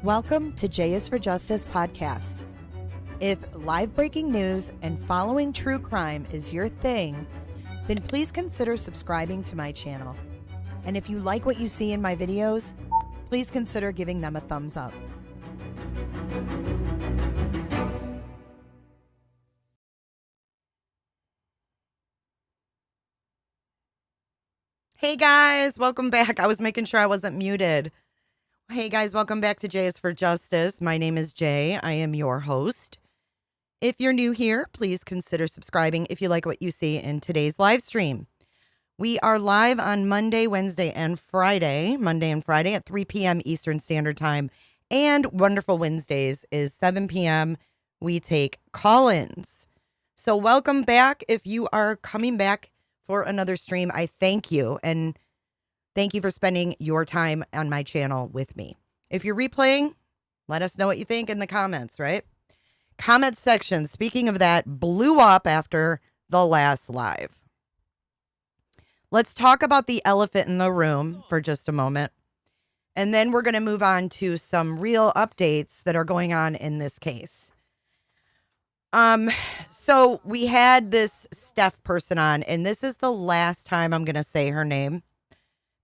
Welcome to J is for Justice podcast. If live breaking news and following true crime is your thing, then please consider subscribing to my channel. And if you like what you see in my videos, please consider giving them a thumbs up. Hey guys, welcome back. I was making sure I wasn't muted. Hey guys, welcome back to J is for Justice. My name is Jay. I am your host. If you're new here, please consider subscribing if you like what you see in today's live stream. We are live on Monday, Wednesday, and Friday. Monday and Friday at 3 p.m. Eastern Standard Time. And Wonderful Wednesdays is 7 p.m. We take call-ins. So welcome back. If you are coming back for another stream, I thank you. And thank you for spending your time on my channel with me. If you're replaying, let us know what you think in the comments, right? Comment section, speaking of that, blew up after the last live. Let's talk about the elephant in the room for just a moment. And then we're going to move on to some real updates that are going on in this case. So we had this Steph person on, and this is the last time I'm going to say her name.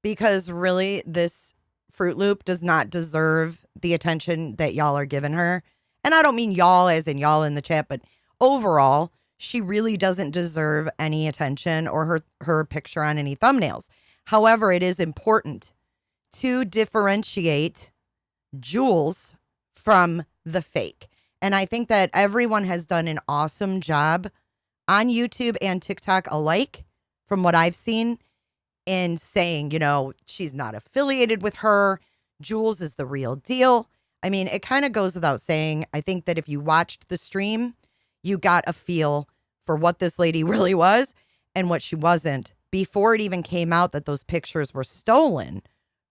Because really, this Fruit Loop does not deserve the attention that y'all are giving her. And I don't mean y'all as in y'all in the chat, but overall, she really doesn't deserve any attention or her picture on any thumbnails. However, it is important to differentiate Jules from the fake. And I think that everyone has done an awesome job on YouTube and TikTok alike, from what I've seen, in saying, you know, she's not affiliated with her. Jules is the real deal. I mean, it kind of goes without saying. I think that if you watched the stream, you got a feel for what this lady really was and what she wasn't before it even came out that those pictures were stolen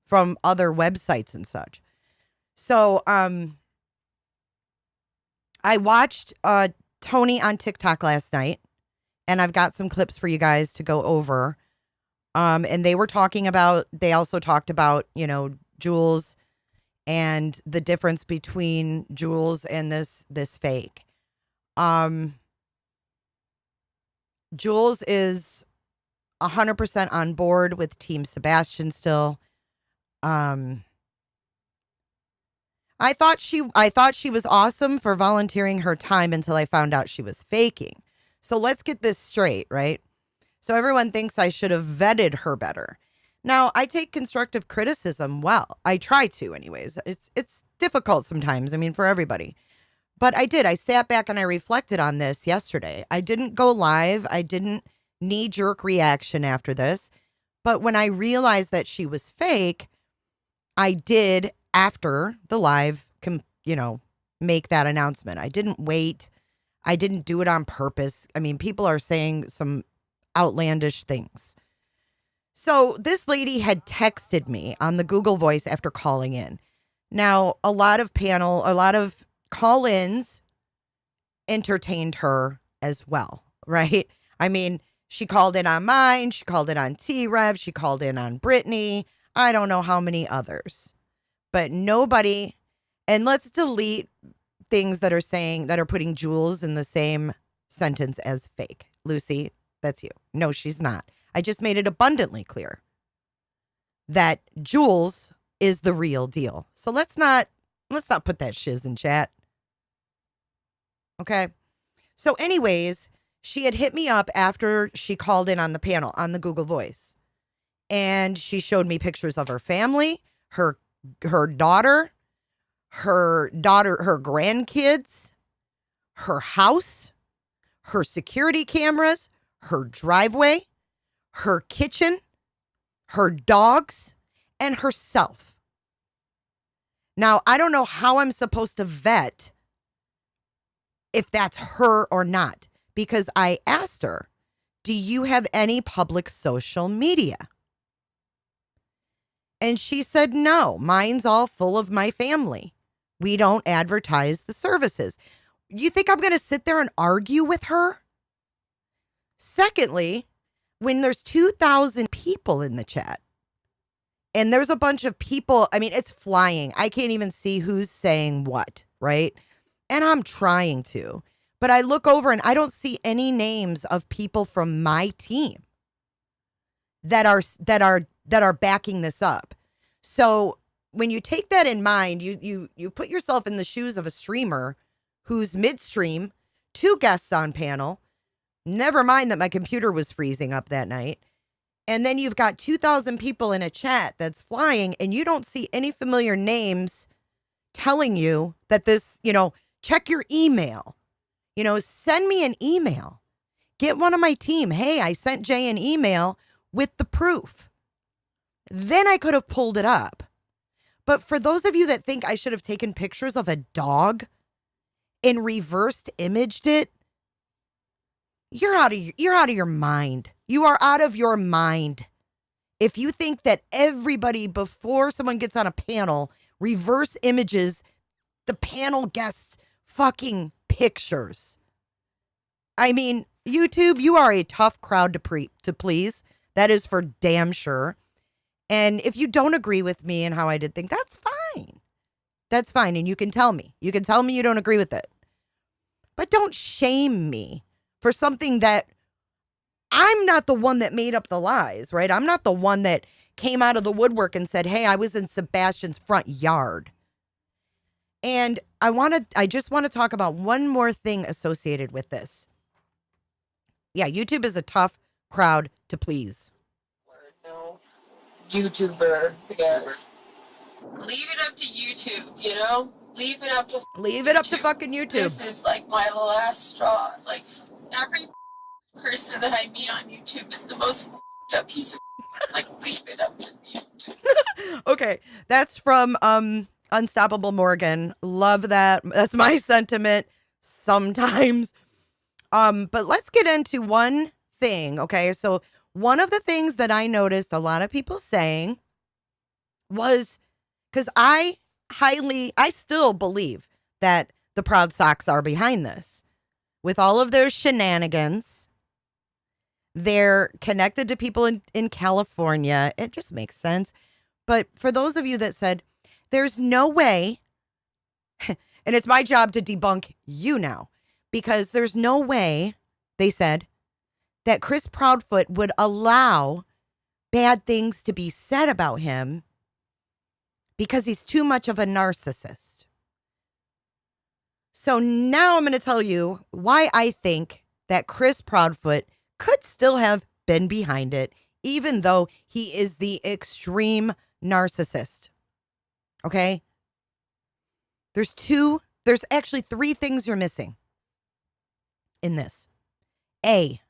from other websites and such. So, I watched Tony on TikTok last night, and I've got some clips for you guys to go over. And they also talked about, you know, Jules and the difference between Jules and this fake. Jules is 100% on board with Team Sebastian still. I thought she was awesome for volunteering her time until I found out she was faking. So let's get this straight, right? So everyone thinks I should have vetted her better. Now, I take constructive criticism well. I try to anyways. It's difficult sometimes, I mean, for everybody. But I did. I sat back and I reflected on this yesterday. I didn't go live. I didn't knee-jerk reaction after this. But when I realized that she was fake, I did, after the live, make that announcement. I didn't wait. I didn't do it on purpose. I mean, people are saying some outlandish things. So this lady had texted me on the Google Voice after calling in. Now, a lot of call-ins entertained her as well, right? I mean, she called in on mine, she called in on T-Rev, she called in on Brittany, I don't know how many others. But nobody, and let's delete things that are putting Jules in the same sentence as fake. Lucy, that's you. No, she's not. I just made it abundantly clear that Jules is the real deal. So let's not put that shiz in chat. Okay. So anyways, she had hit me up after she called in on the panel on the Google Voice. And she showed me pictures of her family, her daughter, her grandkids, her house, her security cameras, her driveway, her kitchen, her dogs, and herself. Now, I don't know how I'm supposed to vet if that's her or not, because I asked her, do you have any public social media? And she said, no, mine's all full of my family. We don't advertise the services. You think I'm going to sit there and argue with her? Secondly, when there's 2,000 people in the chat, And there's a bunch of people. I mean, it's flying. I can't even see who's saying what, right? And I'm trying to. But I look over and I don't see any names of people from my team that are backing this up. So when you take that in mind, you put yourself in the shoes of a streamer who's midstream, 2 guests on panel. Never mind that my computer was freezing up that night. And then you've got 2,000 people in a chat that's flying, and you don't see any familiar names telling you that this, check your email. Send me an email. Get one of my team. Hey, I sent Jay an email with the proof. Then I could have pulled it up. But for those of you that think I should have taken pictures of a dog and reversed imaged it, you're out of your mind. You are out of your mind. If you think that everybody before someone gets on a panel reverse images the panel guests' fucking pictures. I mean, YouTube, you are a tough crowd to please. That is for damn sure. And if you don't agree with me and how I did things, that's fine. That's fine. And you can tell me. You can tell me you don't agree with it. But don't shame me for something that I'm not the one that made up the lies, right? I'm not the one that came out of the woodwork and said, hey, I was in Sebastian's front yard. And I just want to talk about one more thing associated with this. Yeah, YouTube is a tough crowd to please. No YouTuber, yes. Leave it up to YouTube, Leave it up to fucking YouTube. This is like my last straw. Like every person that I meet on YouTube is the most up piece of like leave it up to YouTube. Okay, that's from Unstoppable Morgan. Love that. That's my sentiment sometimes. But let's get into one thing, okay? So one of the things that I noticed a lot of people saying was, because I still believe that the Proud Sox are behind this. With all of their shenanigans, they're connected to people in California. It just makes sense. But for those of you that said, there's no way, and it's my job to debunk you now, because there's no way, they said, that Chris Proudfoot would allow bad things to be said about him because he's too much of a narcissist. So now I'm going to tell you why I think that Chris Proudfoot could still have been behind it, even though he is the extreme narcissist. Okay? There's actually 3 things you're missing in this. A,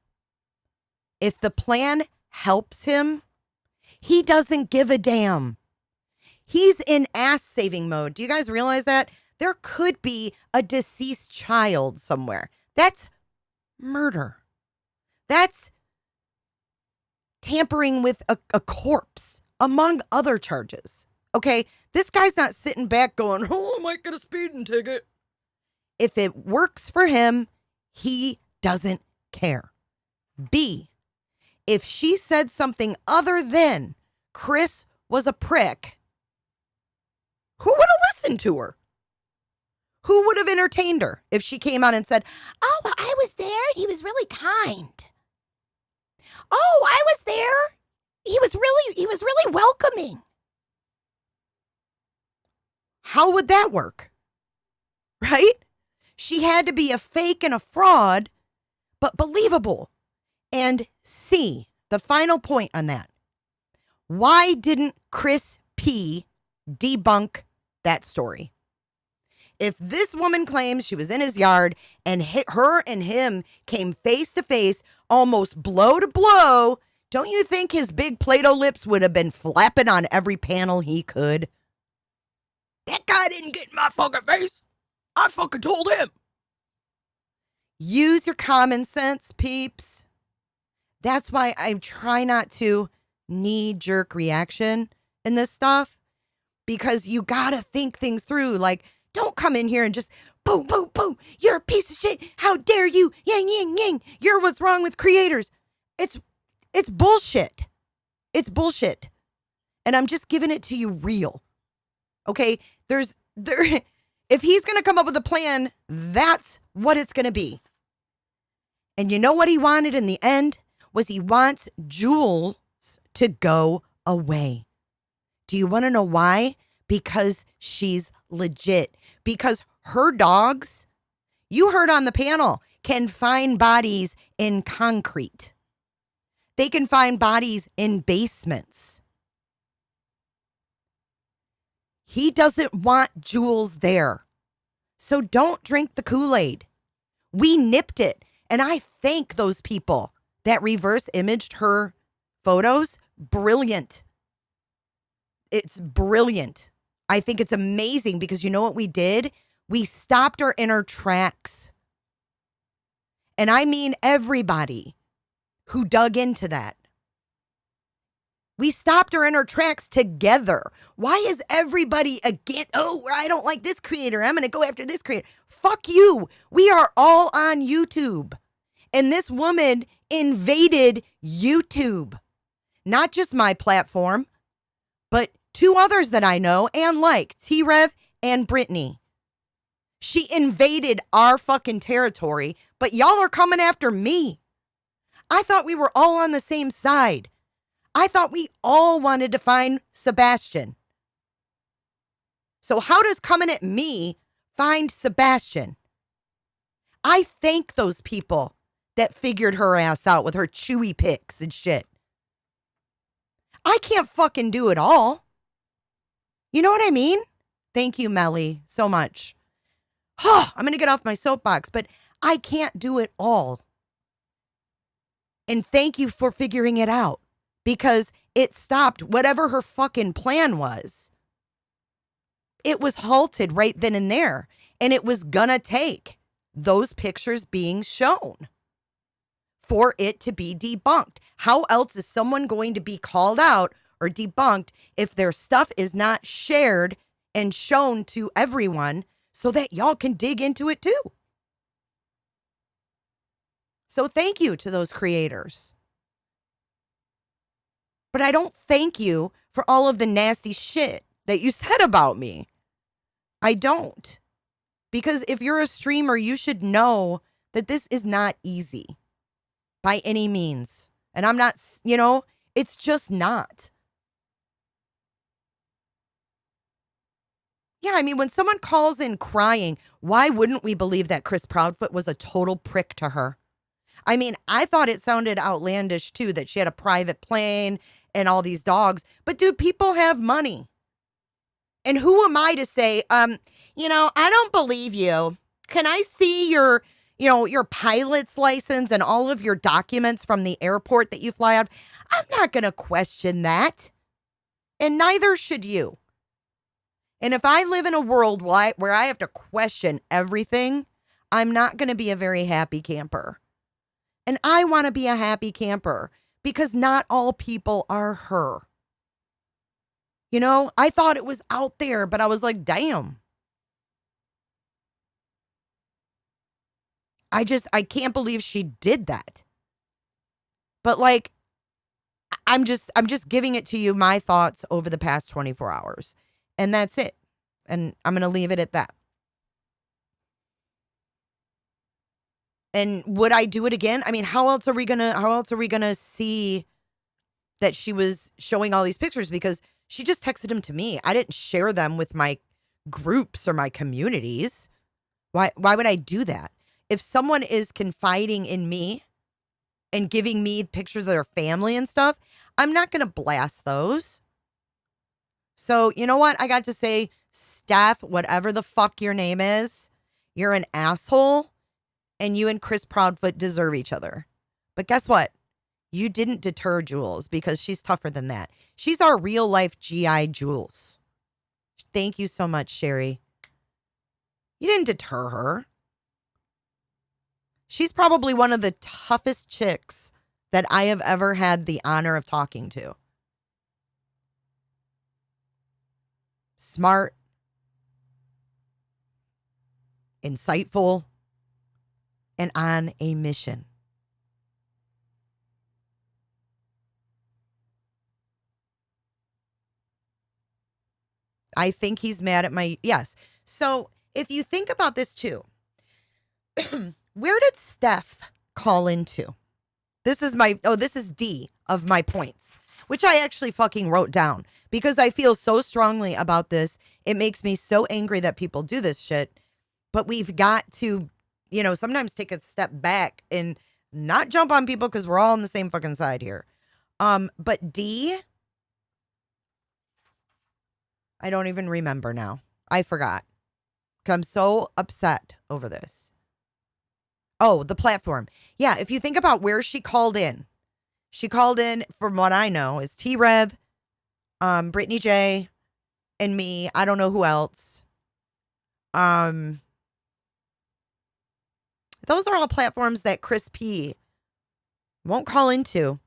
if the plan helps him, he doesn't give a damn. He's in ass saving mode. Do you guys realize that? There could be a deceased child somewhere. That's murder. That's tampering with a corpse, among other charges. Okay? This guy's not sitting back going, oh, I might get a speeding ticket. If it works for him, he doesn't care. B, if she said something other than Chris was a prick, who would have listened to her? Who would have entertained her if she came out and said, oh, I was there. He was really kind. Oh, I was there. He was really welcoming. How would that work? Right? She had to be a fake and a fraud, but believable. And C, the final point on that. Why didn't Chris P debunk that story? If this woman claims she was in his yard and her and him came face to face, almost blow to blow, don't you think his big Play-Doh lips would have been flapping on every panel he could? That guy didn't get in my fucking face. I fucking told him. Use your common sense, peeps. That's why I try not to knee-jerk reaction in this stuff, because you gotta think things through. Like, don't come in here and just boom, boom, boom. You're a piece of shit. How dare you? Yang, yang, yang. You're what's wrong with creators. It's bullshit. It's bullshit. And I'm just giving it to you real. Okay? There if he's going to come up with a plan, that's what it's going to be. And you know what he wanted in the end? Was he wants Jules to go away. Do you want to know why? Because she's legit. Because her dogs, you heard on the panel, can find bodies in concrete. They can find bodies in basements. He doesn't want Jules there. So don't drink the Kool-Aid. We nipped it. And I thank those people that reverse imaged her photos. Brilliant. It's brilliant. I think it's amazing because you know what we did? We stopped her in her tracks. And I mean everybody who dug into that. We stopped her in her tracks together. Why is everybody again? Oh, I don't like this creator. I'm going to go after this creator. Fuck you. We are all on YouTube. And this woman invaded YouTube. Not just my platform, but two others that I know and like, T-Rev and Brittany. She invaded our fucking territory, but y'all are coming after me. I thought we were all on the same side. I thought we all wanted to find Sebastian. So how does coming at me find Sebastian? I thank those people that figured her ass out with her chewy pics and shit. I can't fucking do it all. You know what I mean? Thank you, Melly, so much. I'm going to get off my soapbox, but I can't do it all. And thank you for figuring it out because it stopped whatever her fucking plan was. It was halted right then and there. And it was gonna take those pictures being shown for it to be debunked. How else is someone going to be called out or debunked if their stuff is not shared and shown to everyone so that y'all can dig into it too? So thank you to those creators. But I don't thank you for all of the nasty shit that you said about me. I don't. Because if you're a streamer, you should know that this is not easy by any means. And I'm not, it's just not. Yeah, I mean, when someone calls in crying, why wouldn't we believe that Chris Proudfoot was a total prick to her? I mean, I thought it sounded outlandish, too, that she had a private plane and all these dogs. But, dude, people have money. And who am I to say, I don't believe you. Can I see your pilot's license and all of your documents from the airport that you fly out? I'm not going to question that. And neither should you. And if I live in a world where I have to question everything, I'm not going to be a very happy camper. And I want to be a happy camper because not all people are her. I thought it was out there, but I was like, damn. I can't believe she did that. But I'm just giving it to you, my thoughts over the past 24 hours. And that's it. And I'm going to leave it at that. And would I do it again? I mean, how else are we going to see that she was showing all these pictures? Because she just texted them to me. I didn't share them with my groups or my communities. Why would I do that? If someone is confiding in me and giving me pictures of their family and stuff, I'm not going to blast those. So, you know what? I got to say, Steph, whatever the fuck your name is, you're an asshole and you and Chris Proudfoot deserve each other. But guess what? You didn't deter Jules because she's tougher than that. She's our real life GI Jules. Thank you so much, Sherry. You didn't deter her. She's probably one of the toughest chicks that I have ever had the honor of talking to. Smart, insightful, and on a mission. I think he's mad at my, yes. So if you think about this too, where did Steph call into? This is D of my points, which I actually fucking wrote down because I feel so strongly about this. It makes me so angry that people do this shit, but we've got to, sometimes take a step back and not jump on people because we're all on the same fucking side here. But D, I don't even remember now. I forgot. I'm so upset over this. Oh, the platform. Yeah, if you think about where she called in, from what I know, is T-Rev, Brittany J, and me. I don't know who else. Those are all platforms that Chris P won't call into.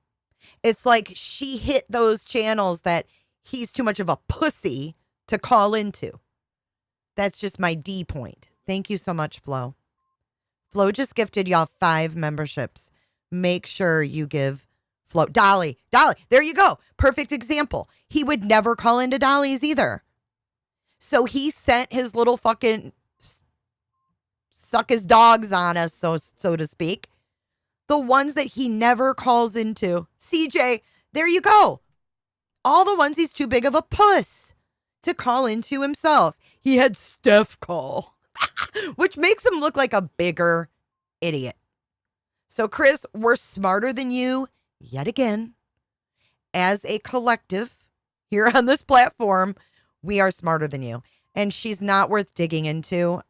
It's like she hit those channels that he's too much of a pussy to call into. That's just my D point. Thank you so much, Flo. Flo just gifted y'all 5 memberships. Make sure you give Flo. Dolly, there you go. Perfect example. He would never call into Dolly's either. So he sent his little fucking suck his dogs on us, so to speak. The ones that he never calls into. CJ, there you go. All the ones he's too big of a puss to call into himself. He had Steph call. Which makes him look like a bigger idiot. So, Chris, we're smarter than you yet again. As a collective here on this platform, we are smarter than you. And she's not worth digging into.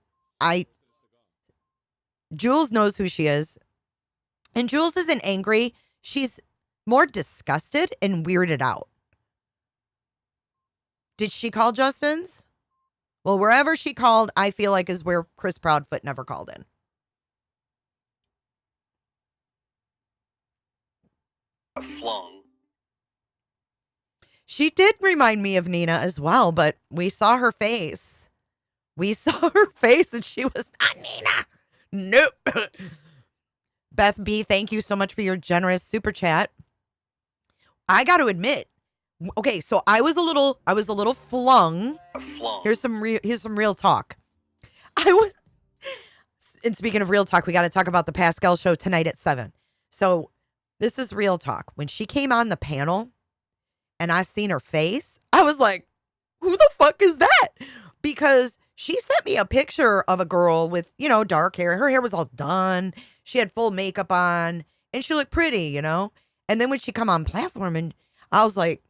Jules knows who she is. And Jules isn't angry. She's more disgusted and weirded out. Did she call Justin's? Well, wherever she called, I feel like is where Chris Proudfoot never called in. Flung. She did remind me of Nina as well, but we saw her face. And she was not Nina. Nope. Beth B, thank you so much for your generous super chat. I got to admit, okay, so I was a little flung. Here's some real talk. And speaking of real talk, we got to talk about the Pascal show tonight at 7. So this is real talk. When she came on the panel and I seen her face, I was like, who the fuck is that? Because she sent me a picture of a girl with, dark hair. Her hair was all done. She had full makeup on and she looked pretty, And then when she come on platform and I was like,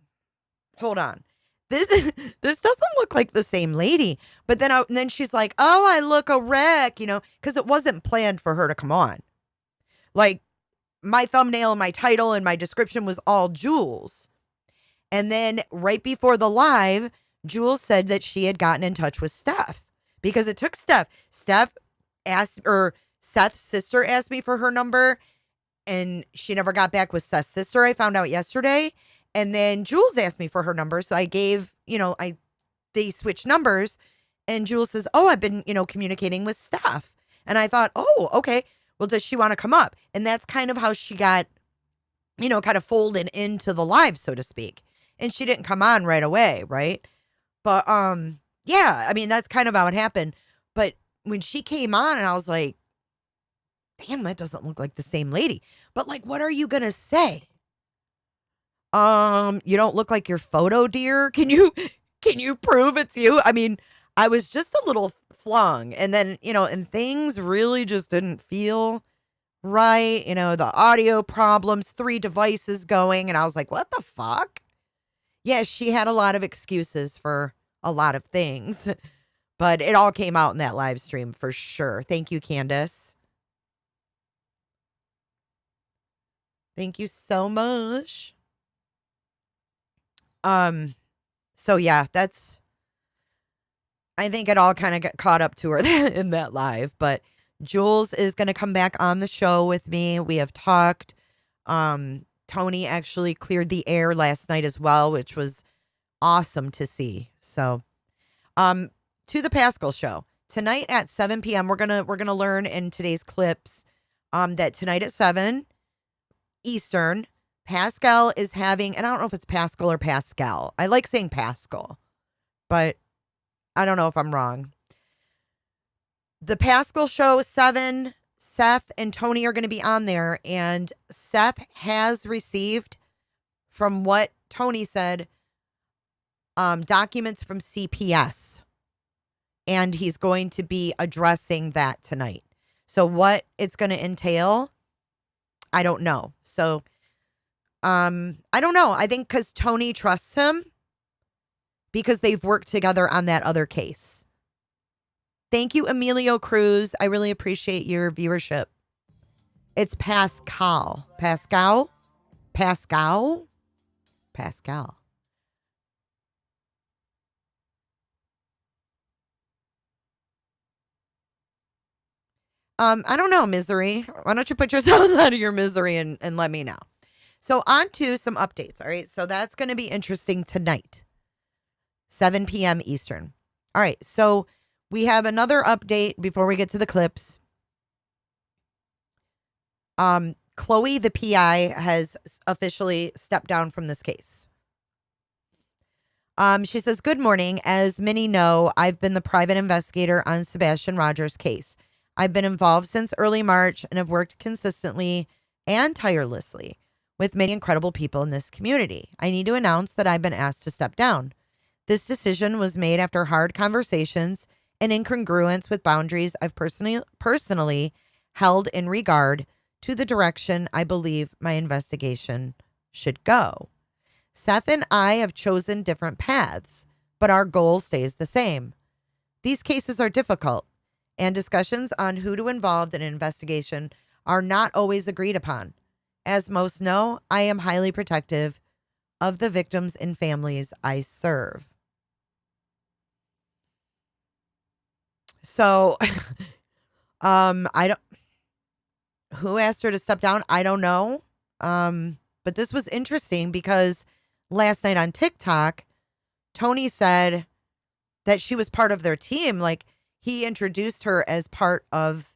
hold on. This doesn't look like the same lady. But then she's like, oh, I look a wreck, because it wasn't planned for her to come on. Like my thumbnail and my title and my description was all Jules. And then right before the live, Jules said that she had gotten in touch with Steph because it took Steph. Seth's sister asked me for her number and she never got back with Seth's sister. I found out yesterday. And then Jules asked me for her number. So I gave, they switched numbers and Jules says, oh, I've been, communicating with Steph. And I thought, oh, okay. Well, does she want to come up? And that's kind of how she got, kind of folded into the live, so to speak. And she didn't come on right away. Right. But, yeah, I mean, that's kind of how it happened. But when she came on and I was like, damn, that doesn't look like the same lady. But like, what are you going to say? You don't look like your photo, dear. Can you prove it's you? I mean, I was just a little flung and then, and things really just didn't feel right. The audio problems, 3 devices going. And I was like, what the fuck? Yeah, she had a lot of excuses for a lot of things, but it all came out in that live stream for sure. Thank you, Candace. Thank you so much. So yeah, I think it all kind of got caught up to her in that live, but Jules is going to come back on the show with me. We have talked. Tony actually cleared the air last night as well, which was awesome to see. So, to the Pascal show tonight at 7 p.m. We're going to learn in today's clips, that tonight at 7 Eastern, Pascal is having, and I don't know if it's Pascal or Pascal. I like saying Pascal, but I don't know if I'm wrong. The Pascal show 7, Seth and Tony are going to be on there, and Seth has received, from what Tony said, documents from CPS, and he's going to be addressing that tonight. So what it's going to entail, I don't know. So I don't know. I think because Tony trusts him because they've worked together on that other case. Thank you, Emilio Cruz. I really appreciate your viewership. It's Pascal. Pascal? Pascal? Pascal. I don't know, Misery. Why don't you put yourselves out of your misery and let me know? So on to some updates, all right? So that's going to be interesting tonight, 7 p.m. Eastern. All right, so we have another update before we get to the clips. Chloe, the PI, has officially stepped down from this case. She says, good morning. As many know, I've been the private investigator on Sebastian Rogers' case. I've been involved since early March and have worked consistently and tirelessly with many incredible people in this community. I need to announce that I've been asked to step down. This decision was made after hard conversations and in congruence with boundaries I've personally held in regard to the direction I believe my investigation should go. Seth and I have chosen different paths, but our goal stays the same. These cases are difficult, and discussions on who to involve in an investigation are not always agreed upon. As most know, I am highly protective of the victims and families I serve. So, I don't, who asked her to step down? I don't know. But this was interesting because last night on TikTok, Tony said that she was part of their team. Like, he introduced her as part of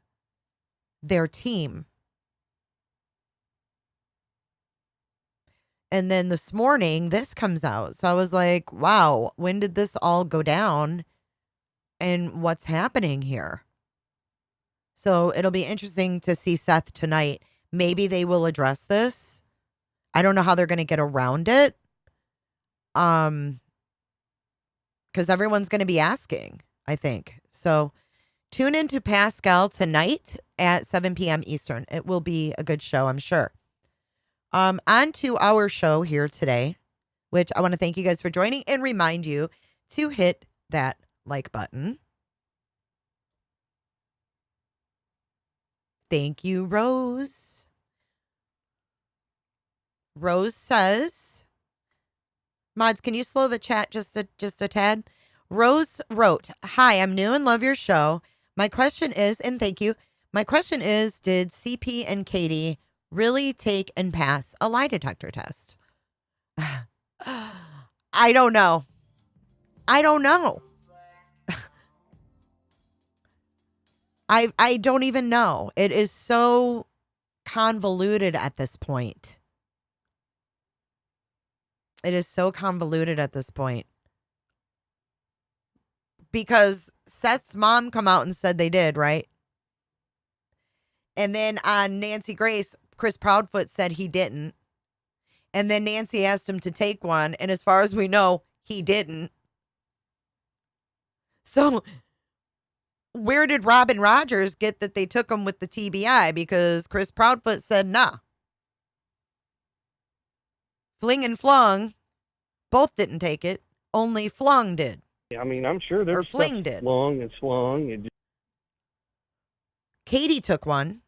their team. And then this morning, this comes out. So I was like, wow, when did this all go down? And what's happening here? So it'll be interesting to see Seth tonight. Maybe they will address this. I don't know how they're going to get around it. Because everyone's going to be asking, I think. So tune into Pascal tonight at 7 p.m. Eastern. It will be a good show, I'm sure. On to our show here today, which I want to thank you guys for joining and remind you to hit that like button. Thank you, Rose. Rose says, mods, can you slow the chat just a tad? Rose wrote, hi, I'm new and love your show. My question is, and thank you. My question is, did CP and Katie really take and pass a lie detector test? I don't know. I don't know. I don't even know. It is so convoluted at this point. It is so convoluted at this point. Because Seth's mom come out and said they did, right? And then on Nancy Grace, Chris Proudfoot said he didn't. And then Nancy asked him to take one. And as far as we know, he didn't. So where did Robin Rogers get that they took him with the TBI? Because Chris Proudfoot said, nah. Fling and Flung both didn't take it. Only Flung did. I mean, I'm sure there's Fling did. Flung and swung. And Katie took one.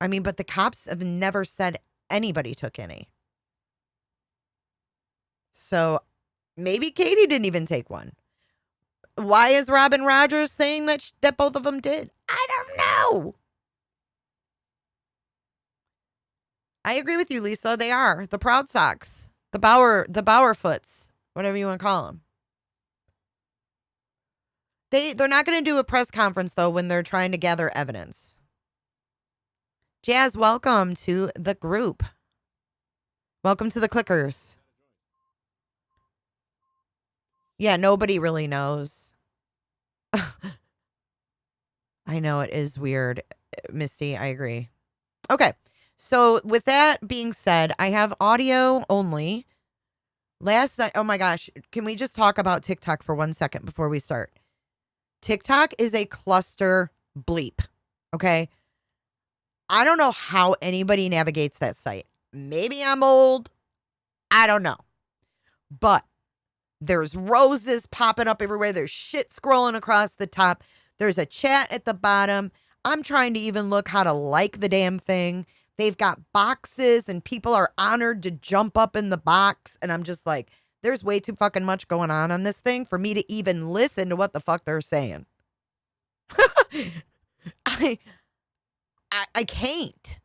I mean, but the cops have never said anybody took any. So maybe Katie didn't even take one. Why is Robin Rogers saying that both of them did? I don't know. I agree with you, Lisa. They are the Proud Socks, the Bowerfoots, whatever you want to call them. They're not going to do a press conference though when they're trying to gather evidence. Jazz, welcome to the group. Welcome to the clickers. Yeah, nobody really knows. I know it is weird, Misty. I agree. Okay. So with that being said, I have audio only. Last night, oh my gosh, can we just talk about TikTok for 1 second before we start? TikTok is a cluster bleep. Okay. I don't know how anybody navigates that site. Maybe I'm old. I don't know. But there's roses popping up everywhere. There's shit scrolling across the top. There's a chat at the bottom. I'm trying to even look how to like the damn thing. They've got boxes and people are honored to jump up in the box. And I'm just like, there's way too fucking much going on this thing for me to even listen to what the fuck they're saying. I can't.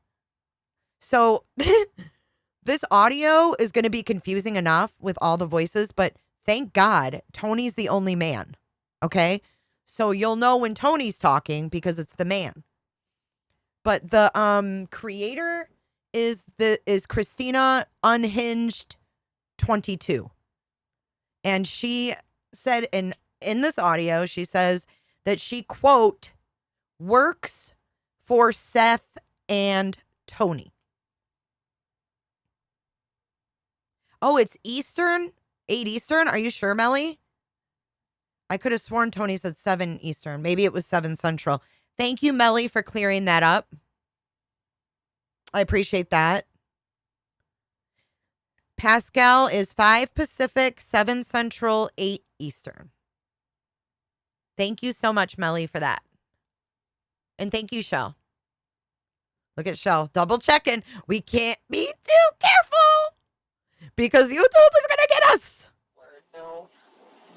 So this audio is going to be confusing enough with all the voices, but thank God Tony's the only man. Okay. So you'll know when Tony's talking because it's the man. But the creator is Christina Unhinged 22. And she said in this audio, she says that she, quote, works for Seth and Tony. Oh, it's Eastern? 8 Eastern? Are you sure, Melly? I could have sworn Tony said 7 Eastern. Maybe it was 7 Central. Thank you, Melly, for clearing that up. I appreciate that. Pascal is 5 Pacific, 7 Central, 8 Eastern. Thank you so much, Melly, for that. And thank you, Shell. Look at Shell. Double checking. We can't be too careful because YouTube is going to get us. No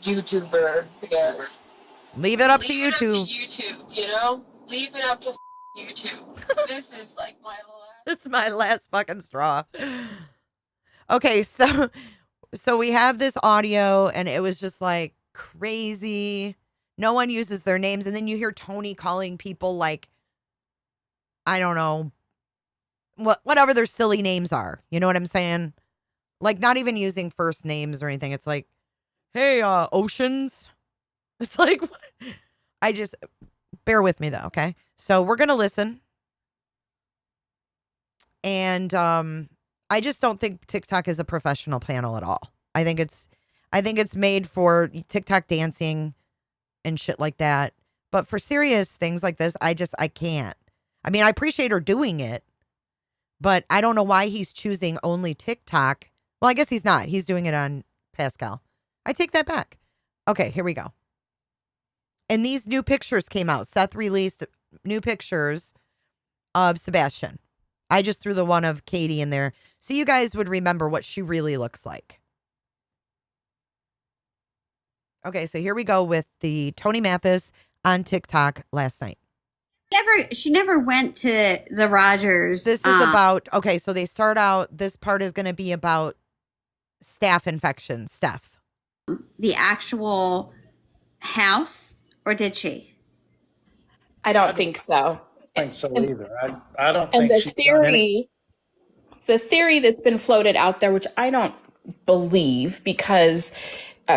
YouTuber, yes. Leave it up to Leave it YouTube. up to YouTube, you know? Leave it up to YouTube. This is like my last. It's my last fucking straw. Okay, so we have this audio and it was just like crazy. No one uses their names. And then you hear Tony calling people like, I don't know, whatever their silly names are. You know what I'm saying? Like not even using first names or anything. It's like, hey, Oceans. It's like, what? I just, bear with me though, okay? So we're going to listen. And I just don't think TikTok is a professional panel at all. I think it's made for TikTok dancing and shit like that. But for serious things like this, I can't. I mean, I appreciate her doing it, but I don't know why he's choosing only TikTok. Well, I guess he's not. He's doing it on Pascal. I take that back. Okay, here we go. And these new pictures came out. Seth released new pictures of Sebastian. I just threw the one of Katie in there so you guys would remember what she really looks like. Okay, so here we go with the Tony Mathis on TikTok last night. She never went to the Rogers. This is about, okay, so they start out, this part is going to be about staph infection, Steph. The actual house, or did she? I don't think so. I don't think so either. I don't And think the theory that's been floated out there, which I don't believe, because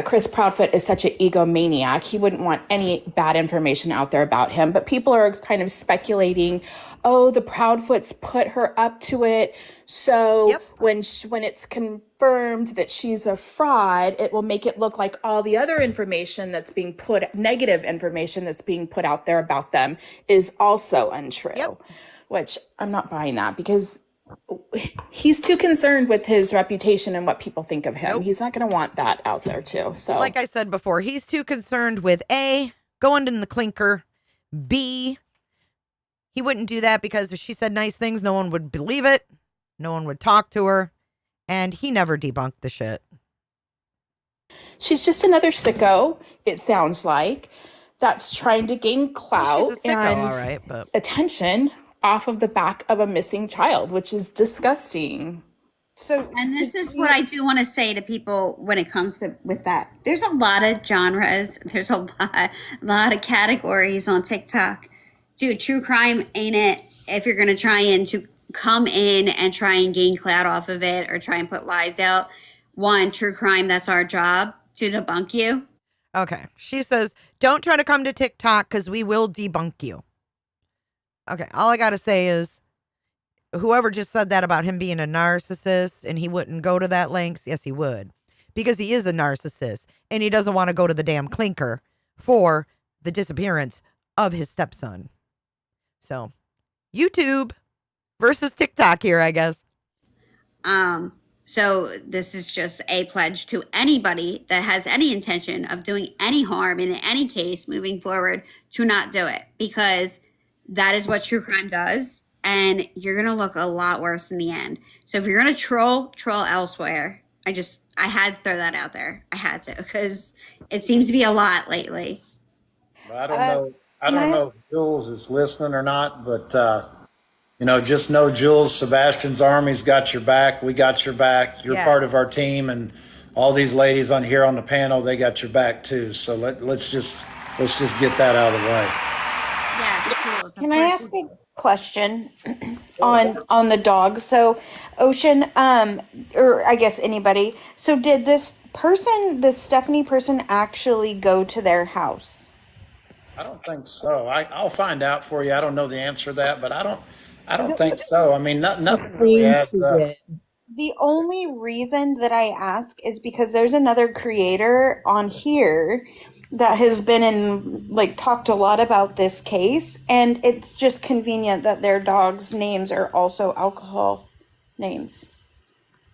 Chris Proudfoot is such an egomaniac, he wouldn't want any bad information out there about him. But people are kind of speculating, oh, the Proudfoots put her up to it. So when it's confirmed that she's a fraud, it will make it look like all the other information that's being negative information that's being put out there about them is also untrue, which I'm not buying that because he's too concerned with his reputation and what people think of him. He's not going to want that out there too. So like I said before, he's too concerned with A, going in the clinker, B, he wouldn't do that because if she said nice things, no one would believe it. No one would talk to her. And he never debunked the shit. She's just another sicko, it sounds like, that's trying to gain clout She's a sicko, and all right, but attention off of the back of a missing child, which is disgusting. And this is what I do want to say to people when it comes to with that. There's a lot of genres. There's a lot of categories on TikTok. Dude, true crime ain't it. If you're going to try and to come in and try and gain clout off of it or try and put lies out. One, true crime, that's our job to debunk you. Okay. She says, don't try to come to TikTok because we will debunk you. Okay. All I got to say is whoever just said that about him being a narcissist and he wouldn't go to that lengths, yes, he would. Because he is a narcissist and he doesn't want to go to the damn clinker for the disappearance of his stepson. So, YouTube versus TikTok here, I guess. So this is just a pledge to anybody that has any intention of doing any harm in any case moving forward to not do it, because that is what true crime does, and you're gonna look a lot worse in the end. So if you're gonna troll elsewhere. I had to throw that out there. I had to, because it seems to be a lot lately. But I don't know. I don't know if Jules is listening or not, but just know, Jules, Sebastian's Army's got your back. We got your back. You're part of our team, and all these ladies on here on the panel, they got your back too. So let's just get that out of the way. Yeah, Jules, Can I ask a question on the dogs? So, Ocean, or I guess anybody. So, did this Stephanie person, actually go to their house? I don't think so. I'll find out for you. I don't know the answer to that, but I don't think so. I mean, nothing really adds up. The only reason that I ask is because there's another creator on here that has been talked a lot about this case, and it's just convenient that their dogs' names are also alcohol names.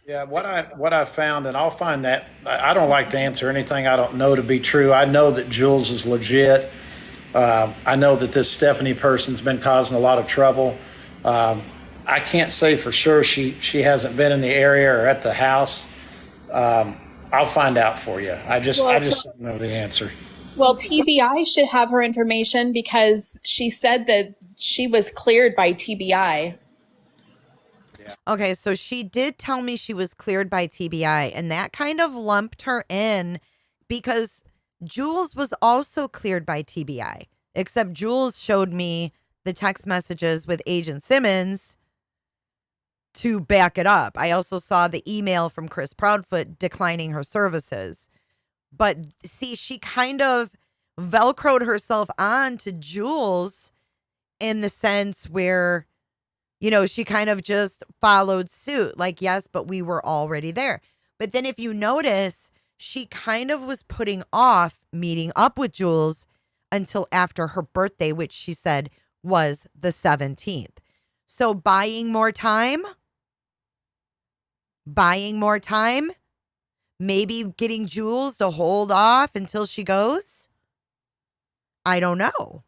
Yeah, what I found, and I'll find that. I don't like to answer anything I don't know to be true. I know that Jules is legit. I know that this Stephanie person's been causing a lot of trouble. I can't say for sure she hasn't been in the area or at the house. I'll find out for you. I just don't know the answer. Well, TBI should have her information because she said that she was cleared by TBI. Okay, so she did tell me she was cleared by TBI, and that kind of lumped her in because Jules was also cleared by TBI, except Jules showed me the text messages with Agent Simmons to back it up. I also saw the email from Chris Proudfoot declining her services. But see, she kind of Velcroed herself on to Jules in the sense where, she kind of just followed suit. Like, yes, but we were already there. But then if you notice, she kind of was putting off meeting up with Jules until after her birthday, which she said was the 17th. So buying more time, maybe getting Jules to hold off until she goes. I don't know,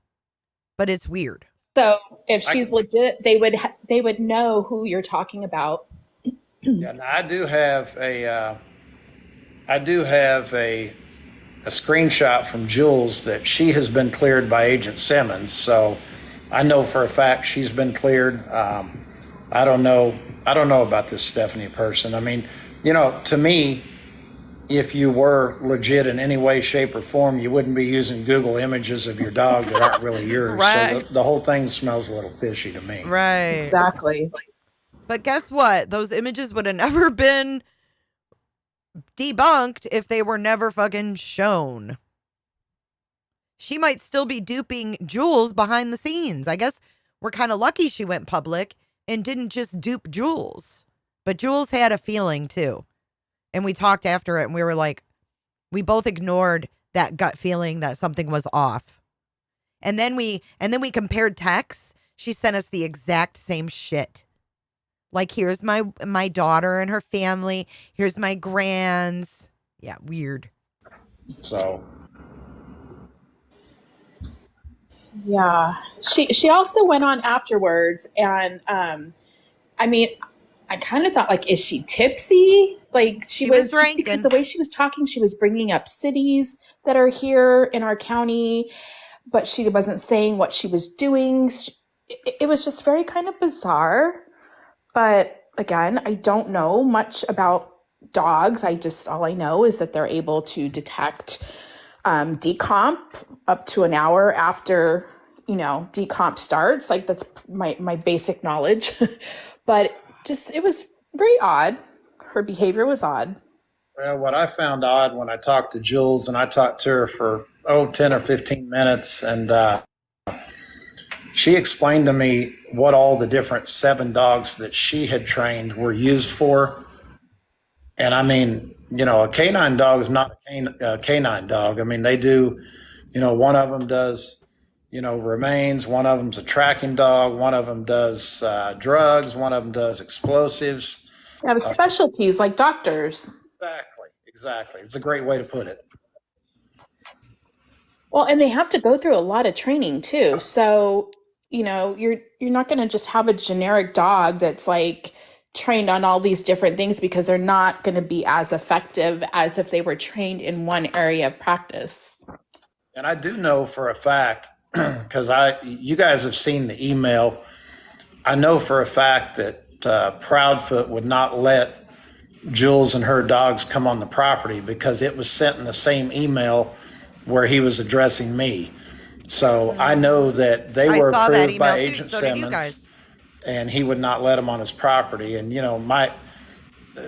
but it's weird. So if she's legit, they would know who you're talking about. Yeah, now I do have a screenshot from Jules that she has been cleared by Agent Simmons. So I know for a fact she's been cleared. I don't know about this Stephanie person. I mean, to me, if you were legit in any way, shape, or form, you wouldn't be using Google images of your dog that aren't really yours. Right. So the whole thing smells a little fishy to me. Right. Exactly. But guess what? Those images would have never been debunked if they were never fucking shown. She might still be duping Jules behind the scenes. I guess we're kind of lucky she went public and didn't just dupe Jules. But Jules had a feeling too. And we talked after it and we were like, we both ignored that gut feeling that something was off. And then we compared texts. She sent us the exact same shit. Like, here's my daughter and her family. Here's my grands. Yeah, weird. So. Yeah. She also went on afterwards and I mean, I kind of thought, like, is she tipsy? Like, she was just because the way she was talking, she was bringing up cities that are here in our county, but she wasn't saying what she was doing. It was just very kind of bizarre. But again, I don't know much about dogs. All I know is that they're able to detect decomp up to an hour after, decomp starts. Like, that's my basic knowledge. But it was very odd. Her behavior was odd. Well, what I found odd when I talked to Jules, and I talked to her for 10 or 15 minutes, and she explained to me what all the different 7 dogs that she had trained were used for. And I mean, a canine dog is not a canine dog. I mean, they do, one of them does, remains, one of them's a tracking dog, one of them does drugs, one of them does explosives. They have specialties like doctors. Exactly. It's a great way to put it. Well, and they have to go through a lot of training too. So, you're not going to just have a generic dog that's like trained on all these different things, because they're not going to be as effective as if they were trained in one area of practice. And I do know for a fact, because you guys have seen the email, I know for a fact that Proudfoot would not let Jules and her dogs come on the property because it was sent in the same email where he was addressing me. So I know that they were approved by Agent Simmons, and he would not let them on his property. And, my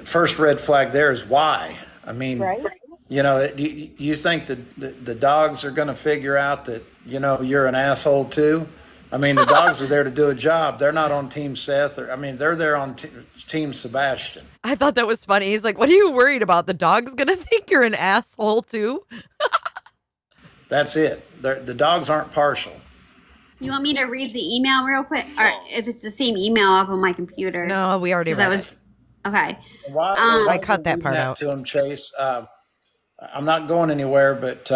first red flag there is why. I mean, right. You think that the dogs are going to figure out that, you're an asshole too? I mean, the dogs are there to do a job. They're not on Team Seth. They're there on Team Sebastian. I thought that was funny. He's like, what are you worried about? The dog's going to think you're an asshole too? That's it. The dogs aren't partial. You want me to read the email real quick? Or if it's the same email up on my computer? No, we already read it. Okay. I cut that part out. To him, Chase. I'm not going anywhere, but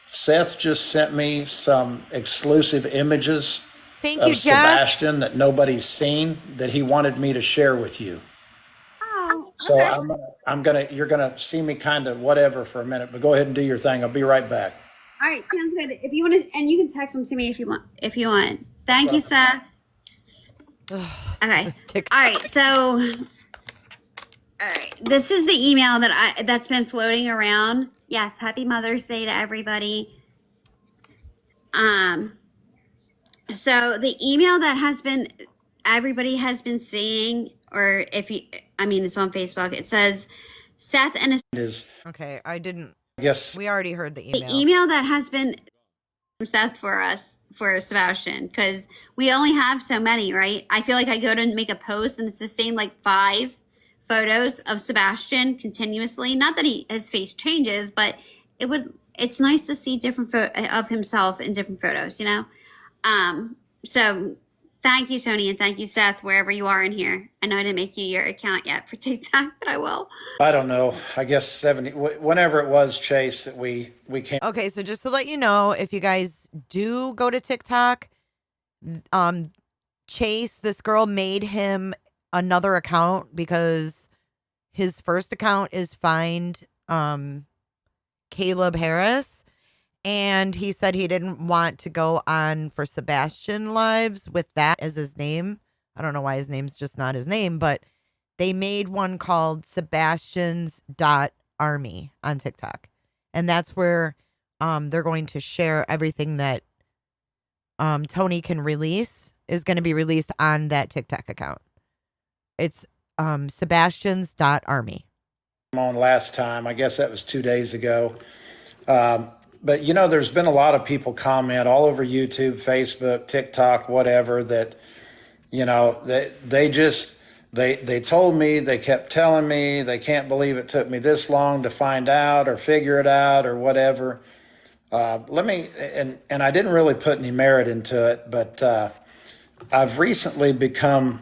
Seth just sent me some exclusive images of Sebastian that nobody's seen that he wanted me to share with you. Oh, okay. So you're gonna see me kind of whatever for a minute, but go ahead and do your thing. I'll be right back. All right, sounds good. If you want to, and you can text them to me if you want. Thank you, Seth. Okay. All right. So, this is the email that's been floating around. Yes, happy Mother's Day to everybody. So the email that everybody has been seeing, or it's on Facebook. It says Seth and okay. I didn't. Yes. We already heard the email. The email that has been from Seth for Sebastian, because we only have so many, right? I feel like I go to make a post and it's the same like 5 photos of Sebastian continuously. Not that his face changes, but it's nice to see different of himself in different photos, So thank you, Tony, and thank you, Seth, wherever you are in here. I know I didn't make you your account yet for TikTok, but I will. I don't know. I guess 70, whenever it was, Chase, that we came. Okay, so just to let you know, if you guys do go to TikTok, Chase, this girl made him another account because his first account is Find Caleb Harris. And he said he didn't want to go on for Sebastian lives with that as his name. I don't know why his name's just not his name, but they made one called Sebastians.army on TikTok. And that's where they're going to share everything that Tony can release is going to be released on that TikTok account. It's Sebastians.army. On last time, I guess that was 2 days ago. But, there's been a lot of people comment all over YouTube, Facebook, TikTok, whatever, that, they told me, they kept telling me, they can't believe it took me this long to find out or figure it out or whatever. And I didn't really put any merit into it, but I've recently become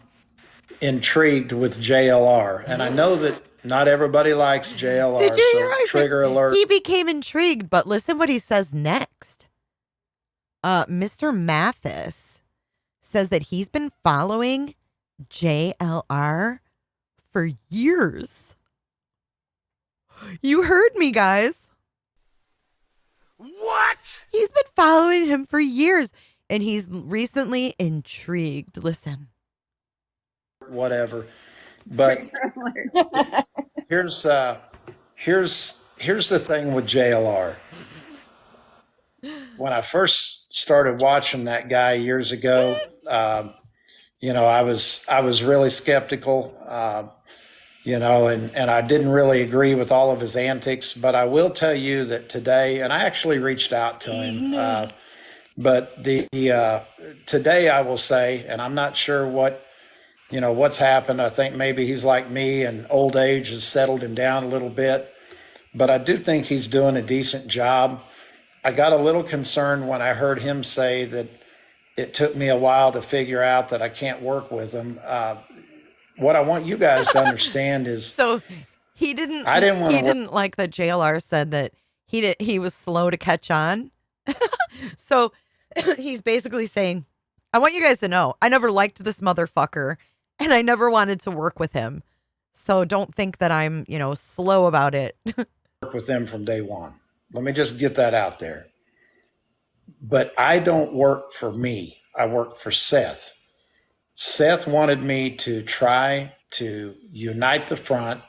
intrigued with JLR. And I know that not everybody likes JLR, Did you hear so trigger alert. He became intrigued, but listen what he says next. Mr. Mathis says that he's been following JLR for years. You heard me, guys. What? He's been following him for years, and he's recently intrigued. Listen. Whatever. But here's the thing with JLR. When I first started watching that guy years ago, I was really skeptical. and I didn't really agree with all of his antics. But I will tell you that today, and I actually reached out to him, but today I will say, and I'm not sure what's happened. I think maybe he's like me and old age has settled him down a little bit, but I do think he's doing a decent job. I got a little concerned when I heard him say that it took me a while to figure out that I can't work with him. What I want you guys to understand is So he didn't. I didn't want He to work. didn't like that JLR said that he was slow to catch on. So he's basically saying, I want you guys to know I never liked this motherfucker and I never wanted to work with him. So don't think that I'm, slow about it. Work with them from day one. Let me just get that out there. But I don't work for me. I work for Seth. Seth wanted me to try to unite the front,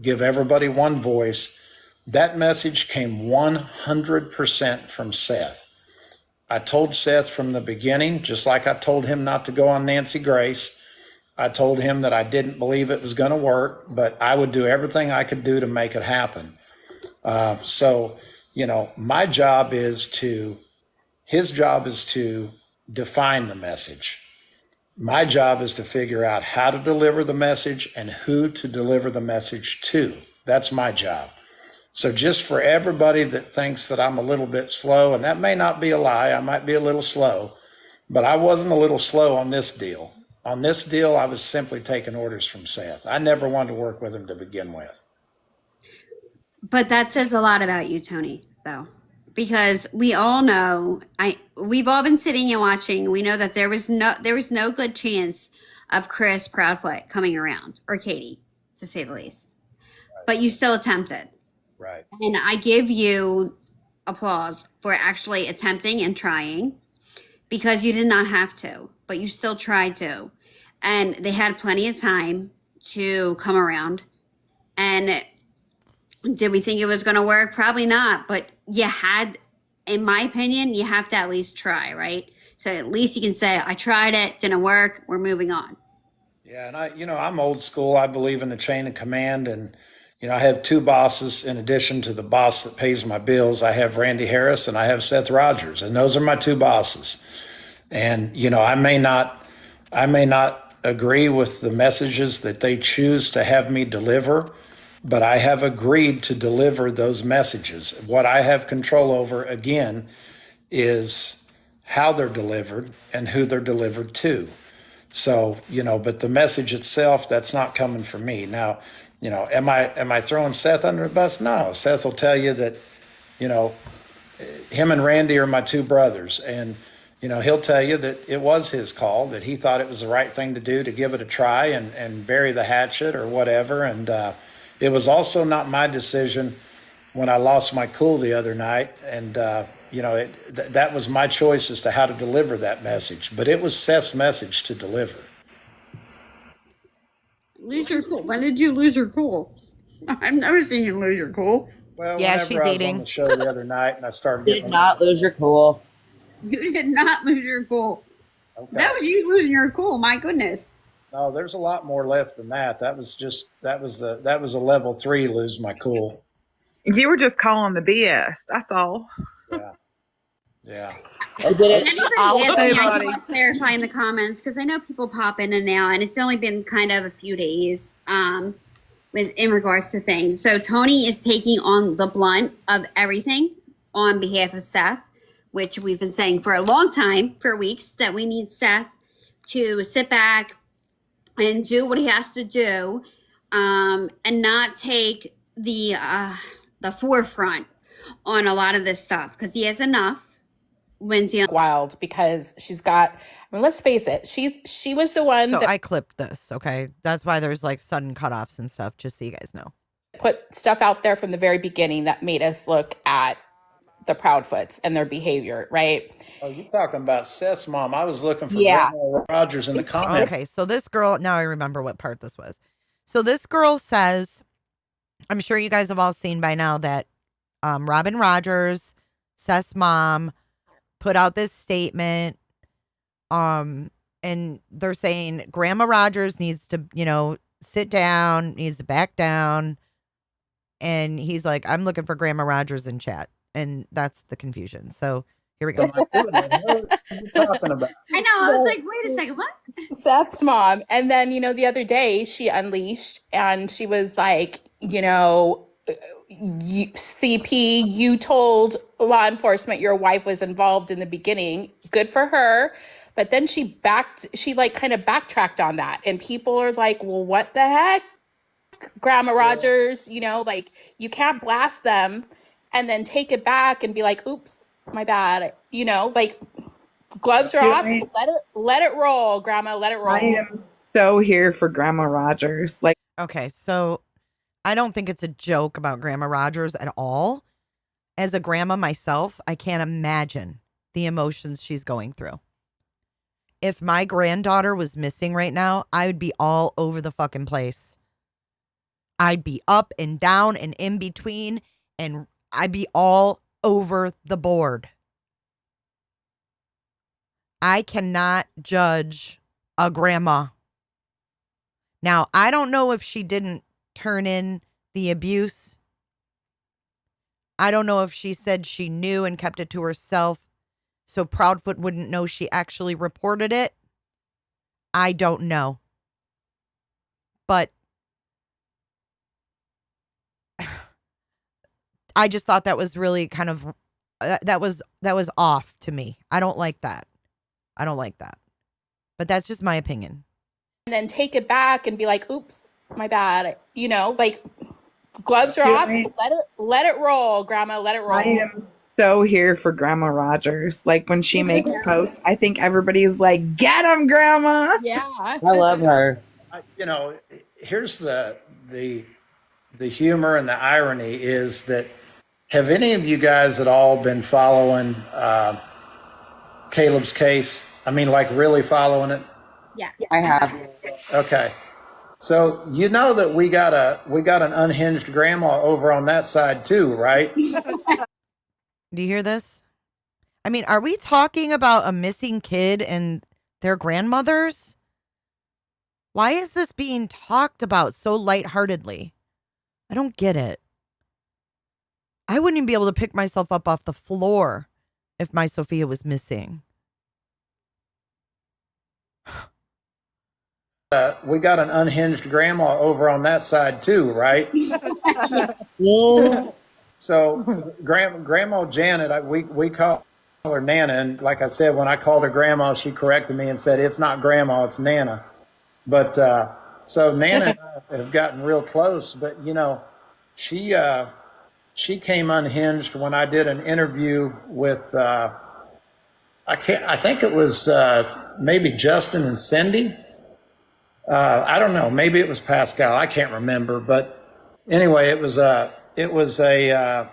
give everybody one voice. That message came 100% from Seth. I told Seth from the beginning, just like I told him not to go on Nancy Grace. I told him that I didn't believe it was going to work, but I would do everything I could do to make it happen. My job is his job is to define the message. My job is to figure out how to deliver the message and who to deliver the message to. That's my job. So just for everybody that thinks that I'm a little bit slow, and that may not be a lie, I might be a little slow, but I wasn't a little slow on this deal. On this deal, I was simply taking orders from Seth. I never wanted to work with him to begin with. But that says a lot about you, Tony, though, because we all know we've all been sitting and watching. We know that there was no good chance of Chris Proudfoot coming around, or Katie, to say the least. Right. But you still attempted. Right. And I give you applause for actually attempting and trying, because you did not have to, but you still tried to. And they had plenty of time to come around. And did we think it was going to work? Probably not. But you had, in my opinion, you have to at least try, right? So at least you can say, I tried it, didn't work, we're moving on. Yeah, and I'm old school. I believe in the chain of command, and I have two bosses in addition to the boss that pays my bills. I have Randy Harris and I have Seth Rogers, and those are my two bosses. And I may not agree with the messages that they choose to have me deliver, but I have agreed to deliver those messages. What I have control over, again, is how they're delivered and who they're delivered to. So, but the message itself, that's not coming from me. Now, am I throwing Seth under the bus? No. Seth will tell you that, him and Randy are my two brothers, and he'll tell you that it was his call, that he thought it was the right thing to do, to give it a try and bury the hatchet or whatever. And it was also not my decision when I lost my cool the other night. And, that was my choice as to how to deliver that message. But it was Seth's message to deliver. Lose your cool. When did you lose your cool? I've never seen you lose your cool. Well, Yeah, whenever she's I was eating. on the show the other night and I started You did not lose your cool. You did not lose your cool. Okay. That was you losing your cool. My goodness. No, there's a lot more left than that. That was a level 3 lose my cool. You were just calling the BS. That's all. Yeah. Anybody ask me, I do buddy. want to clarify in the comments, because I know people pop in and out, and it's only been kind of a few days in regards to things. So Tony is taking on the blunt of everything on behalf of Seth, which we've been saying for a long time, for weeks, that we need Seth to sit back and do what he has to do, and not take the forefront on a lot of this stuff, because he has enough. Wild, because she's got, let's face it, she was the one So that I clipped this, okay? That's why there's like sudden cutoffs and stuff, just so you guys know. put stuff out there from the very beginning that made us look at the Proudfoots and their behavior, right? Oh, you're talking about Seth's mom. I was looking for Yeah. Venmo Rogers in the comments. Okay, so this girl, now I remember what part this was. So this girl says, I'm sure you guys have all seen by now that Robin Rogers, Seth's mom, put out this statement, and they're saying Grandma Rogers needs to, sit down, needs to back down. And he's like, I'm looking for Grandma Rogers in chat. And that's the confusion. So here we go. What are you talking about? I know. I was like, wait a second, what? Seth's mom. And then, the other day she unleashed and she was like, CP, you told law enforcement your wife was involved in the beginning. Good for her. But then she kind of backtracked on that. And people are like, well, what the heck? Grandma Rogers, you can't blast them and then take it back and be like, oops, my bad. Gloves are off. Let it roll, Grandma. Let it roll. I am so here for Grandma Rogers. Like, Okay, so I don't think it's a joke about Grandma Rogers at all. As a grandma myself, I can't imagine the emotions she's going through. If my granddaughter was missing right now, I would be all over the fucking place. I'd be up and down and in between, and I'd be all over the board. I cannot judge a grandma. Now, I don't know if she didn't turn in the abuse. I don't know if she said she knew and kept it to herself so Proudfoot wouldn't know she actually reported it. I don't know. But I just thought that was really kind of that was off to me. I don't like that. But that's just my opinion. And then take it back and be like, oops, my bad. Gloves are off. Let it roll, Grandma. Let it roll. I am so here for Grandma Rogers. Like, when she makes posts, I think everybody's like, get him, Grandma. Yeah. I love her. Here's the humor and the irony is that have any of you guys at all been following Caleb's case? I mean, like really following it? Yeah. I have. Okay. So you know that we got an unhinged grandma over on that side too, right? Do you hear this? I mean, are we talking about a missing kid and their grandmothers? Why is this being talked about so lightheartedly? I don't get it. I wouldn't even be able to pick myself up off the floor if my Sophia was missing. We got an unhinged grandma over on that side too, right? Yeah. So Grandma Janet, we call her Nana, and like I said, when I called her Grandma, she corrected me and said it's not Grandma, it's Nana. But so Nana and I have gotten real close. But she came unhinged when I did an interview with I think it was maybe Justin and Cindy. I don't know. Maybe it was Pascal. I can't remember. But anyway, it was an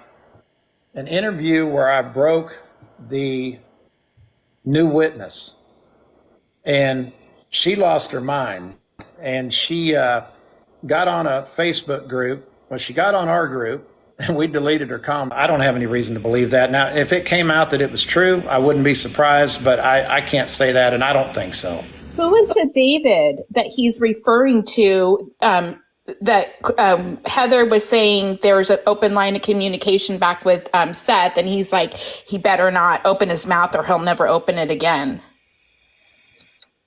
interview where I broke the new witness, and she lost her mind, and she got on a Facebook group. Well, she got on our group, and we deleted her comment. I don't have any reason to believe that. Now, if it came out that it was true, I wouldn't be surprised, but I can't say that, and I don't think so. Who is the David that he's referring to? That Heather was saying there was an open line of communication back with Seth, and he's like, he better not open his mouth or he'll never open it again.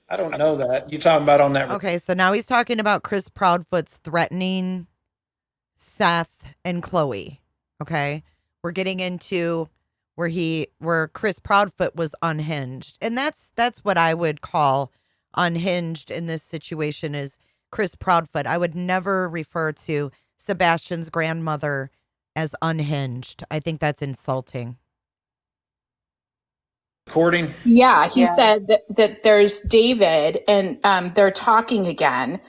I don't know that. You talking about on that? Okay, so now he's talking about Chris Proudfoot's threatening Seth and Chloe. Okay, we're getting into where Chris Proudfoot was unhinged, and that's what I would call unhinged in this situation is Chris Proudfoot. I would never refer to Sebastian's grandmother as unhinged. I think that's insulting. Recording? Yeah, he said that there's David and they're talking again.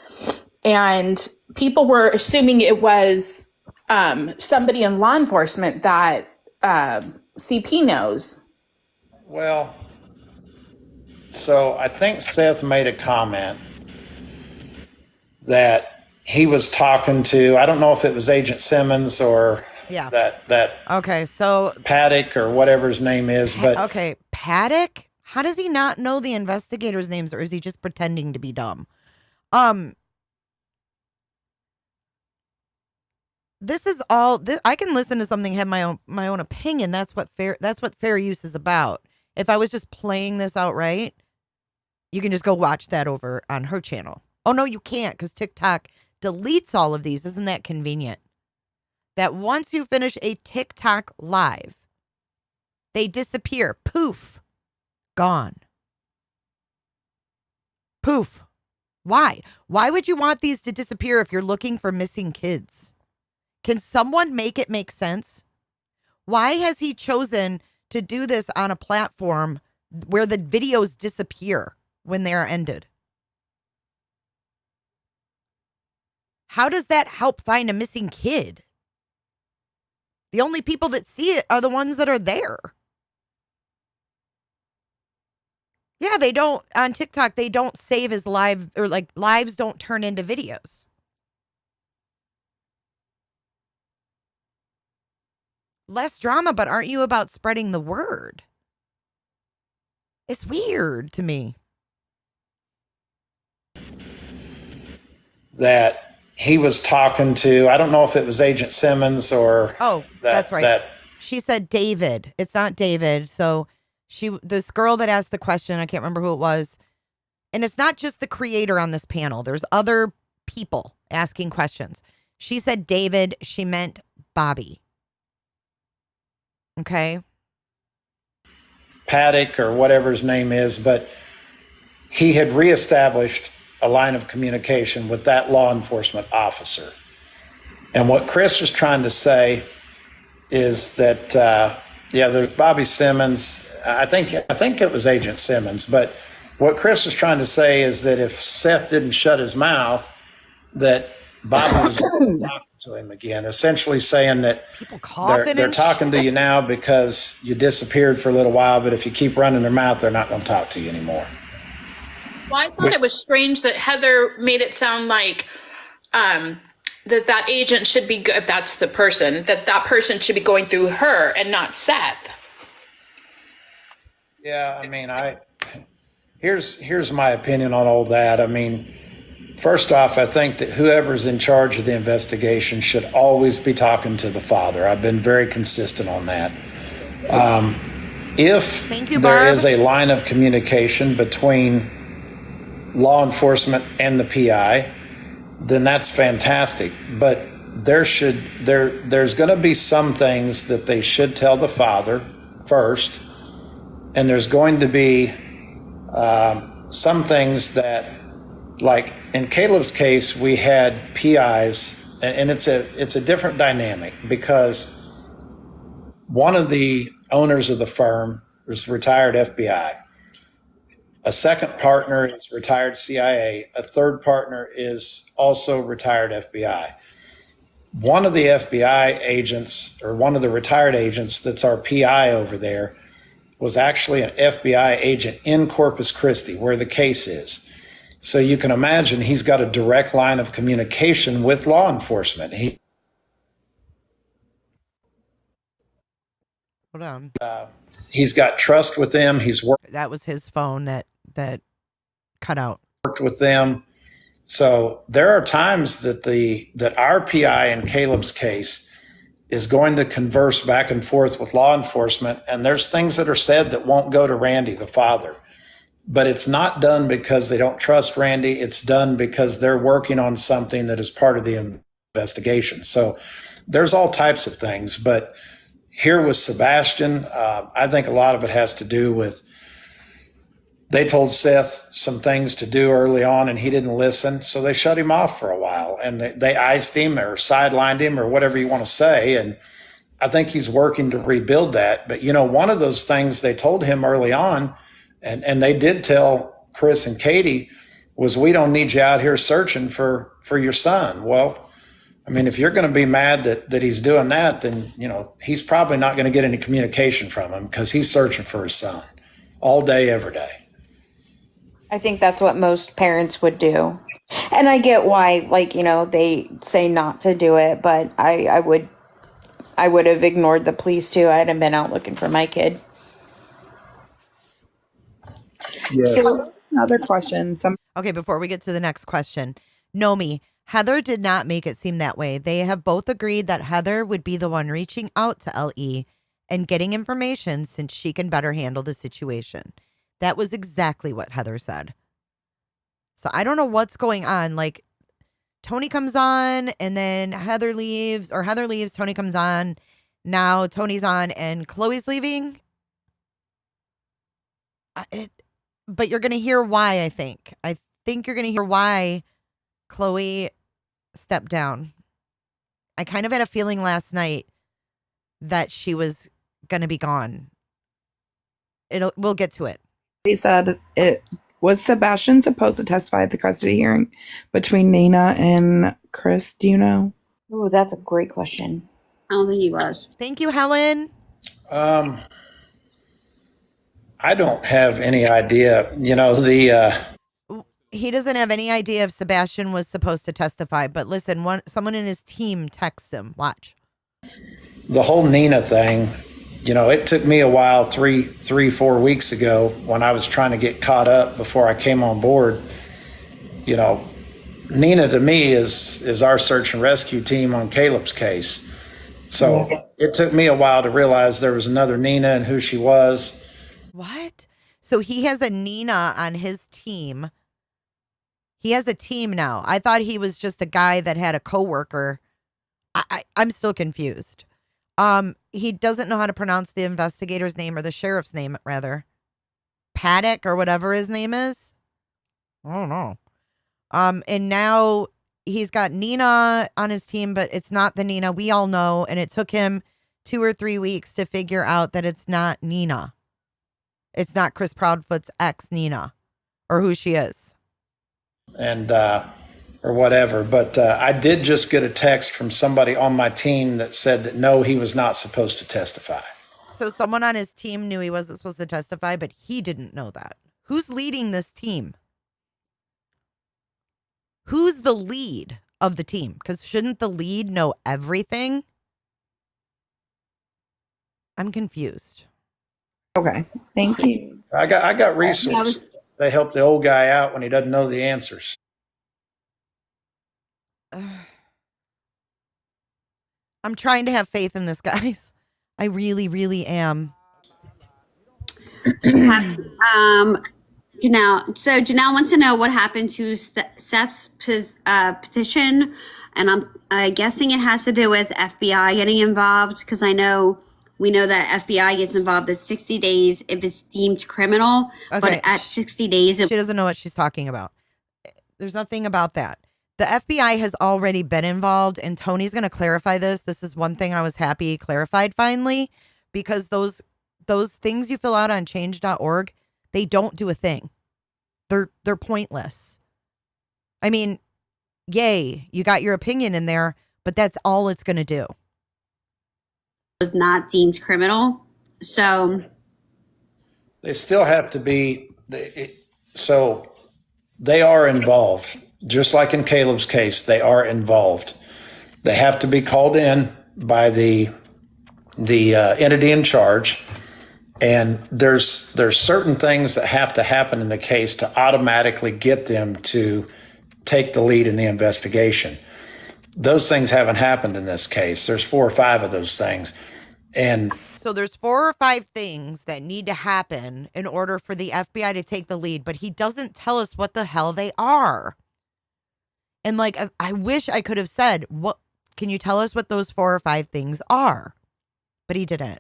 And people were assuming it was somebody in law enforcement that CP knows. Well, so I think Seth made a comment that he was talking to, I don't know if it was Agent Simmons or that okay, so Paddock or whatever his name is, but okay, Paddock? How does he not know the investigators' names, or is he just pretending to be dumb? this is all. I can listen to something, have my own opinion. That's what fair use is about. If I was just playing this outright, you can just go watch that over on her channel. Oh no, you can't, because TikTok deletes all of these. Isn't that convenient? That once you finish a TikTok live, they disappear. Poof. Gone. Poof. Why? Why would you want these to disappear if you're looking for missing kids? Can someone make it make sense? Why has he chosen to do this on a platform where the videos disappear when they are ended? How does that help find a missing kid? The only people that see it are the ones that are there. Yeah, they don't, on TikTok, they don't save as live, or like lives don't turn into videos. Less drama, but aren't you about spreading the word? It's weird to me. That he was talking to, I don't know if it was Agent Simmons or. Oh, that's right. She said David. It's not David. So this girl that asked the question, I can't remember who it was. And it's not just the creator on this panel. There's other people asking questions. She said David. She meant Bobby. Okay. Paddock or whatever his name is, but he had reestablished a line of communication with that law enforcement officer. And what Chris was trying to say is that, there's Bobby Simmons. I think it was Agent Simmons. But what Chris was trying to say is that if Seth didn't shut his mouth, that Bobby was talking to him again, essentially saying that they're talking to you now because you disappeared for a little while, but if you keep running their mouth, they're not going to talk to you anymore. Well, I thought it was strange that Heather made it sound like that agent should be, if that's the person, that person should be going through her and not Seth. Yeah, I mean, here's my opinion on all that. I mean, first off, I think that whoever's in charge of the investigation should always be talking to the father. I've been very consistent on that. If there is a line of communication between law enforcement and the PI, then that's fantastic. But there's going to be some things that they should tell the father first, and there's going to be some things that, like in Caleb's case, we had PIs, and it's a different dynamic because one of the owners of the firm is retired FBI. A second partner is retired CIA. A third partner is also retired FBI. One of the FBI agents, or one of the retired agents that's our PI over there, was actually an FBI agent in Corpus Christi, where the case is. So you can imagine he's got a direct line of communication with law enforcement. Hold on. He's got trust with them. That was his phone that cut out. Worked with them. So there are times that our PI in Caleb's case is going to converse back and forth with law enforcement, and there's things that are said that won't go to Randy, the father. But it's not done because they don't trust Randy. It's done because they're working on something that is part of the investigation. So there's all types of things. But here with Sebastian, I think a lot of it has to do with they told Seth some things to do early on and he didn't listen. So they shut him off for a while and they iced him or sidelined him or whatever you want to say. And I think he's working to rebuild that. But, one of those things they told him early on, and they did tell Chris and Katie, was we don't need you out here searching for your son. Well, I mean, if you're going to be mad that he's doing that, then, he's probably not going to get any communication from him because he's searching for his son all day, every day. I think that's what most parents would do. And I get why, they say not to do it, but I would have ignored the police too. I hadn't been out looking for my kid. Yes. So another question. Okay, before we get to the next question, Nomi, Heather did not make it seem that way. They have both agreed that Heather would be the one reaching out to LE and getting information since she can better handle the situation. That was exactly what Heather said. So I don't know what's going on. Like, Tony comes on and then Heather leaves, or Heather leaves, Tony comes on. Now Tony's on and Chloe's leaving. But you're going to hear why, I think. I think you're going to hear why Chloe stepped down. I kind of had a feeling last night that she was going to be gone. We'll get to it. They said it was Sebastian supposed to testify at the custody hearing between Nina and Chris. Do you know? Oh, that's a great question. I don't think he was. Thank you, Helen. I don't have any idea. You know, He doesn't have any idea if Sebastian was supposed to testify. But listen, someone in his team texts him. Watch. the whole Nina thing, you know, it took me a while, 4 weeks ago when I was trying to get caught up before I came on board. You know, Nina to me is our search and rescue team on Caleb's case. So it took me a while to realize there was another Nina and who she was. What? So he has a Nina on his team. He has a team now. I thought he was just a guy that had a coworker. I'm still confused. He doesn't know how to pronounce the investigator's name, or the sheriff's name, rather. Paddock or whatever his name is. I don't know. And now he's got Nina on his team, but it's not the Nina we all know. And it took him 2 or 3 weeks to figure out that it's not Nina. It's not Chris Proudfoot's ex, Nina, or who she is. And, or whatever. But I did just get a text from somebody on my team that said that no, he was not supposed to testify. So someone on his team knew he wasn't supposed to testify, but he didn't know that. Who's leading this team? Who's the lead of the team? Because shouldn't the lead know everything? I'm confused. Okay, thank you. I got resources. They help the old guy out when he doesn't know the answers. I'm trying to have faith in this, guys. I really, really am. Janelle. So Janelle wants to know what happened to Seth's petition, and I'm guessing it has to do with FBI getting involved, because we know that FBI gets involved at 60 days if it's deemed criminal, Okay. but at 60 days, She doesn't know what she's talking about. There's nothing about that. The FBI has already been involved, and Tony's going to clarify this. This is one thing I was happy he clarified finally, because those things you fill out on change.org, they don't do a thing. They're pointless. I mean, yay, you got your opinion in there, but that's all it's going to do. was not deemed criminal. So They still have to be, so they are involved. Just like in Caleb's case, they are involved. They have to be called in by the entity in charge. And there's certain things that have to happen in the case to automatically get them to take the lead in the investigation. Those things haven't happened in this case. There's 4 or 5 of those things. And so there's 4 or 5 things that need to happen in order for the FBI to take the lead, but he doesn't tell us what the hell they are. And like, I wish I could have said, "What can you tell us what those 4 or 5 things are?" But he didn't.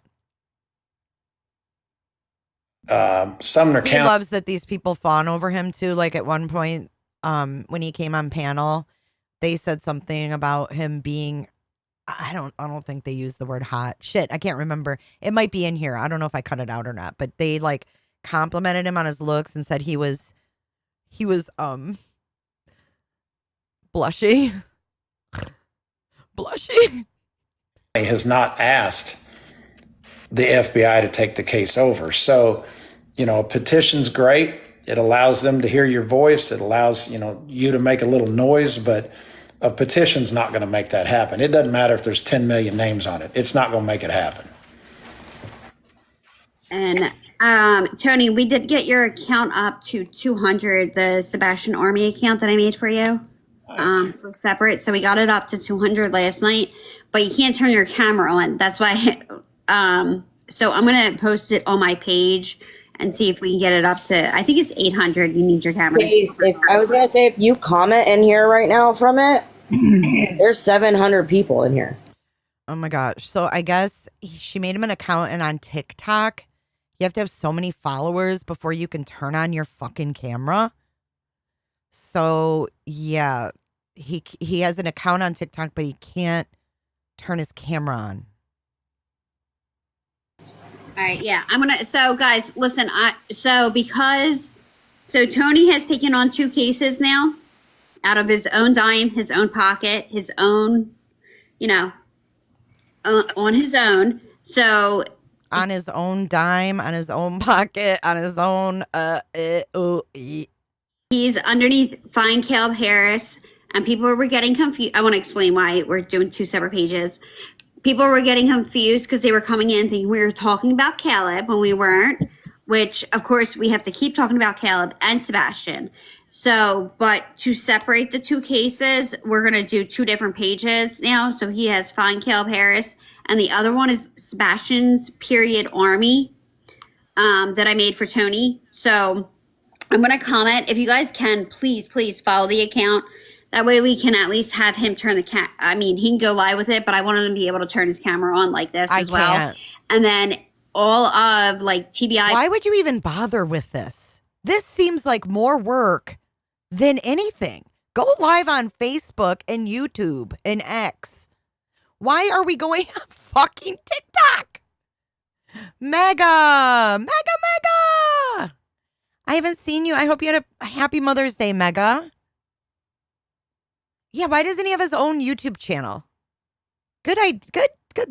Sumner He County loves that these people fawn over him too. Like at one point, when he came on panel, they said something about him being, I don't think they used the word hot. Shit, I can't remember. It might be in here. I don't know if I cut it out or not, but they like complimented him on his looks and said he was blushy. has not asked the FBI to take the case over. So, you know, a petition's great. It allows them to hear your voice. It allows, you to make a little noise, but a petition's not going to make that happen. It doesn't matter if there's 10 million names on it. It's not going to make it happen. And Tony, we did get your account up to 200, the Sebastian Army account that I made for you. for separate. So we got it up to 200 last night, but you can't turn your camera on. That's why. So I'm gonna post it on my page and see if we can get it up to. I think it's 800. You need your camera. Case, if I was gonna say, if you comment in here right now from it, there's 700 people in here. Oh my gosh. So I guess she made him an account, and on TikTok, you have to have so many followers before you can turn on your fucking camera. So yeah, he has an account on TikTok, but he can't turn his camera on. All right, yeah, I'm gonna. So, guys, listen. So Tony has taken on 2 cases now, out of his own dime, his own pocket, his own, on his own. So On his own dime, on his own pocket, on his own. He's underneath Fine Caleb Harris, and people were getting confused. I want to explain why we're doing 2 separate pages. People were getting confused because they were coming in thinking we were talking about Caleb when we weren't, which, of course, we have to keep talking about Caleb and Sebastian. So, but to separate the 2 cases, we're going to do 2 different pages now. So he has Fine Caleb Harris, and the other one is Sebastian's Period Army that I made for Tony. So I'm going to comment. If you guys can, please follow the account. That way we can at least have him turn the I mean, he can go live with it, but I want him to be able to turn his camera on like this as well. Can't. And then all of like TBI. Why would you even bother with this? This seems like more work than anything. Go live on Facebook and YouTube and X. Why are we going on fucking TikTok? Mega. I haven't seen you. I hope you had a happy Mother's Day, Mega. Yeah, why doesn't he have his own YouTube channel? Good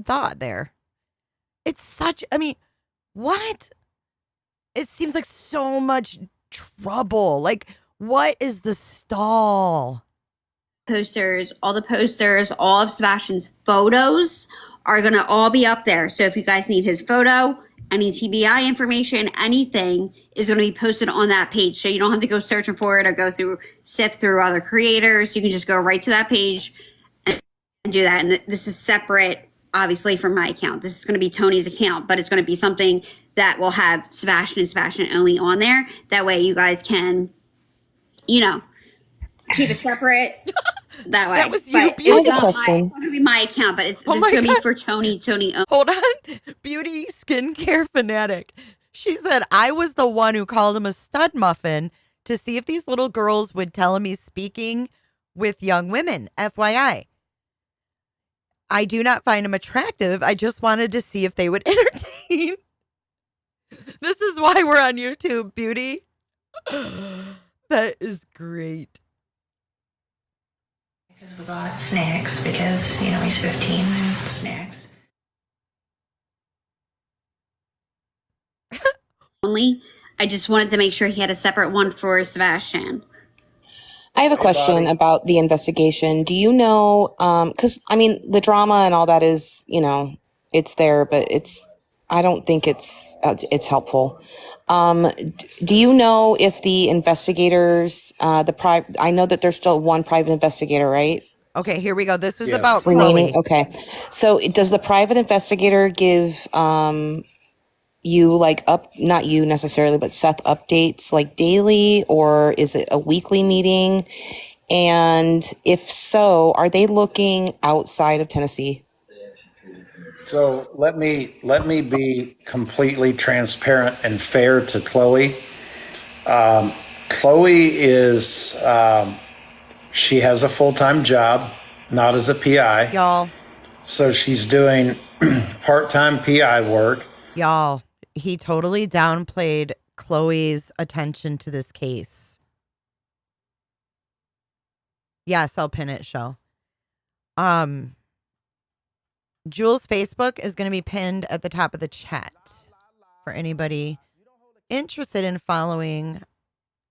thought there. It's such, what? It seems like so much trouble. Like, what is the stall? Posters, all of Sebastian's photos are going to all be up there. So if you guys need his photo, any TBI information, anything is going to be posted on that page. So you don't have to go searching for it or sift through other creators. You can just go right to that page and do that. And this is separate, obviously, from my account. This is going to be Tony's account, but it's going to be something that will have Sebastian and Sebastian only on there. That way you guys can, keep it separate. That way. That was you, But Beauty. it's going to be my account, but this is going to be for Tony only. Hold on. Beauty skincare fanatic. She said, I was the one who called him a stud muffin to see if these little girls would tell him he's speaking with young women. FYI. I do not find him attractive. I just wanted to see if they would entertain. This is why we're on YouTube, Beauty. That is great. Because we bought snacks because, he's 15 and snacks. Only. I just wanted to make sure he had a separate one for Sebastian. I have a question about the investigation. Do you know, because, the drama and all that is, it's there, but I don't think it's helpful. Do you know if the investigators, I know that there's still one private investigator, right? Okay, here we go. This is Yes. about Remaining. Chloe. Okay. So does the private investigator give, you not you necessarily, but Seth updates like daily, or is it a weekly meeting? And if so, are they looking outside of Tennessee? So let me be completely transparent and fair to Chloe. Chloe is she has a full-time job, not as a PI. Y'all, So she's doing part-time PI work. he totally downplayed Chloe's attention to this case. Yes, I'll pin it, Shell. Jules' Facebook is going to be pinned at the top of the chat for anybody interested in following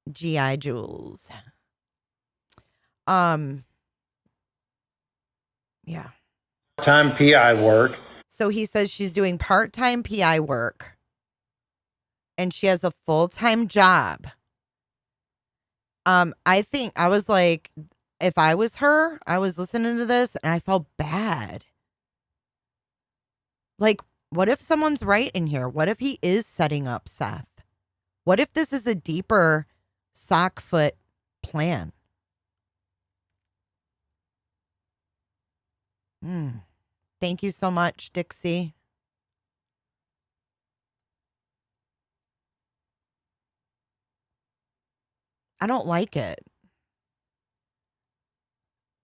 G.I. Jules. Yeah. Time PI work. So he says she's doing part-time PI work and she has a full-time job. I think I was like, if I was her, I was listening to this and I felt bad. Like, what if someone's right in here? What if he is setting up Seth? What if this is a deeper sock foot plan? Thank you so much, Dixie. I don't like it.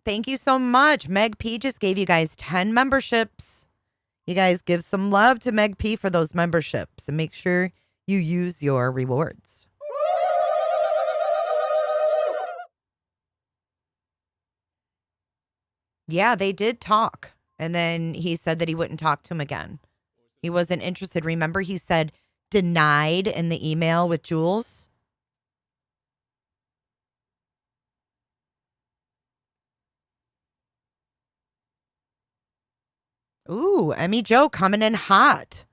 Thank you so much. Meg P just gave you guys 10 memberships. You guys give some love to Meg P for those memberships and make sure you use your rewards. Yeah, they did talk. And then he said that he wouldn't talk to him again. He wasn't interested. Remember, he said denied in the email with Jules. Ooh, Emmy Joe coming in hot.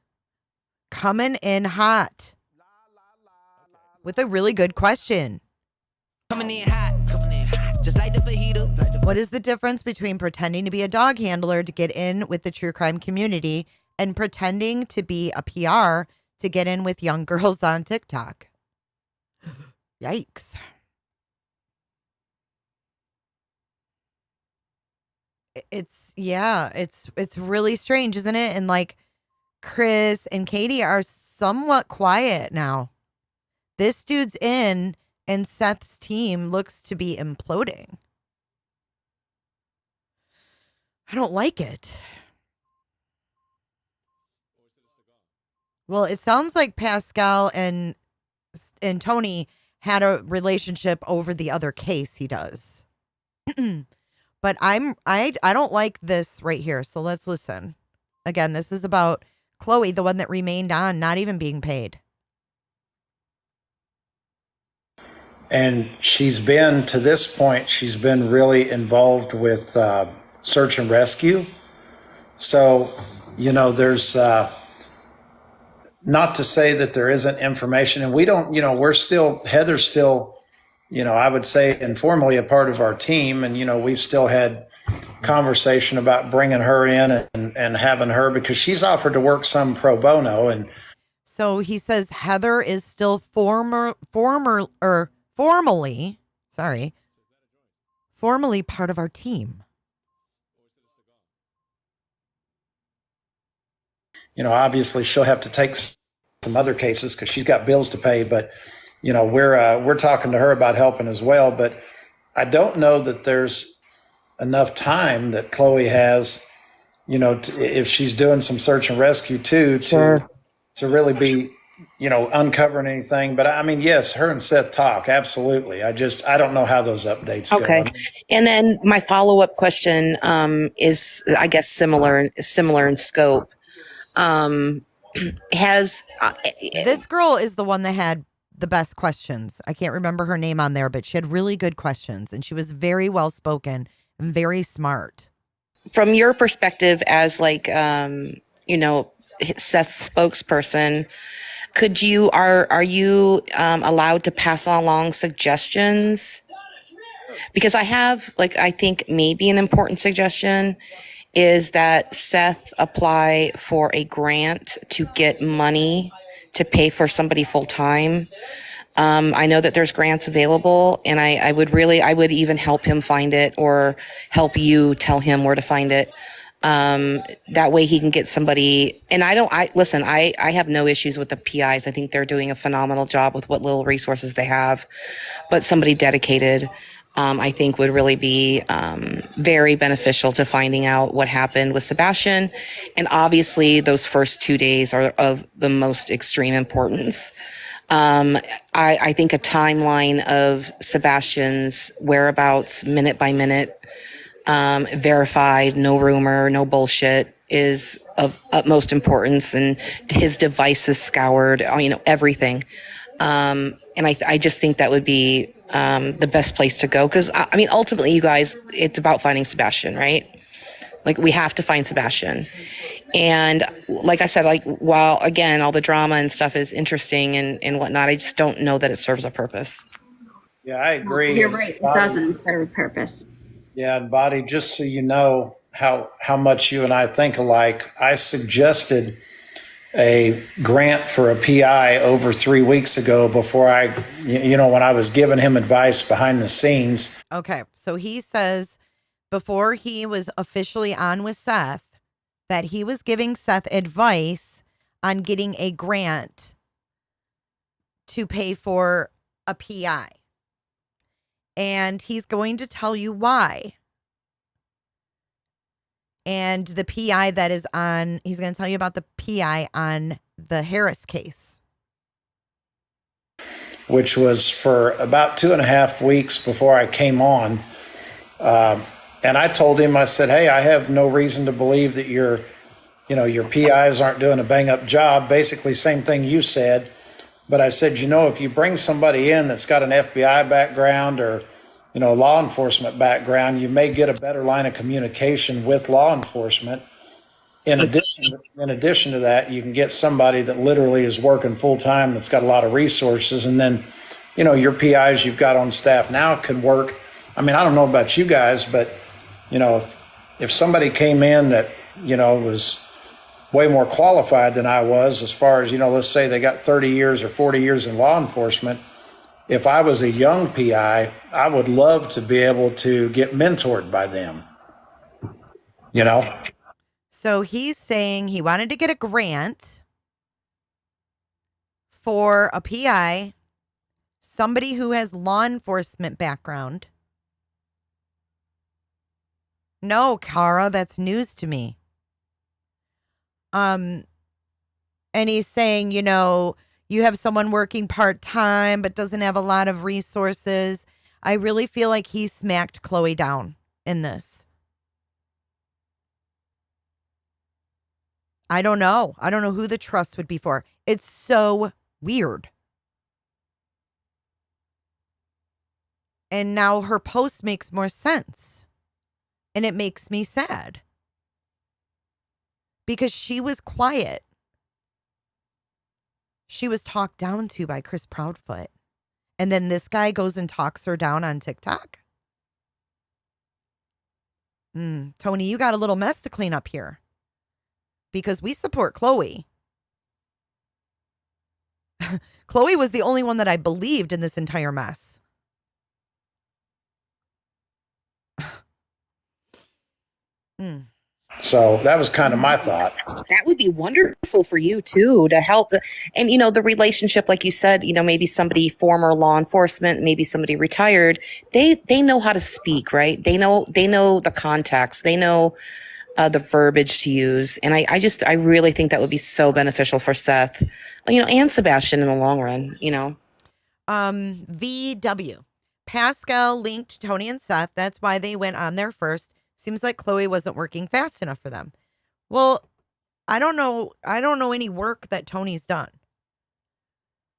Coming in hot. With a really good question. Coming in hot, just like the fajita. What is the difference between pretending to be a dog handler to get in with the true crime community and pretending to be a PR to get in with young girls on TikTok? Yikes. It's really strange, isn't it? And like Chris and Katie are somewhat quiet now. This dude's in and Seth's team looks to be imploding. I don't like it. Well, it sounds like Pascal and Tony had a relationship over the other case he does. But I don't like this right here. So let's listen. Again, this is about Chloe, the one that remained on, not even being paid. And she's been, to this point, she's been really involved with search and rescue. So, you know, there's not to say that there isn't information. And we don't, you know, Heather's still, you know, I would say informally a part of our team. And, you know, we've still had conversation about bringing her in and having her, because she's offered to work some pro bono. And so he says Heather is still formally part of our team. You know, obviously she'll have to take some other cases because she's got bills to pay, but you know, we're talking to her about helping as well. But I don't know that there's enough time that Chloe has, you know, if she's doing some search and rescue too, to really be, you know, uncovering anything. But I mean, yes, her and Seth talk. Absolutely. I don't know how those updates go. Okay. And then my follow-up question is, I guess, similar in scope. This girl is the one that had the best questions. I can't remember her name on there, but she had really good questions and she was very well spoken and very smart. From your perspective as like, you know, Seth's spokesperson, are you allowed to pass along suggestions? Because I think maybe an important suggestion is that Seth apply for a grant to get money to pay for somebody full time. I know that there's grants available, and I would even help him find it, or help you tell him where to find it. That way he can get somebody. And I have no issues with the PIs. I think they're doing a phenomenal job with what little resources they have, but somebody dedicated, I think would really be very beneficial to finding out what happened with Sebastian. And obviously those first 2 days are of the most extreme importance. I think a timeline of Sebastian's whereabouts, minute by minute, verified, no rumor, no bullshit, is of utmost importance, and his devices scoured, you know, everything. And I just think that would be the best place to go. Because, I mean, ultimately, you guys, it's about finding Sebastian, right? Like, we have to find Sebastian. And like I said, like, while, again, all the drama and stuff is interesting and whatnot, I just don't know that it serves a purpose. Yeah, I agree. You're right. It doesn't serve a purpose. Yeah, and Body, just so you know how much you and I think alike, I suggested a grant for a PI over 3 weeks ago before when I was giving him advice behind the scenes. Okay. So he says before he was officially on with Seth that he was giving Seth advice on getting a grant to pay for a PI. And he's going to tell you why. And the PI that is on, he's going to tell you about the PI on the Harris case. Which was for about 2.5 weeks before I came on. And I told him, I said, hey, I have no reason to believe that your PIs aren't doing a bang up job. Basically, same thing you said. But I said, if you bring somebody in that's got an FBI background or, law enforcement background, you may get a better line of communication with law enforcement. In addition to that, you can get somebody that literally is working full time, that's got a lot of resources. And then, your PIs you've got on staff now can work. I mean, I don't know about you guys, but, if somebody came in that, was way more qualified than I was as far as, let's say they got 30 years or 40 years in law enforcement. If I was a young PI, I would love to be able to get mentored by them, So he's saying he wanted to get a grant for a PI, somebody who has law enforcement background. No, Kara, that's news to me. And he's saying, you have someone working part-time but doesn't have a lot of resources. I really feel like he smacked Chloe down in this. I don't know. I don't know who the trust would be for. It's so weird. And now her post makes more sense. And it makes me sad. Because she was quiet. She was talked down to by Chris Proudfoot. And then this guy goes and talks her down on TikTok. Tony, you got a little mess to clean up here. Because we support Chloe. Chloe was the only one that I believed in this entire mess. So that was kind of my thought. That would be wonderful for you too, to help. And, the relationship, like you said, maybe somebody former law enforcement, maybe somebody retired, they know how to speak, right? They know the context, they know the verbiage to use. And I really think that would be so beneficial for Seth, and Sebastian in the long run, VW. Pascal linked Tony and Seth. That's why they went on there first. Seems like Chloe wasn't working fast enough for them. Well, I don't know any work that Tony's done.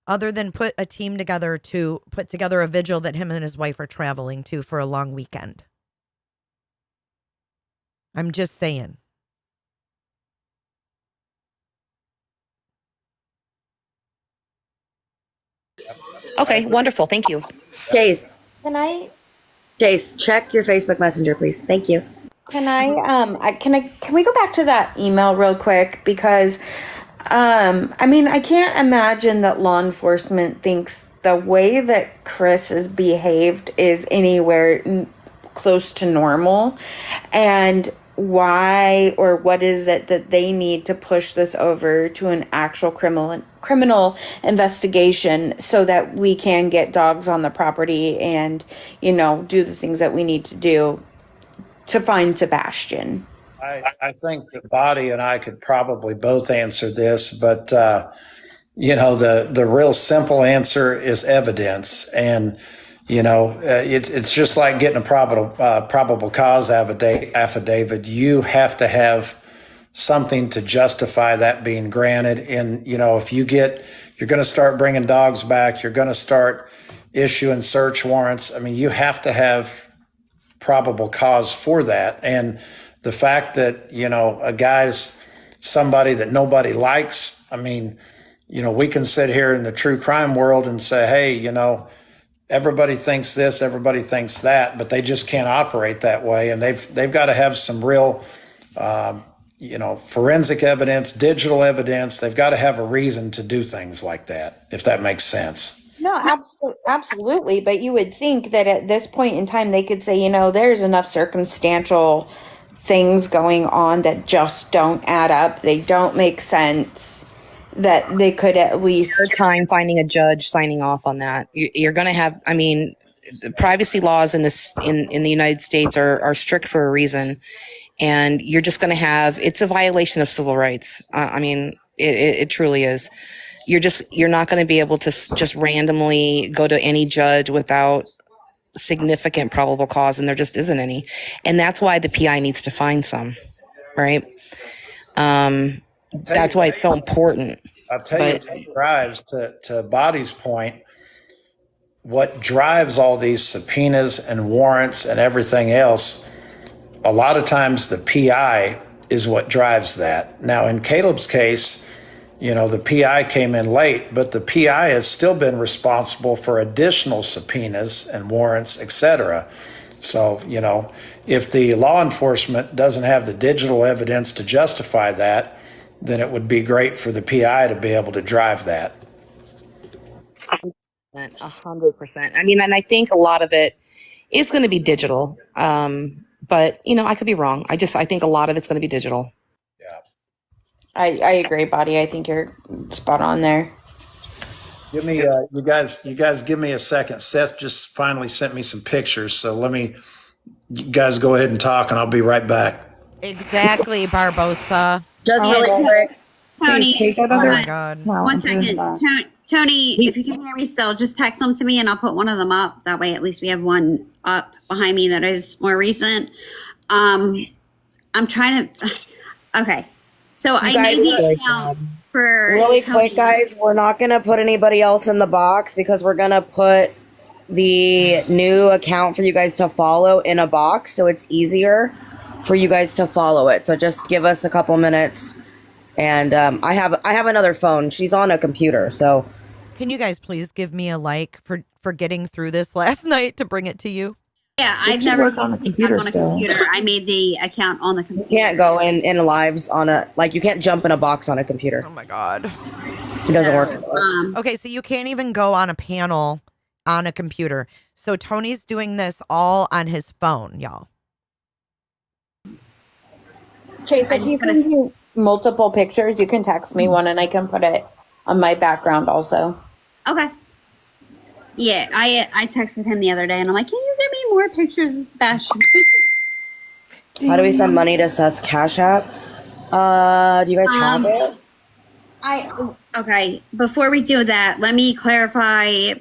Other than put a team together to put together a vigil that him and his wife are traveling to for a long weekend. I'm just saying. Okay, wonderful. Thank you. Chase, Can I check your Facebook Messenger, please. Thank you. can we go back to that email real quick? Because I can't imagine that law enforcement thinks the way that Chris has behaved is anywhere close to normal. And why or what is it that they need to push this over to an actual criminal investigation so that we can get dogs on the property and, do the things that we need to do to find Sebastian? I think that Body and I could probably both answer this, but, the real simple answer is evidence. And, it's just like getting a probable cause affidavit. You have to have something to justify that being granted. And, if you're going to start bringing dogs back, you're going to start issuing search warrants. I mean, you have to have probable cause for that. And the fact that, a guy's somebody that nobody likes, we can sit here in the true crime world and say, hey, everybody thinks this, everybody thinks that, but they just can't operate that way. And they've got to have some real, forensic evidence, digital evidence. They've got to have a reason to do things like that, if that makes sense. No, absolutely. But you would think that at this point in time, they could say, there's enough circumstantial things going on that just don't add up. They don't make sense, that they could at least. Your time finding a judge signing off on that. You're going to have, the privacy laws in the United States are strict for a reason. And you're just going to have, it's a violation of civil rights. It truly is. You're not going to be able to just randomly go to any judge without significant probable cause, and there just isn't any. And that's why the PI needs to find some, right? That's why it's so important. I'll tell you what drives, to Body's point, what drives all these subpoenas and warrants and everything else, a lot of times the PI is what drives that. Now, in Caleb's case, the PI came in late, but the PI has still been responsible for additional subpoenas and warrants, etc. So, if the law enforcement doesn't have the digital evidence to justify that, then it would be great for the PI to be able to drive that. 100%. And I think a lot of it is going to be digital. But, I could be wrong. I think a lot of it's going to be digital. I agree, Body. I think you're spot on there. Give me, you guys give me a second. Seth just finally sent me some pictures. So you guys go ahead and talk and I'll be right back. Exactly, Barbosa. Just really quick. Tony, take that hold other. on. God. No, One second. Tony, if you can hear me still, just text them to me and I'll put one of them up. That way at least we have one up behind me that is more recent. I'm trying to, okay. So I made the account for really Tony. quick, guys. We're not going to put anybody else in the box because we're going to put the new account for you guys to follow in a box. So it's easier for you guys to follow it. So just give us a couple minutes. And I have another phone. She's on a computer. So Can you guys please give me a like for getting through this last night to bring it to you? Yeah, I've should never work on used the the app computer on a still. computer. I made the account on the computer. you can't go in lives on you can't jump in a box on a computer. Oh my God. It doesn't work. Okay, so you can't even go on a panel on a computer. So Tony's doing this all on his phone, y'all. Chase, if you can do multiple pictures, you can text me one and I can put it on my background also. Okay. Yeah, I texted him the other day and I'm like, can you give me more pictures of Sebastian? How do we send money to Seth's Cash App? Do you guys have it? Okay, before we do that, let me clarify.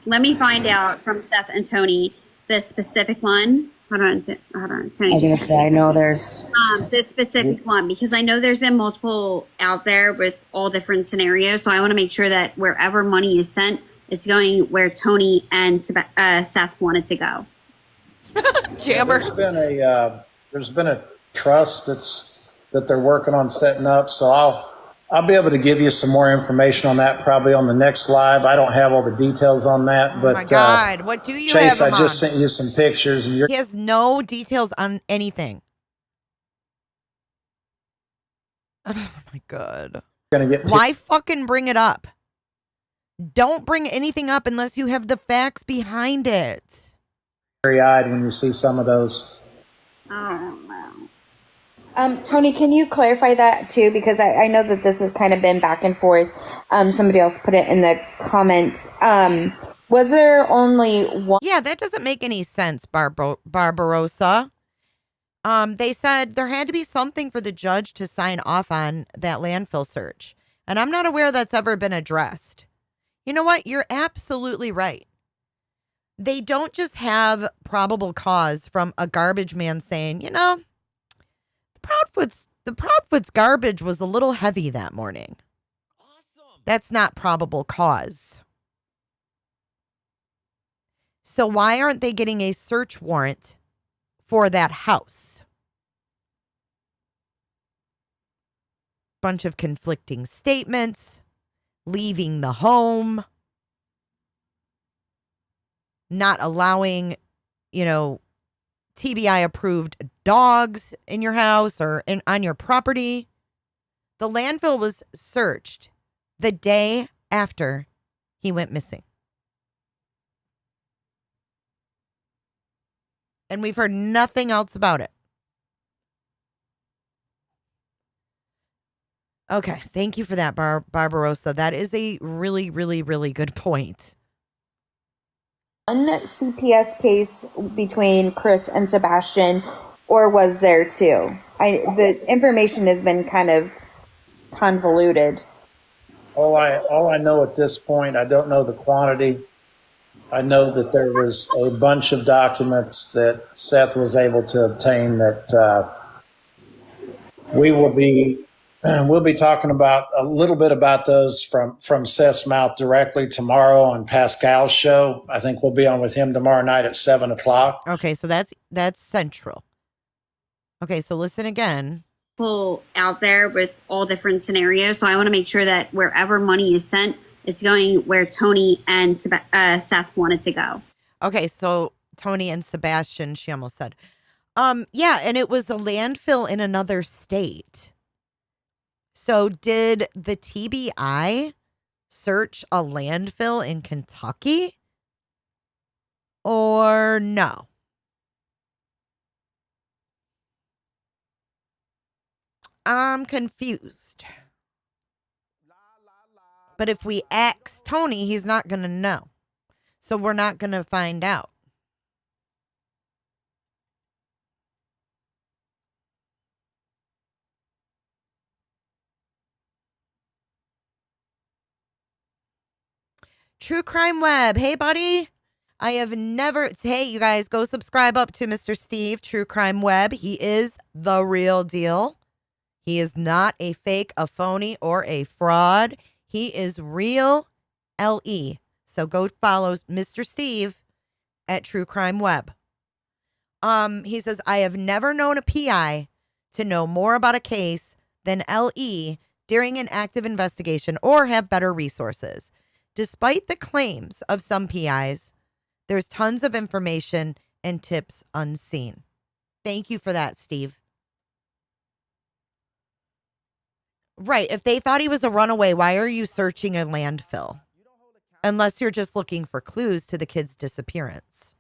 Let me find out from Seth and Tony the specific one. Hold on, Tony. I was gonna say, I know there's the specific one because I know there's been multiple out there with all different scenarios. So I want to make sure that wherever money is sent, it's going where Tony and Seth wanted to go. Jammer. There's been a trust that they're working on setting up. So I'll be able to give you some more information on that probably on the next live. I don't have all the details on that, but oh my God, what do you Chase, have him I just on? sent you some pictures, and He has no details on anything. Oh my God. gonna get. Why fucking bring it up? Don't bring anything up unless you have the facts behind it. Teary-eyed when you see some of those. Oh wow. Tony, can you clarify that too? Because I know that this has kind of been back and forth. Somebody else put it in the comments. Was there only one? Yeah, that doesn't make any sense, Barbarossa. They said there had to be something for the judge to sign off on that landfill search. And I'm not aware that's ever been addressed. You know what? You're absolutely right. They don't just have probable cause from a garbage man saying, the Proudfoots garbage was a little heavy that morning. Awesome. That's not probable cause. So why aren't they getting a search warrant for that house? Bunch of conflicting statements, leaving the home. not allowing, TBI approved dogs in your house or on your property. The landfill was searched the day after he went missing. And we've heard nothing else about it. Okay, thank you for that, Barbarossa. That is a really, really, really good point. One CPS case between Chris and Sebastian, or was there two? The information has been kind of convoluted. All I know at this point, I don't know the quantity. I know that there was a bunch of documents that Seth was able to obtain that we'll be talking about a little bit about those from Seth's mouth directly tomorrow on Pascal's show. I think we'll be on with him tomorrow night at 7:00. Okay, so that's central. Okay, so listen again. People out there with all different scenarios, so I want to make sure that wherever money is sent, it's going where Tony and Seth wanted to go. Okay, so Tony and Sebastian, she almost said. Yeah, and it was a landfill in another state. So did the TBI search a landfill in Kentucky? Or no? I'm confused. But if we ask Tony, he's not going to know. So we're not going to find out. True Crime Web. Hey, buddy. I have never. Hey, you guys, go subscribe up to Mr. Steve, True Crime Web. He is the real deal. He is not a fake, a phony, or a fraud. He is real LE. So go follow Mr. Steve at True Crime Web. He says, I have never known a PI to know more about a case than LE during an active investigation or have better resources. Despite the claims of some PIs, there's tons of information and tips unseen. Thank you for that, Steve. Right. If they thought he was a runaway, why are you searching a landfill? Unless you're just looking for clues to the kid's disappearance.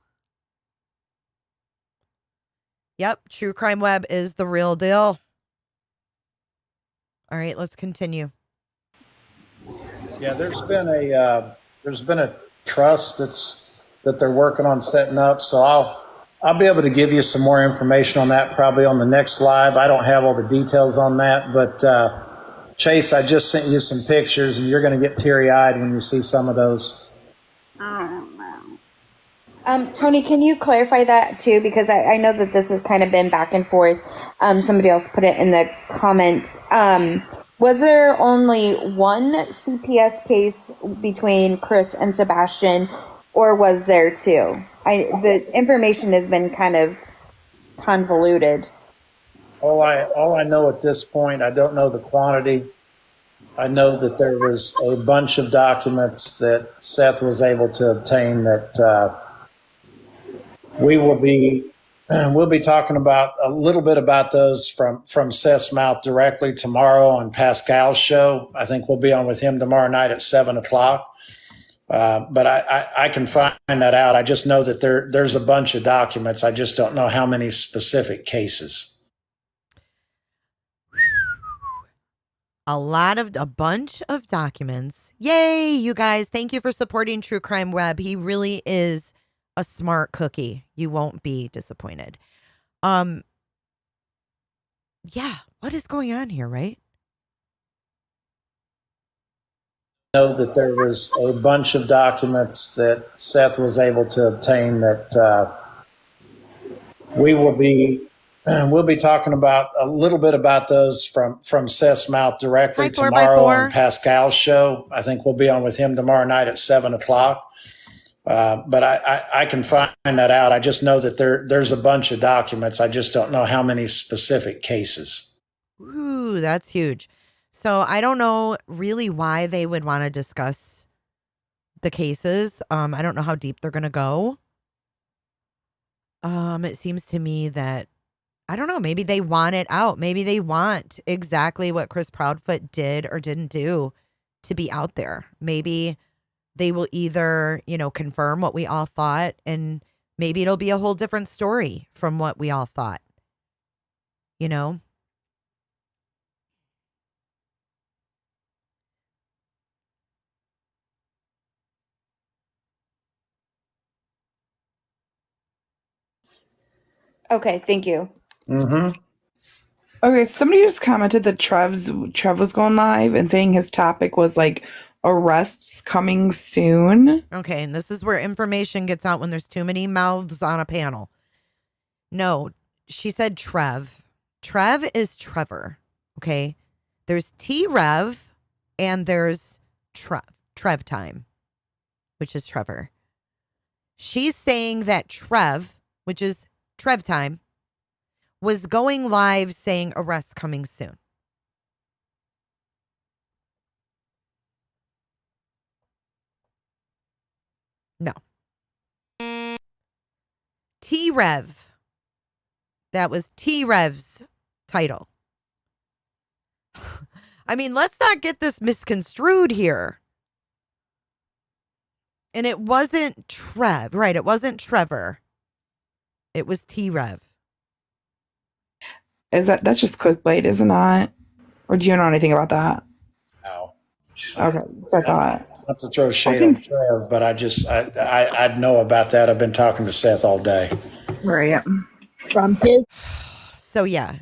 Yep. True Crime Web is the real deal. All right, let's continue. Yeah, there's been a trust that they're working on setting up. So I'll be able to give you some more information on that probably on the next live. I don't have all the details on that, but Chase, I just sent you some pictures, and you're going to get teary-eyed when you see some of those. Oh, wow. Tony, can you clarify that too? Because I know that this has kind of been back and forth. Somebody else put it in the comments. Was there only one CPS case between Chris and Sebastian, or was there two? The information has been kind of convoluted. All I know at this point, I don't know the quantity. I know that there was a bunch of documents that Seth was able to obtain that we'll be talking about a little bit about those from Seth's mouth directly tomorrow on Pascal's show. I think we'll be on with him tomorrow night at 7:00. But I can find that out. I just know that there's a bunch of documents. I just don't know how many specific cases. A bunch of documents. Yay, you guys. Thank you for supporting True Crime Web. He really is a smart cookie. You won't be disappointed. Yeah, what is going on here, right? I know that there was a bunch of documents that Seth was able to obtain that we'll be talking about a little bit about those from Seth's mouth directly tomorrow on Pascal's show. I think we'll be on with him tomorrow night at 7:00. But I can find that out. I just know that there's a bunch of documents. I just don't know how many specific cases. Ooh, that's huge. So I don't know really why they would want to discuss the cases. I don't know how deep they're going to go. It seems to me that I don't know, maybe they want it out. Maybe they want exactly what Chris Proudfoot did or didn't do to be out there. Maybe they will either, confirm what we all thought, and maybe it'll be a whole different story from what we all thought. You know? Okay, thank you. Okay, somebody just commented that Trev was going live and saying his topic was like arrests coming soon. Okay, and this is where information gets out when there's too many mouths on a panel. No, she said Trev. Trev is Trevor. Okay. There's T-Rev and there's Trev time, which is Trevor. She's saying that Trev, which is Trev time, was going live saying arrests coming soon. No. T-Rev. That was T-Rev's title. I mean, let's not get this misconstrued here. And it wasn't Trev. Right, it wasn't Trevor. It was T-Rev. That's just clickbait, isn't that? Or do you know anything about that? No. Okay, so I thought. Not to throw shade on Trev, but I know about that. I've been talking to Seth all day. Right. From his. So yeah,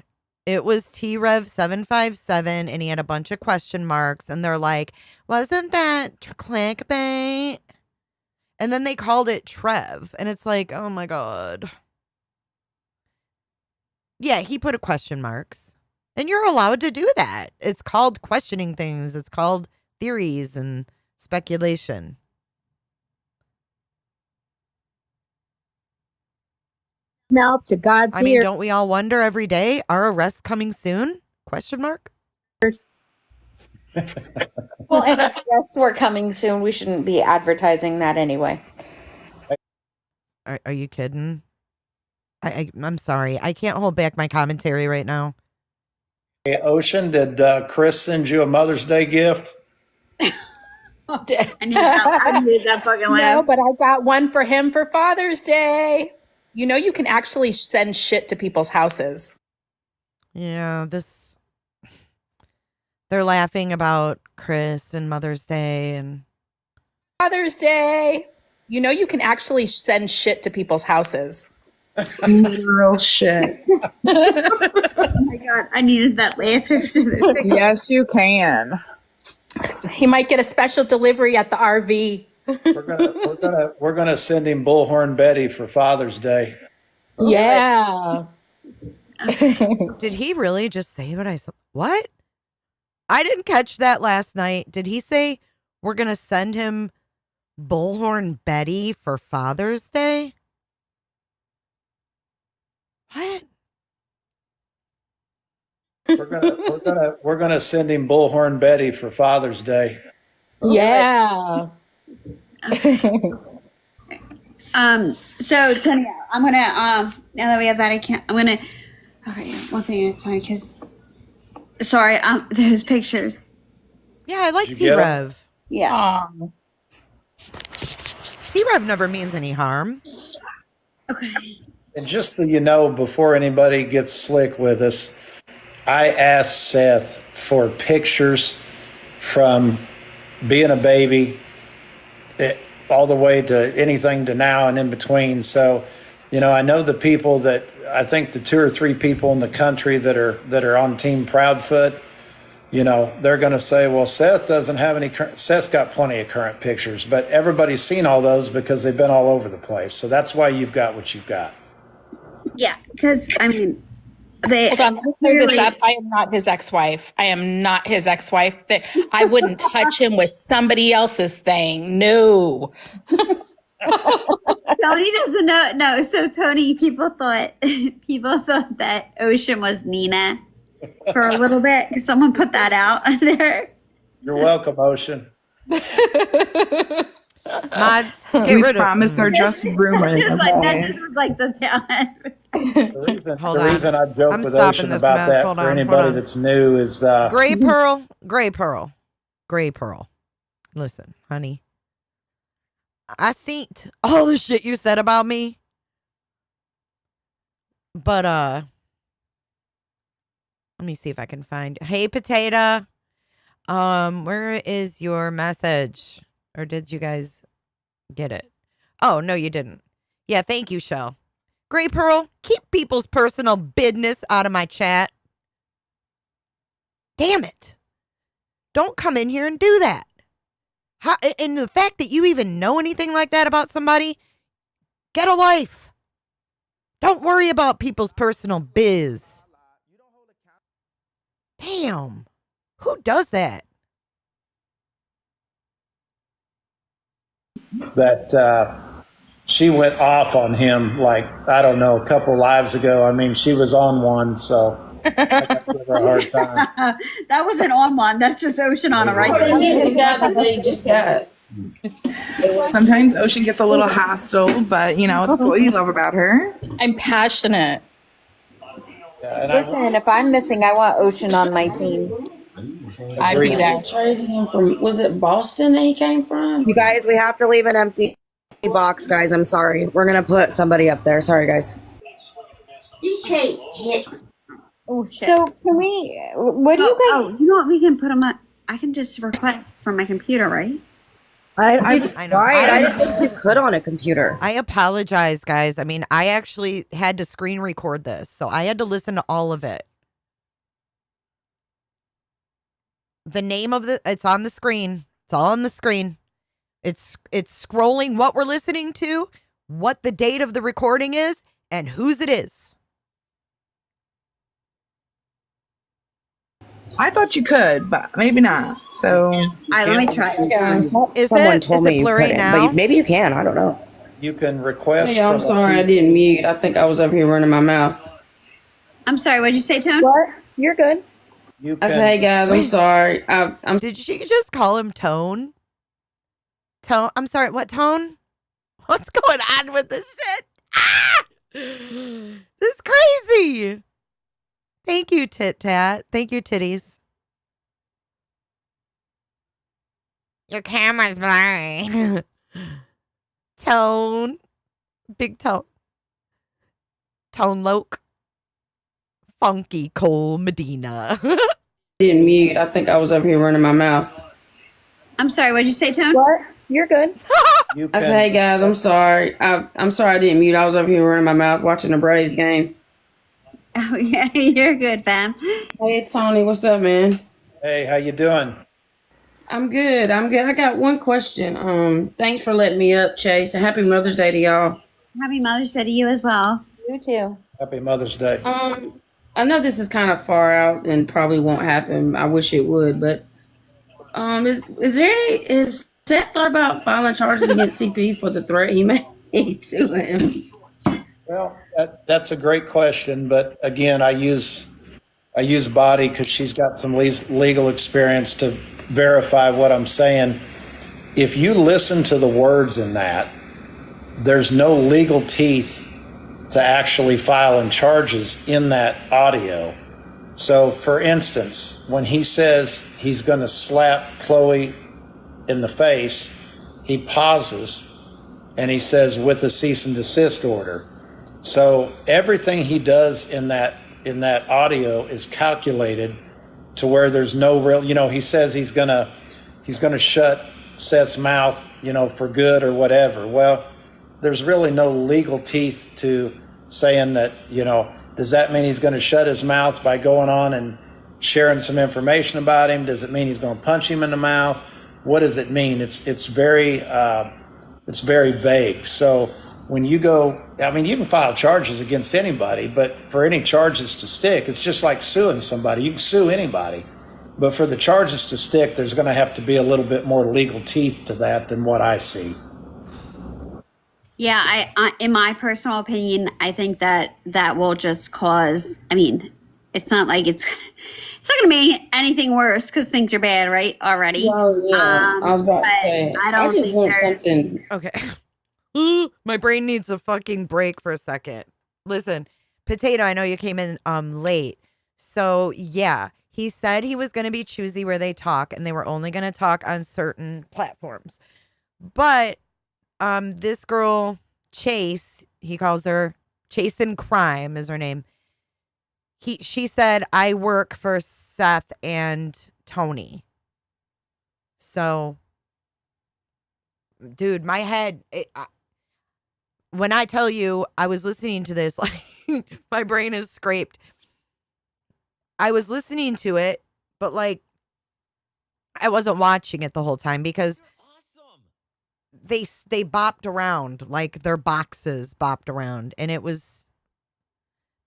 it was T-Rev 757 and he had a bunch of question marks and they're like, wasn't that clickbait? And then they called it Trev and it's like, oh my God. Yeah, he put a question marks and you're allowed to do that. It's called questioning things. It's called theories and speculation. Now to God's I mean, ear. don't we all wonder every day, are arrests coming soon? Question mark. Well, and if arrests were coming soon, we shouldn't be advertising that anyway. Are you kidding? I'm sorry. I can't hold back my commentary right now. Hey, Ocean, did Chris send you a Mother's Day gift? I need that fucking No, laugh. but I got one for him for Father's Day. You know, you can actually send shit to people's houses. Yeah, they're laughing about Chris and Mother's Day and Father's Day. You know, you can actually send shit to people's houses. Literal shit. Oh my God, I needed that laugh. Yes, you can. He might get a special delivery at the RV. We're gonna send him Bullhorn Betty for Father's Day. Yeah. did he really just say what I said? What? I didn't catch that last night. Did he say we're going to send him Bullhorn Betty for Father's Day? What? We're gonna send him Bullhorn Betty for Father's Day. Yeah. So Tony, I'm gonna now that we have that, I'm gonna okay, one thing at a time because sorry, those pictures. Yeah, I like Did you get 'em? T-Rev. Yeah. T-Rev never means any harm. Okay. And just so you know, before anybody gets slick with us, I asked Seth for pictures from being a baby all the way to anything to now and in between. So, I know the people that I think the 2 or 3 people in the country that are on Team Proudfoot, they're going to say, well, Seth doesn't have any, Seth's got plenty of current pictures, but everybody's seen all those because they've been all over the place. So that's why you've got what you've got. Yeah, because I mean, they Hold on, let me clear this up. I am not his ex-wife. I am not his ex-wife. I wouldn't touch him with somebody else's thing. No. Tony doesn't know. No, so Tony, people thought that Ocean was Nina for a little bit because someone put that out there. You're welcome, Ocean. Mods, get We rid of. promise they're just rumors. It's like, that Okay. just was like the talent. Hold The on. reason I joke I'm with stopping Ocean this about mess. that Hold for on, hold anybody on. that's new is Gray Pearl, Gray Pearl, Gray Pearl. Listen, honey. I seen all the shit you said about me. But let me see if I can find. Hey, Potato. Where is your message? Or did you guys get it? Oh, no, you didn't. Yeah, thank you, Shell. Gray Pearl, keep people's personal business out of my chat. Damn it. Don't come in here and do that. And the fact that you even know anything like that about somebody, get a life. Don't worry about people's personal biz. Damn. Who does that? that she went off on him, like, I don't know, a couple lives ago. I mean, she was on one, so I got to give her a hard time. That wasn't on one. That's just Ocean on it right there. He's the guy that they just got. Sometimes Ocean gets a little hostile, but that's what we love about her. I'm passionate. Yeah, and Listen, if I'm missing, I want Ocean on my team. I'd be there. Traded him from, was it Boston that he came from? You guys, we have to leave an empty box, guys. I'm sorry. We're gonna put somebody up there. Sorry, guys. You can't hit. Oh, shit. So can we? What do you guys? Oh, you know what? We can put them up. I can just request from my computer, right? I know. tried. I didn't think you could on a computer. I apologize, guys. I mean, I actually had to screen record this, so I had to listen to all of it. The name of it's on the screen. It's all on the screen. It's scrolling what we're listening to, what the date of the recording is, and whose it is. I thought you could, but maybe not. So, All right, let me try it. Is Someone it told is me it you blurry couldn't, now? but maybe you can. I don't know. you can request. Hey, I'm from a sorry I didn't mute. I think I was up here running my mouth. I'm sorry. What'd you say, Tone? What? You're good. You I can, said, hey guys, I'm sorry. I'm Did you just call him Tone? Tone? I'm sorry. What Tone? What's going on with this shit? Ah! This is crazy. Thank you, Tit Tat. Thank you, Titties. Your camera's blurry. Tone. Big Tone. Tone Loke. Funky Cole Medina. didn't mute. I think I was up here running my mouth. I'm sorry. What'd you say, Tone? What? You're good. you I can, said, hey guys, I'm sorry. I'm sorry I didn't mute. I was up here running my mouth watching the Braves game. Oh, yeah. You're good, fam. Hey Tony, what's up, man? hey, how you doing? I'm good. I got one question. Thanks for letting me up, Chase. And happy Mother's Day to y'all. Happy Mother's Day to you as well. You too. Happy Mother's Day. I know this is kind of far out and probably won't happen. I wish it would, but is Seth thought about filing charges against CP for the threat he made to him? Well, that's a great question, but again, I use Body because she's got some legal experience to verify what I'm saying. If you listen to the words in that, there's no legal teeth to actually filing charges in that audio. So, for instance, when he says he's going to slap Chloe in the face, he pauses and he says, with a cease and desist order. So everything he does in that audio is calculated to where there's no real, he says he's gonna shut Seth's mouth, for good or whatever. Well, there's really no legal teeth to saying that, does that mean he's going to shut his mouth by going on and sharing some information about him? Does it mean he's going to punch him in the mouth? What does it mean? It's very vague. So when you go, you can file charges against anybody, but for any charges to stick, it's just like suing somebody. You can sue anybody, but for the charges to stick, there's going to have to be a little bit more legal teeth to that than what I see. Yeah, I in my personal opinion, I think that will just cause. It's not like It's not going to make anything worse because things are bad, right? Already. Oh, yeah. I was about to say. I don't just think want there's. something. Okay. My brain needs a fucking break for a second. Listen, Potato, I know you came in late. So, yeah, he said he was going to be choosy where they talk, and they were only going to talk on certain platforms. But this girl, Chase, he calls her Chase in Crime is her name. She said, I work for Seth and Tony. So, dude, my head, when I tell you I was listening to this, like my brain is scraped. I was listening to it, but like I wasn't watching it the whole time because they bopped around, like their boxes bopped around, and it was,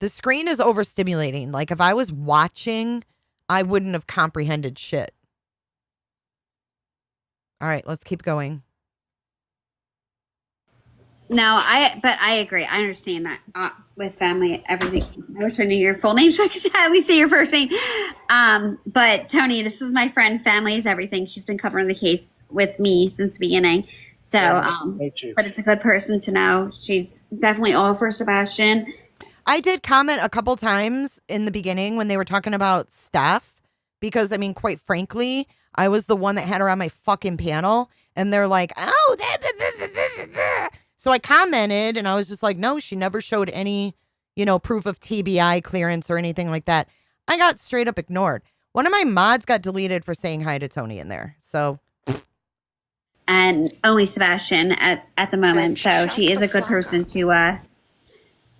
the screen is overstimulating. Like if I was watching, I wouldn't have comprehended shit. All right, let's keep going. No, I agree. I understand that with family, everything. I was trying to hear your full name so I could at least say your first name. But Tony, this is my friend. Family is everything. She's been covering the case with me since the beginning. So, but it's a good person to know. She's definitely all for Sebastian. I did comment a couple times in the beginning when they were talking about Steph, because I mean, quite frankly, I was the one that had her on my fucking panel, and they're like, oh, so I commented, and I was just like, no, she never showed any, proof of TBI clearance or anything like that. I got straight up ignored. One of my mods got deleted for saying hi to Tony in there. So, and only Sebastian at the moment. So she is a good person to.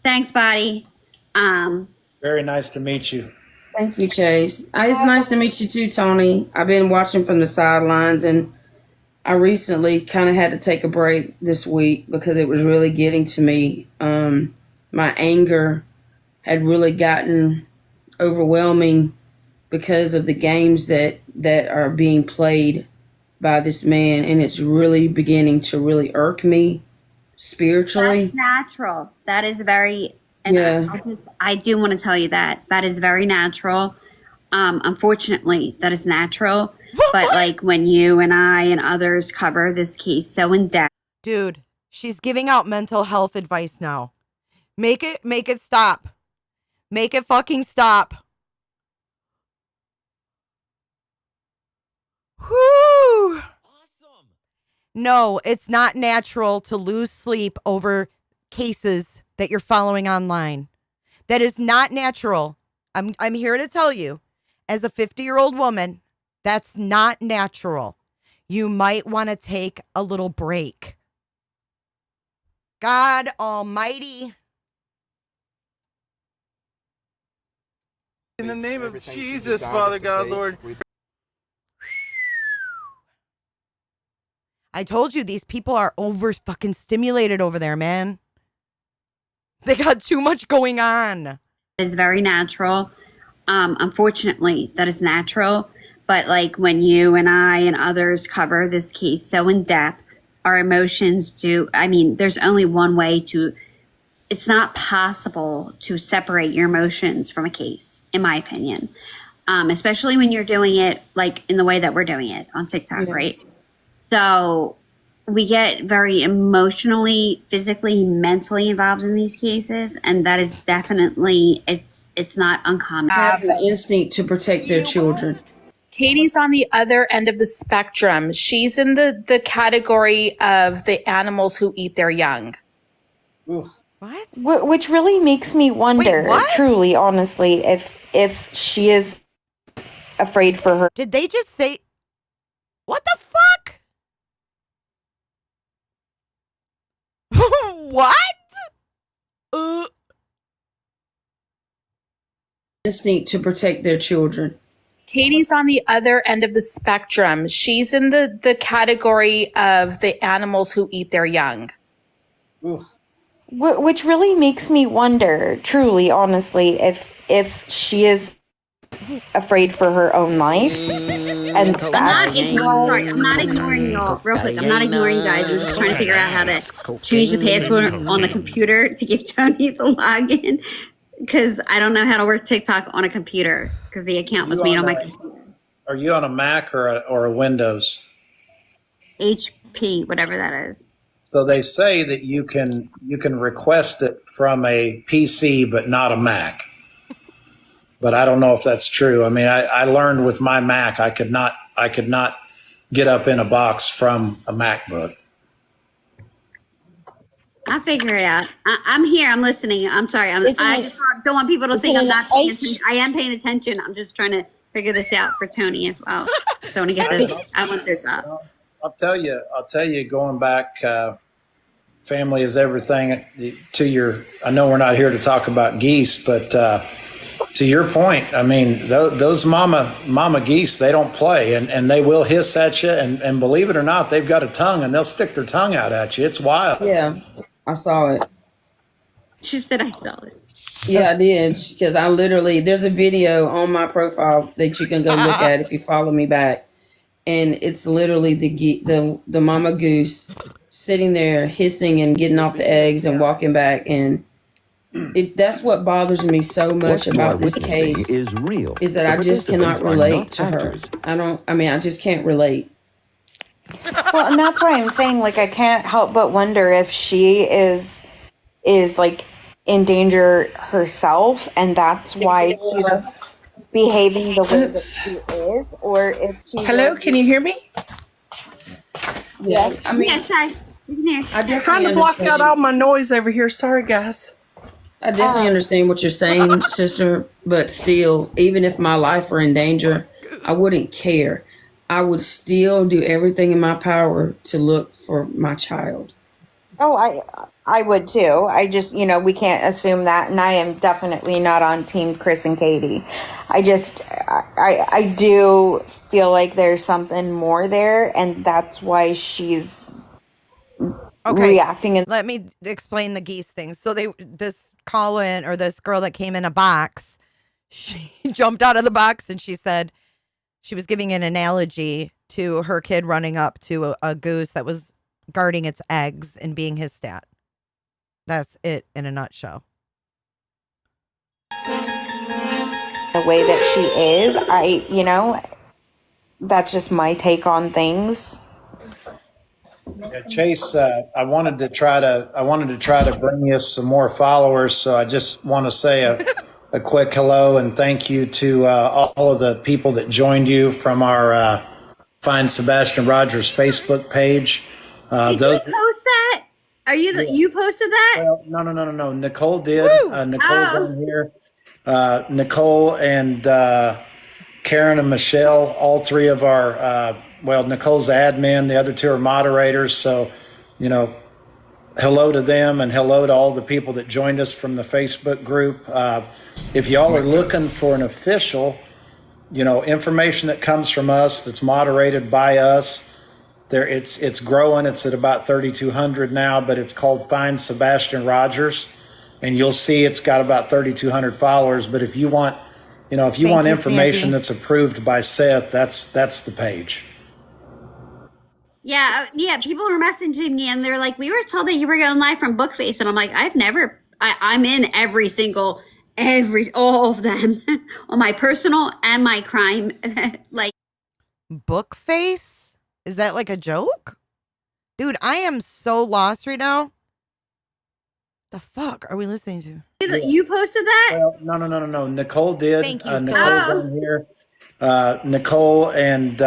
Thanks, buddy. Very nice to meet you. Thank you, Chase. It's nice to meet you too, Tony. I've been watching from the sidelines, and I recently kind of had to take a break this week because it was really getting to me. My anger had really gotten overwhelming because of the games that are being played by this man, and it's really beginning to really irk me spiritually. That's natural. That is very, and yeah. I do want to tell you that is very natural. Unfortunately, that is natural. But like when you and I and others cover this case so in depth. Dude, she's giving out mental health advice now. Make it stop. Make it fucking stop. Whoo! Awesome. No, it's not natural to lose sleep over cases that you're following online. That is not natural. I'm here to tell you, as a 50-year-old woman, that's not natural. You might want to take a little break. God Almighty. In the name of Jesus, Father God, Lord. I told you these people are over fucking stimulated over there, man. They got too much going on. It is very natural. Unfortunately, that is natural. But like when you and I and others cover this case so in depth, our emotions there's only one way to, it's not possible to separate your emotions from a case, in my opinion. Especially when you're doing it like in the way that we're doing it on TikTok, right? So we get very emotionally, physically, mentally involved in these cases. And that is definitely, it's not uncommon. Have the instinct to protect their children. Katie's on the other end of the spectrum. She's in the category of the animals who eat their young. What? Which really makes me wonder, truly, honestly, if she is afraid for her. Did they just say, what the fuck? What? Instinct to protect their children. Katie's on the other end of the spectrum. She's in the category of the animals who eat their young. Which really makes me wonder, truly, honestly, if she is afraid for her own life. And that's I'm not ignoring y'all. Real quick, I'm not ignoring you guys. I'm just trying to figure out how to change the password on the computer to give Tony the login. because I don't know how to work TikTok on a computer because the account was made on my computer. Are you on a Mac or a Windows? HP, whatever that is. So they say that you can request it from a PC, but not a Mac. But I don't know if that's true. I mean, I learned with my Mac, I could not get up in a box from a MacBook. I'll figure it out. I'm here. I'm listening. I'm sorry. I just don't want people to think I'm not paying attention. I am paying attention. I'm just trying to figure this out for Tony as well. So I want to get this. I want this up. I'll tell you, going back, family is everything. I know we're not here to talk about geese, but to your point, I mean, those mama geese, they don't play, and they will hiss at you, and believe it or not, they've got a tongue, and they'll stick their tongue out at you. It's wild. Yeah, I saw it. She said I saw it. Yeah, I did, because there's a video on my profile that you can go look at if you follow me back. And it's literally the mama goose sitting there hissing and getting off the eggs and walking back. And that's what bothers me so much about this case is that I just cannot relate to her. I just can't relate. Well, and that's why I'm saying, like, I can't help but wonder if she is like in danger herself, and that's why she's behaving the way that she is, or if she's... Hello, can you hear me? Yeah, I mean, I'm trying to block out all my noise over here. Sorry, guys. I definitely understand what you're saying, sister, but still, even if my life were in danger, I wouldn't care. I would still do everything in my power to look for my child. Oh, I would too. I just, we can't assume that, and I am definitely not on team Chris and Katie. I do feel like there's something more there, and that's why she's reacting. Let me explain the geese thing. So this call-in, or this girl that came in a box, she jumped out of the box, and she said she was giving an analogy to her kid running up to a goose that was guarding its eggs and being his stat. That's it in a nutshell. The way that she is, that's just my take on things. Yeah, Chase, I wanted to try to bring you some more followers, so I just want to say a quick hello and thank you to all of the people that joined you from our Find Sebastian Rogers Facebook page. Did you post that? You posted that? Well, no. Nicole did. Nicole's on here. Nicole and Karen and Michelle, all three of our, Nicole's admin, the other two are moderators. So, hello to them and hello to all the people that joined us from the Facebook group. If y'all are looking for an official, information that comes from us that's moderated by us, it's growing. It's at about 3,200 now, but it's called Find Sebastian Rogers, and you'll see it's got about 3,200 followers. But if you want, information that's approved by Seth, that's the page. Yeah. People were messaging me, and they're like, "We were told that you were going live from Bookface," and I'm like, I'm in all of them on my personal and my crime. Like, Bookface? Is that like a joke? Dude, I am so lost right now. The fuck are we listening to? You posted that? Well, no. Nicole did. Thank you. Nicole's on here. Nicole and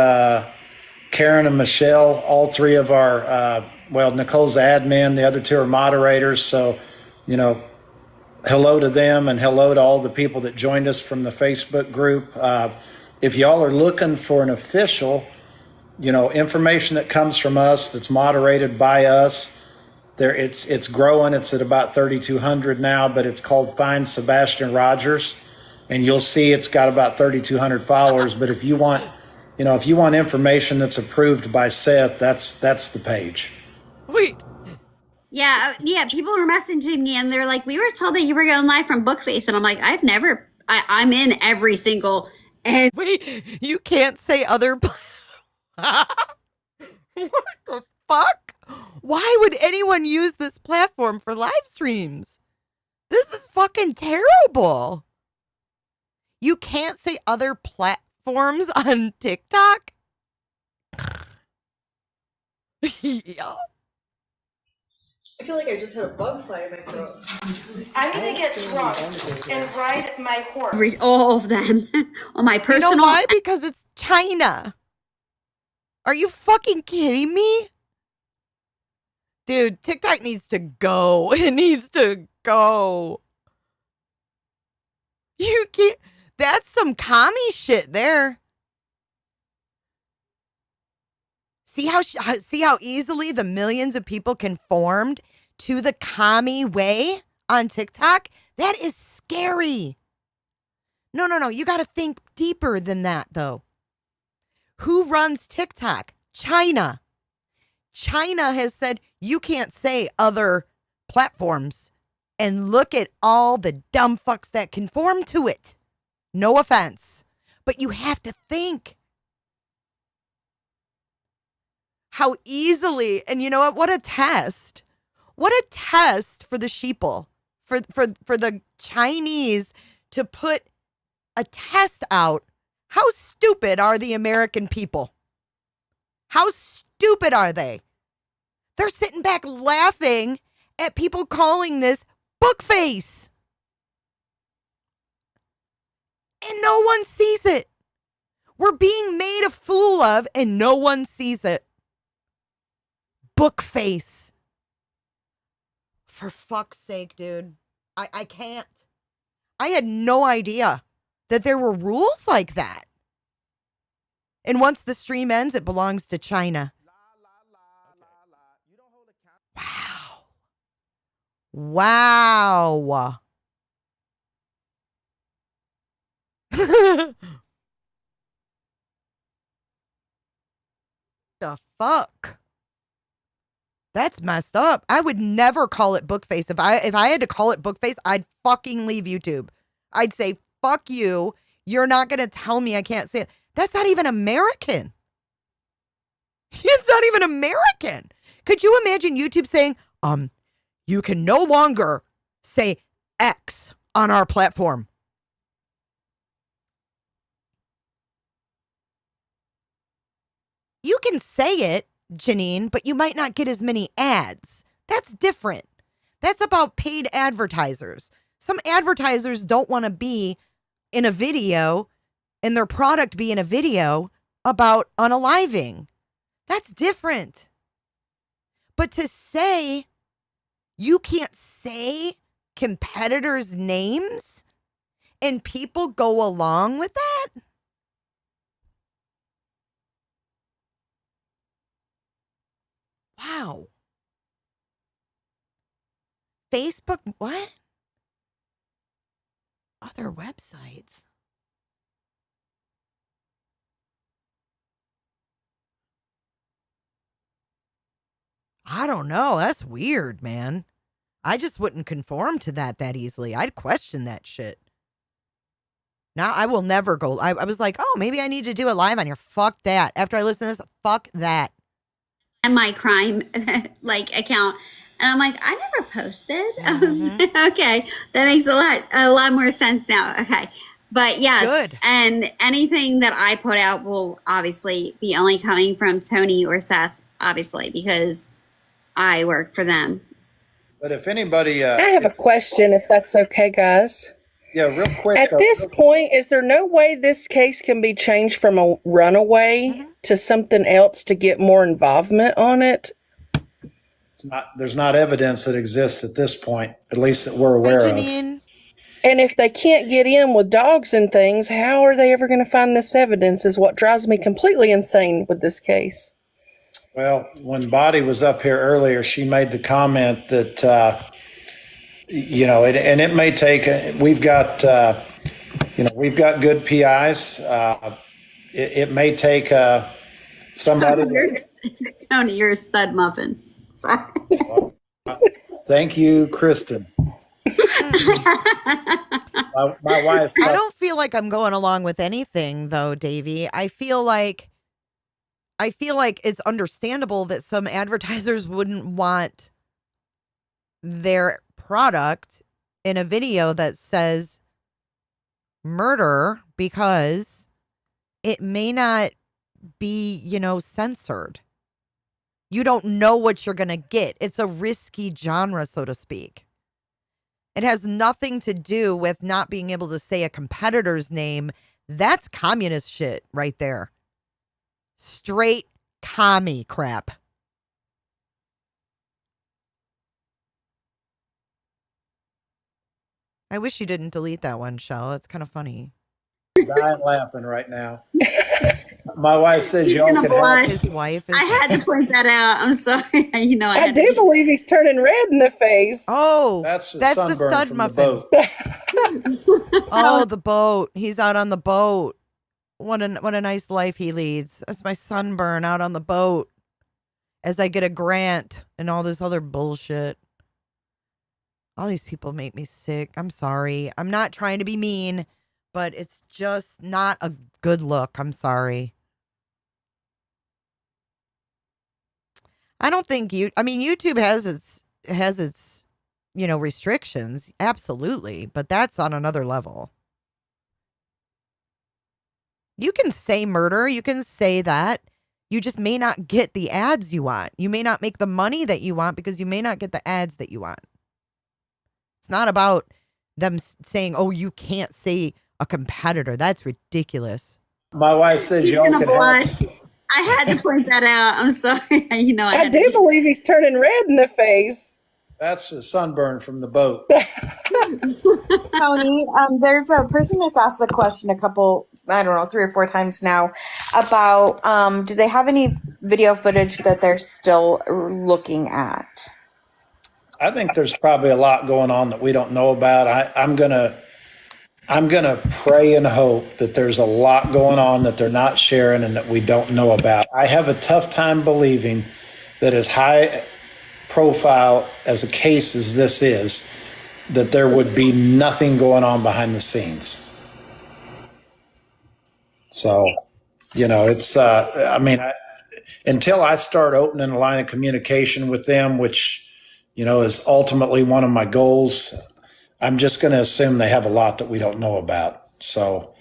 Karen and Michelle, all three of our, Nicole's admin, the other two are moderators. So, hello to them and hello to all the people that joined us from the Facebook group. If y'all are looking for an official, information that comes from us that's moderated by us, it's growing. It's at about 3,200 now, but it's called Find Sebastian Rogers, and you'll see it's got about 3,200 followers. But if you want information that's approved by Seth, that's the page. Wait. Yeah. People were messaging me, and they're like, "We were told that you were going live from Bookface," and I'm like, I'm in every single. Wait, you can't say other. What the fuck? Why would anyone use this platform for live streams? This is fucking terrible. You can't say other platforms on TikTok? Yeah. I feel like I just had a bug fly in my throat. I'm gonna get drunk and ride my horse. All of them on my personal. You know why? Because it's China. Are you fucking kidding me? Dude, TikTok needs to go. It needs to go. You can't. That's some commie shit there. See how easily the millions of people conformed to the commie way on TikTok? That is scary. No. You got to think deeper than that, though. Who runs TikTok? China. China has said you can't say other platforms. And look at all the dumb fucks that conform to it. No offense. But you have to think. How easily, and you know what? What a test. What a test for the sheeple, for the Chinese to put a test out. How stupid are the American people? How stupid are they? They're sitting back laughing at people calling this bookface. And no one sees it. We're being made a fool of, and no one sees it. Bookface. For fuck's sake, dude. I can't. I had no idea that there were rules like that. And once the stream ends, it belongs to China. Wow. The fuck? That's messed up. I would never call it bookface. If I had to call it bookface, I'd fucking leave YouTube. I'd say, fuck you. You're not going to tell me I can't say it. That's not even American. It's not even American. Could you imagine YouTube saying, you can no longer say X on our platform? You can say it, Janine, but you might not get as many ads. That's different. That's about paid advertisers. Some advertisers don't want to be in a video and their product be in a video about unaliving. That's different. But to say you can't say competitors' names and people go along with that? Wow. Facebook, what? Other websites. I don't know. That's weird, man. I just wouldn't conform to that easily. I'd question that shit. Now I will never go. I was like, oh, maybe I need to do a live on here. Fuck that. After I listen to this, fuck that. And my crime account, and I'm like, I never posted. I was like, okay, that makes a lot more sense now. Okay, but yes, good. And anything that I put out will obviously be only coming from Tony or Seth, obviously, because I work for them. But if anybody, I have a question, if that's okay, guys. Yeah, real quick. At this point, is there no way this case can be changed from a runaway to something else to get more involvement on it? There's not evidence that exists at this point, at least that we're aware of. And if they can't get in with dogs and things, how are they ever going to find this evidence is what drives me completely insane with this case. Well, when Body was up here earlier, she made the comment that, and it may take, we've got good PIs. It may take somebody. Tony, you're a stud muffin. Sorry. Thank you, Kristen. My wife. I don't feel like I'm going along with anything, though, Davey. I feel like it's understandable that some advertisers wouldn't want their product in a video that says murder because it may not be, censored. You don't know what you're going to get. It's a risky genre, so to speak. It has nothing to do with not being able to say a competitor's name. That's communist shit right there. Straight commie crap. I wish you didn't delete that one, Shell. It's kind of funny. Dying laughing right now. My wife says He's y'all gonna can have blush. His wife is. I had to point that out. I'm sorry. I I had do to. believe he's turning red in the face. Oh, That's the the sunburn stud from muffin. the boat. Oh, the boat. He's out on the boat. What a nice life he leads. That's my sunburn out on the boat as I get a grant and all this other bullshit. All these people make me sick. I'm sorry. I'm not trying to be mean, but it's just not a good look. I'm sorry. I don't think YouTube has its restrictions, absolutely, but that's on another level. You can say murder, you can say that. You just may not get the ads you want. You may not make the money that you want because you may not get the ads that you want. It's not about them saying, "Oh, you can't say a competitor." That's ridiculous. My wife says He's y'all gonna can have. blush. I had to point that out. I'm sorry. I I had do to. believe he's turning red in the face. That's the sunburn from the boat. Tony, there's a person that's asked a question a couple, I don't know, 3 or 4 times now about do they have any video footage that they're still looking at? I think there's probably a lot going on that we don't know about. I'm gonna pray and hope that there's a lot going on that they're not sharing and that we don't know about. I have a tough time believing that as high profile as a case as this is, that there would be nothing going on behind the scenes. So, it's, until I start opening a line of communication with them, which, is ultimately one of my goals, I'm just going to assume they have a lot that we don't know about. So,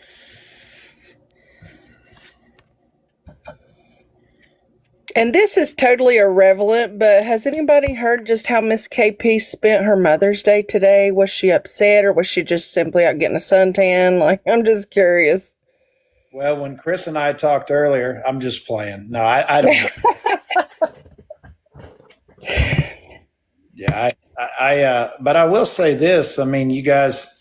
And this is totally irrelevant, but has anybody heard just how Miss KP spent her Mother's Day today? Was she upset or was she just simply out getting a suntan? I'm just curious. well, when Chris and I talked earlier, I'm just playing. No, I don't know. Yeah, but I will say this. I mean, you guys,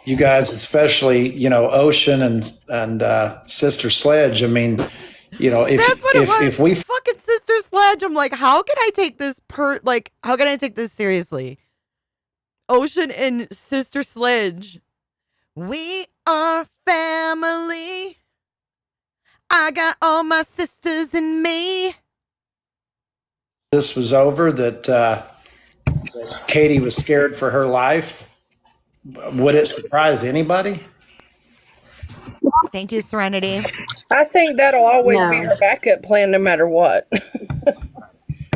especially, Ocean and Sister Sledge. I mean, That's what it was. if we fucking Sister Sledge. I'm like, how can I take this how can I take this seriously? Ocean and Sister Sledge. We are family. I got all my sisters in me. this was over, that Katie was scared for her life, would it surprise anybody? Thank you, Serenity. I think that'll always be No. her backup plan no matter what.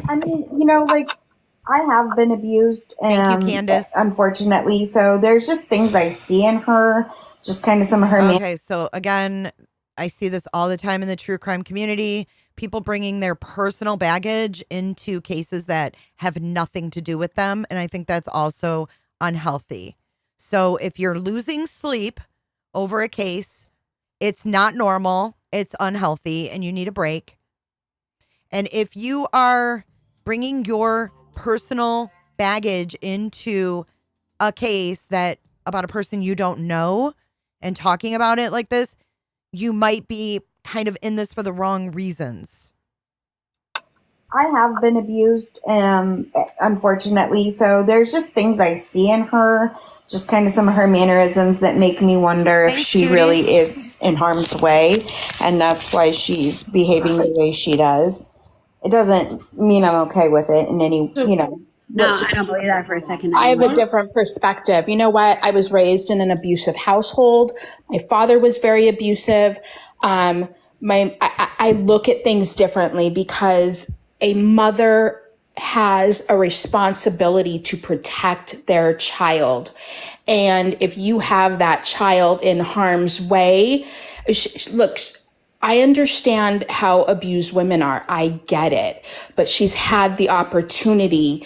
I mean, I have been abused, Thank you, Candace. unfortunately. So there's just things I see in her, just kind of some of her. Okay, so again, I see this all the time in the true crime community. People bringing their personal baggage into cases that have nothing to do with them. And I think that's also unhealthy. So if you're losing sleep over a case, it's not normal, it's unhealthy, and you need a break. And if you are bringing your personal baggage into a case that about a person you don't know and talking about it like this, you might be kind of in this for the wrong reasons. I have been abused, unfortunately. So there's just things I see in her, just kind of some of her mannerisms that make me wonder if Thanks, she Judy. really is in harm's way, and that's why she's behaving the way she does. It doesn't mean I'm okay with it in any, No, I don't believe that for a second. I have a anymore. different perspective. You know what? I was raised in an abusive household. My father was very abusive. I look at things differently because a mother has a responsibility to protect their child. And if you have that child in harm's way, look, I understand how abused women are. I get it. But she's had the opportunity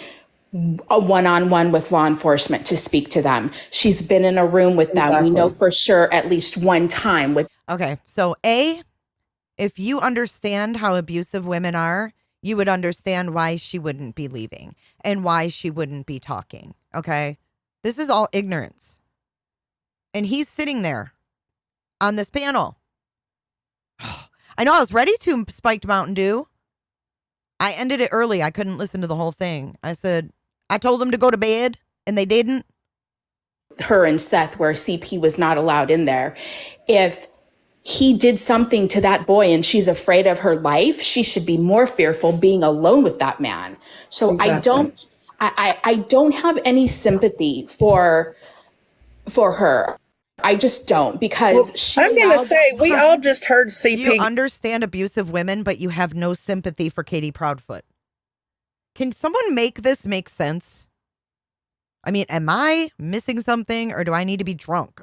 a one-on-one with law enforcement to speak to them. She's been in a room with them. Exactly. We know for sure at least one time with. Okay. So if you understand how abusive women are, you would understand why she wouldn't be leaving and why she wouldn't be talking. Okay. This is all ignorance. And he's sitting there on this panel. I know I was ready to spiked Mountain Dew. I ended it early. I couldn't listen to the whole thing. I told them to go to bed and they didn't. Her and Seth, where CP was not allowed in there. If he did something to that boy and she's afraid of her life, she should be more fearful being alone with that man. So Exactly. I don't have any sympathy for her. I just don't, because I'm going to say, we all just heard CP. You understand abusive women, but you have no sympathy for Katie Proudfoot. Can someone make this make sense? I mean, am I missing something or do I need to be drunk?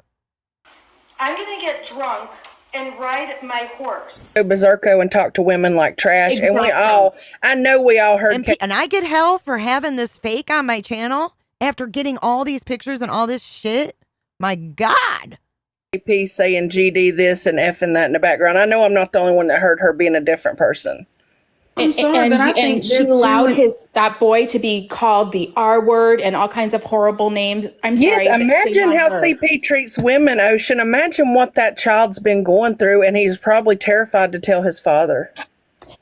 I'm going to get drunk and ride my horse. Go berserko and talk to women like trash. Exactly. And I know we all heard. And I get hell for having this fake on my channel after getting all these pictures and all this shit. My God. KP saying GD this and effing that in the background. I know I'm not the only one that heard her being a different person. I'm sorry, but I think she allowed that boy to be called the R word and all kinds of horrible names. I'm sorry. Yes, imagine how CP treats women, Ocean. Imagine what that child's been going through, and he's probably terrified to tell his father.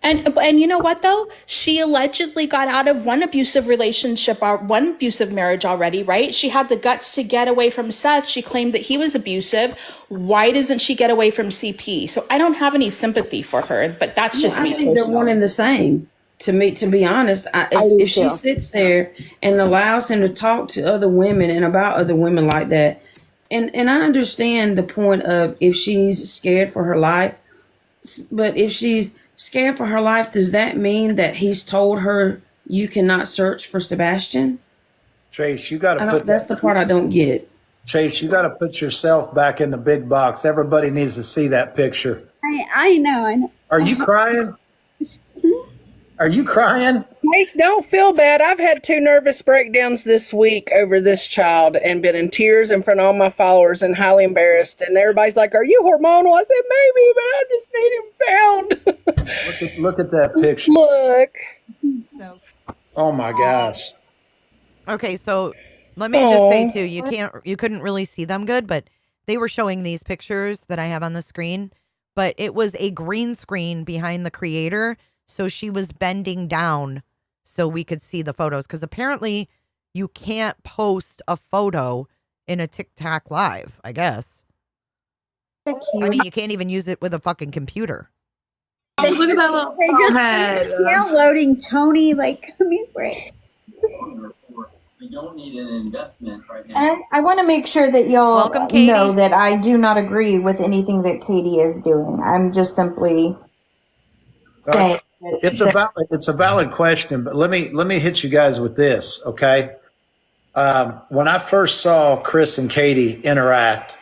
And you know what, though? She allegedly got out of one abusive relationship or one abusive marriage already, right? She had the guts to get away from Seth. She claimed that he was abusive. Why doesn't she get away from CP? So I don't have any sympathy for her, but that's just me. I think they're one and the same. To me, to be honest, if she sits there and allows him to talk to other women and about other women like that, and I understand the point of if she's scared for her life, but if she's scared for her life, does that mean that he's told her you cannot search for Sebastian? Chase, you got to put. That's the part I don't get. Chase, you got to put yourself back in the big box. Everybody needs to see that picture. I know. Are you crying? Are you crying? Chase, don't feel bad. I've had 2 nervous breakdowns this week over this child and been in tears in front of all my followers and highly embarrassed. And everybody's like, are you hormonal? I said, maybe, but I just need him found. Look at that picture. Look. Oh my gosh. Okay, so let me just say too, you couldn't really see them good, but they were showing these pictures that I have on the screen, but it was a green screen behind the creator. So she was bending down so we could see the photos. Because apparently you can't post a photo in a TikTok live, I guess. I mean, you can't even use it with a fucking computer. Look at that little They just head. downloading Tony, like, come here, break. We don't need an investment right now. And I want to make sure that y'all Welcome, Katie. know that I do not agree with anything that Katie is doing. I'm just simply saying It's a valid question, but let me hit you guys with this, okay? When I first saw Chris and Katie interact,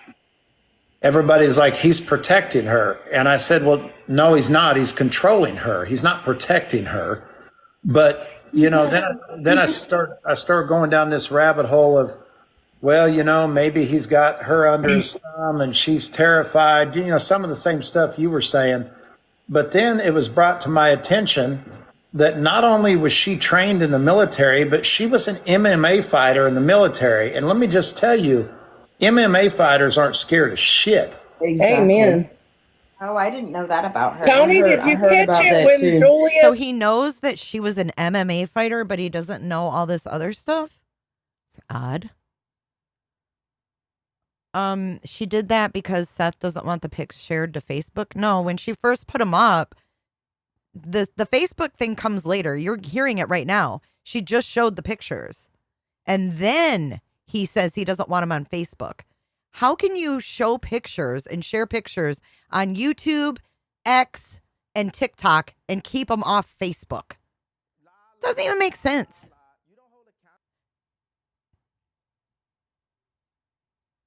everybody's like, he's protecting her. And I said, well, no, he's not. He's controlling her. He's not protecting her. But, you know, then I start going down this rabbit hole of, well, you know, maybe he's got her under his thumb and she's terrified, you know, some of the same stuff you were saying. But then it was brought to my attention that not only was she trained in the military, but she was an MMA fighter in the military. And let me just tell you, MMA fighters aren't scared of shit. Exactly. Amen. Oh, I didn't know that about her. Tony, did you catch it when Julia? So he knows that she was an MMA fighter, but he doesn't know all this other stuff? It's odd. She did that because Seth doesn't want the pics shared to Facebook. No, when she first put them up, the Facebook thing comes later. You're hearing it right now. She just showed the pictures. And then he says he doesn't want them on Facebook. How can you show pictures and share pictures on YouTube, X, and TikTok and keep them off Facebook? Doesn't even make sense.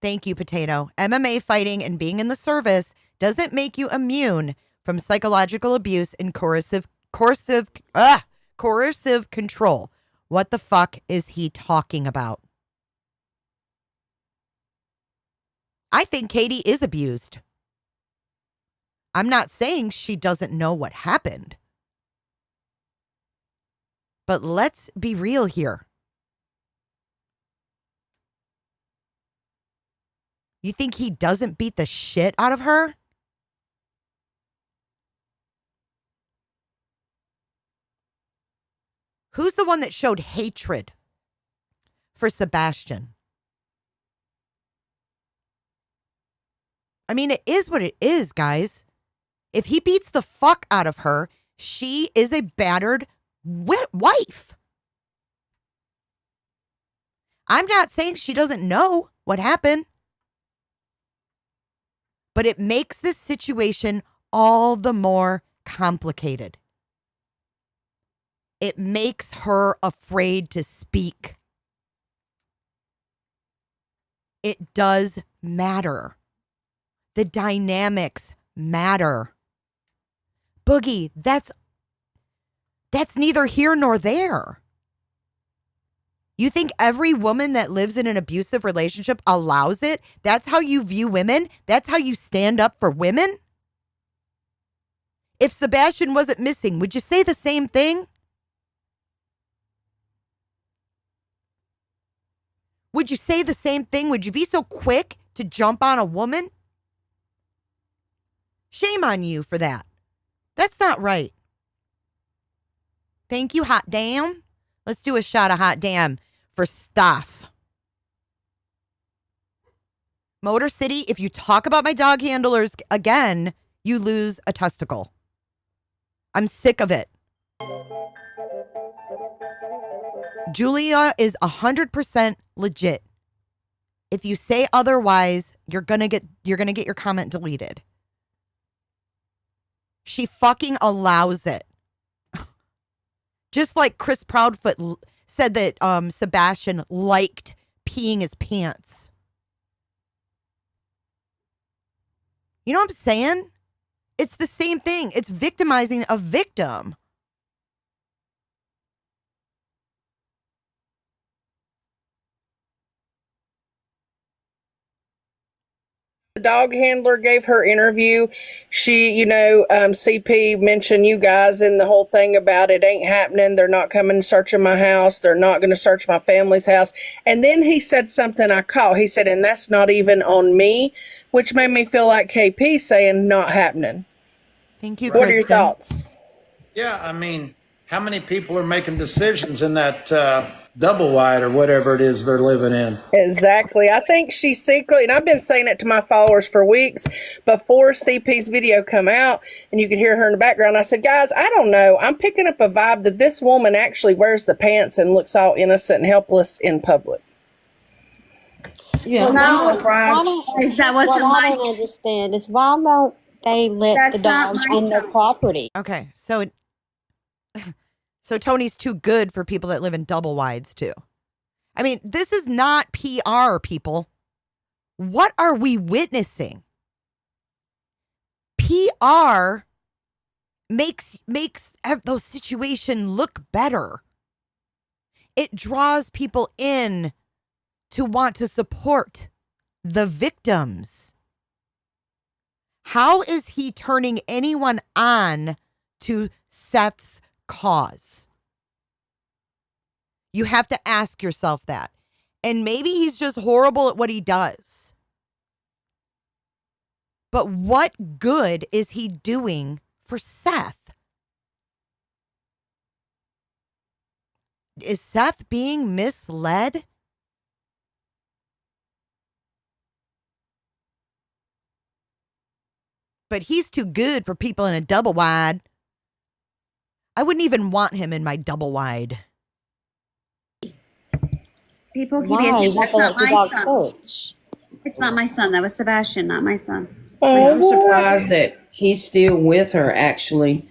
Thank you, Potato. MMA fighting and being in the service doesn't make you immune from psychological abuse and coercive control. What the fuck is he talking about? I think Katie is abused. I'm not saying she doesn't know what happened. But let's be real here. You think he doesn't beat the shit out of her? Who's the one that showed hatred for Sebastian? I mean, it is what it is, guys. If he beats the fuck out of her, she is a battered wife. I'm not saying she doesn't know what happened, but it makes this situation all the more complicated. It makes her afraid to speak. It does matter. The dynamics matter. Boogie, that's neither here nor there. You think every woman that lives in an abusive relationship allows it? That's how you view women? That's how you stand up for women? If Sebastian wasn't missing, would you say the same thing? Would you say the same thing? Would you be so quick to jump on a woman? Shame on you for that. That's not right. Thank you, Hot Damn. Let's do a shot of Hot Damn for Steph. Motor City, if you talk about my dog handlers again, you lose a testicle. I'm sick of it. Julia is 100% legit. If you say otherwise, you're gonna get your comment deleted. She fucking allows it. Just like Chris Proudfoot said that Sebastian liked peeing his pants. You know what I'm saying? It's the same thing. It's victimizing a victim. The dog handler gave her interview. She, CP mentioned you guys and the whole thing about it ain't happening. They're not coming searching my house. They're not going to search my family's house. And then he said something I caught. He said, and that's not even on me, which made me feel like KP saying not happening. Thank you, What are your Kristen. thoughts? Yeah, I mean, how many people are making decisions in that double wide or whatever it is they're living in? Exactly. I think she's secretly, and I've been saying it to my followers for weeks before CP's video come out, and you could hear her in the background. I said, guys, I don't know. I'm picking up a vibe that this woman actually wears the pants and looks all innocent and helpless in public. Yeah, No, I'm surprised. that wasn't what I my. don't understand is why don't they let the That's not dogs my on their son. property? Okay, so Tony's too good for people that live in double wides too. I mean, this is not PR, people. What are we witnessing? PR makes those situations look better. It draws people in to want to support the victims. How is he turning anyone on to Seth's cause? You have to ask yourself that. And maybe he's just horrible at what he does. But what good is he doing for Seth? Is Seth being misled? But he's too good for people in a double wide. I wouldn't even want him in my double wide. People keep Why? asking, You have that's to not let the my dog son. search. It's not my son. That was Sebastian, not my son. I'm surprised that he's still with her, actually.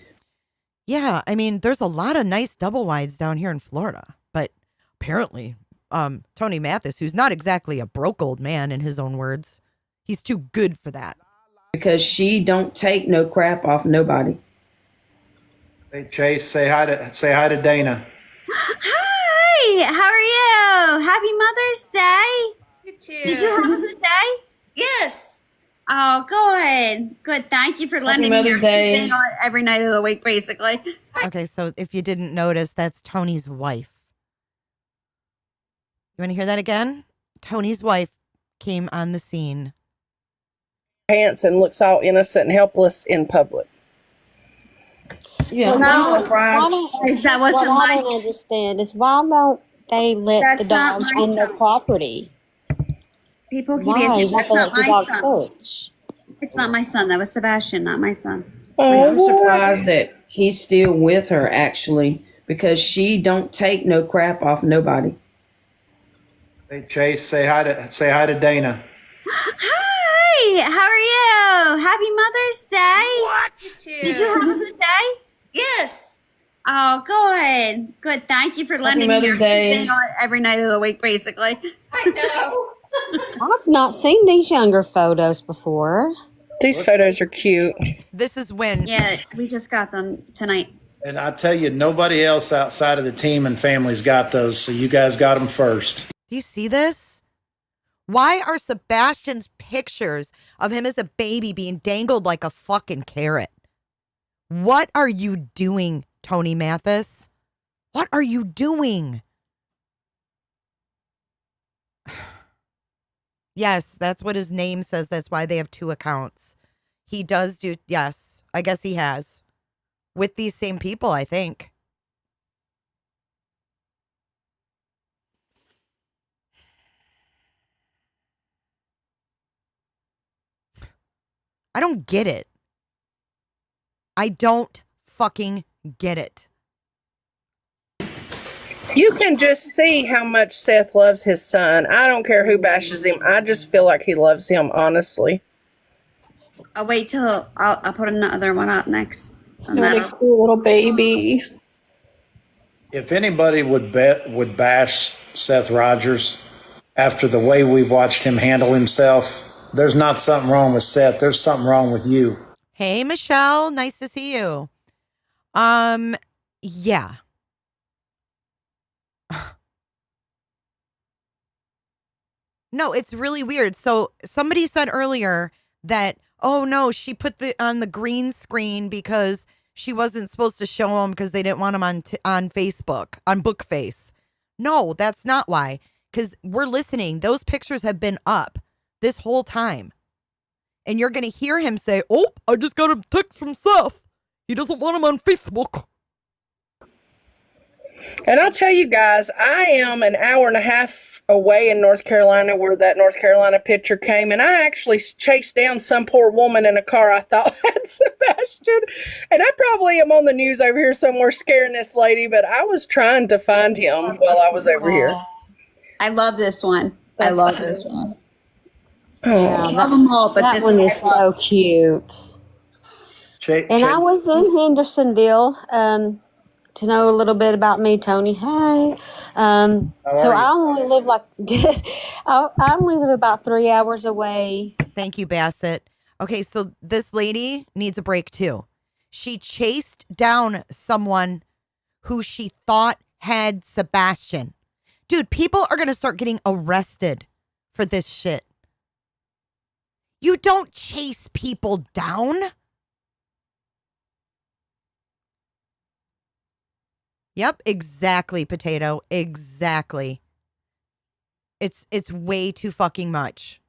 Yeah, I mean, there's a lot of nice double wides down here in Florida, but apparently, Tony Mathis, who's not exactly a broke old man in his own words, he's too good for that. Because she don't take no crap off nobody. Hey, Chase, say hi to Dana. Hi, how are you? Happy Mother's Day. You too. Did you have a good day? Yes. Oh, good. Good. Thank you for lending me your Mother's Day. thing on every night of the week, basically. Okay, so if you didn't notice, that's Tony's wife. You want to hear that again? Tony's wife came on the scene. Pants and looks all innocent and helpless in public. Yeah, Well, I'm no, surprised. That wasn't what I my. don't understand is why don't they let That's the not dogs my on their son. property? People keep Why asking. won't That's they not let the my dog son. search? It's not my son. That was Sebastian, not my son. I'm surprised that he's still with her, actually, because she don't take no crap off nobody. Hey, Chase, say hi to Dana. Hi, how are you? Happy Mother's Day. What? You too. Did you have a good day? Yes. Oh, good. Good. Thank you for lending me your Mother's Day. thing on every night of the week, basically. I know. I've not seen these younger photos before. These photos are cute. This is when. Yeah, we just got them tonight. And I tell you, nobody else outside of the team and family's got those, so you guys got them first. Do you see this? Why are Sebastian's pictures of him as a baby being dangled like a fucking carrot? What are you doing, Tony Mathis? What are you doing? Yes, that's what his name says. That's why they have two accounts. He does do, yes, I guess he has. With these same people, I think. I don't get it. I don't fucking get it. You can just see how much Seth loves his son. I don't care who bashes him. I just feel like he loves him, honestly. I'll wait till I'll put another one up next. What a cute little baby. If anybody would bash Seth Rogers after the way we've watched him handle himself, there's not something wrong with Seth. There's something wrong with you. Hey, Michelle. Nice to see you. Yeah. No, it's really weird. So somebody said earlier that, oh no, she put on the green screen because she wasn't supposed to show them because they didn't want them on Facebook, on Bookface. No, that's not why. Because we're listening. Those pictures have been up this whole time. And you're going to hear him say, oh, I just got a text from Seth. He doesn't want them on Facebook. And I'll tell you guys, I am an hour and a half away in North Carolina where that North Carolina picture came, and I actually chased down some poor woman in a car I thought had Sebastian. And I probably am on the news over here somewhere scaring this lady, but I was trying to find him while I was over here. I love this one. I love this one. Yeah, I love them all, but that this one is is so cute. And I was in Hendersonville to know a little bit about me, Tony. Hey. So I only live I only live about 3 hours away. Thank you, Bassett. Okay, so this lady needs a break too. She chased down someone who she thought had Sebastian. Dude, people are going to start getting arrested for this shit. You don't chase people down. Yep, exactly, Potato. Exactly. It's way too fucking much.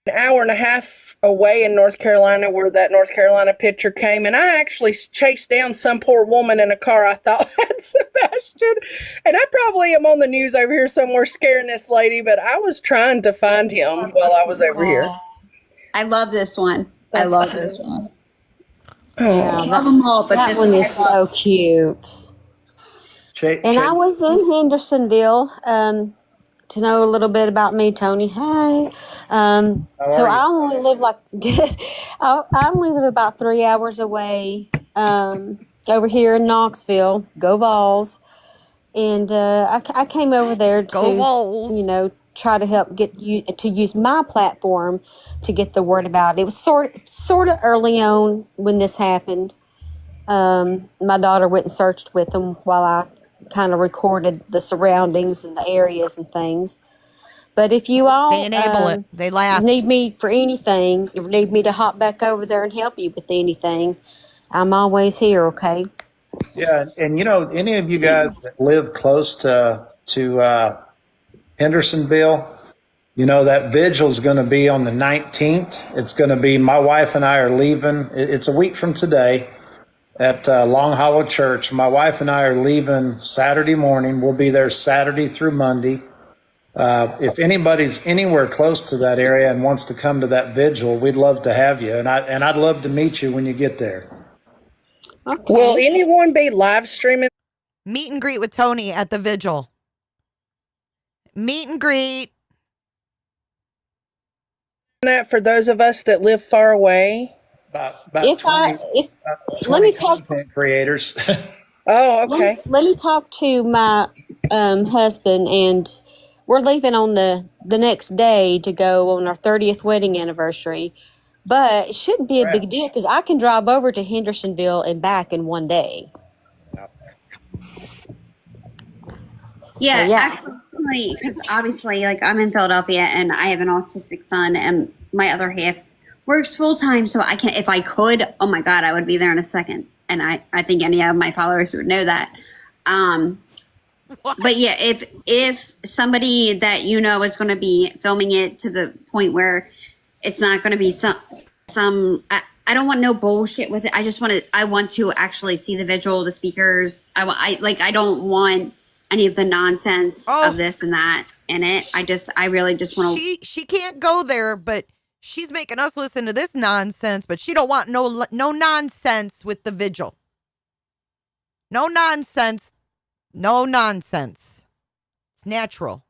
An hour and a half away in North Carolina where that North Carolina picture came, and I actually chased down some poor woman in a car I thought had Sebastian. And I probably am on the news over here somewhere scaring this lady, but I was trying to find him while I was over here. I love this one. I love this one. Yeah, I love them all, but that this one is is so cute. And I was in Hendersonville to know a little bit about me, Tony. Hey. So I only live I only live about 3 hours away over here in Knoxville. Go Vols. And I came over there to, try to help get you to use my platform to get the word about. It was sort of early on when this happened. My daughter went and searched with them while I kind of recorded the surroundings and the areas and things. But if you all they enable it, they laugh. Need me for anything, you need me to hop back over there and help you with anything, I'm always here. Okay. Yeah, and any of you guys that live close to Hendersonville, that vigil is going to be on the 19th. It's going to be, my wife and I are leaving. It's a week from today at Long Hollow Church. My wife and I are leaving Saturday morning. We'll be there Saturday through Monday. If anybody's anywhere close to that area and wants to come to that vigil, we'd love to have you. And I'd love to meet you when you get there. Okay. Will anyone be live streaming? Meet and greet with Tony at the vigil. Meet and greet. That for those of us that live far away. About 20 let me talk content creators. Oh, okay. Let me talk to my husband, and we're leaving on the next day to go on our 30th wedding anniversary. But it shouldn't be a big deal because I can drive over to Hendersonville and back in one day. Yeah, So, yeah. actually, because obviously, like, I'm in Philadelphia and I have an autistic son, and my other half works full time, so I can't. If I could, oh my God, I would be there in a second. And I think any of my followers would know that. But yeah, if somebody that is going to be filming it to the point where it's not going to be some I don't want no bullshit with it. I want to actually see the visual, the speakers. I don't want any of the nonsense of this and that in it. I really just want to. She can't go there, but she's making us listen to this nonsense. But she don't want no nonsense with the vigil. No nonsense. No nonsense. It's natural.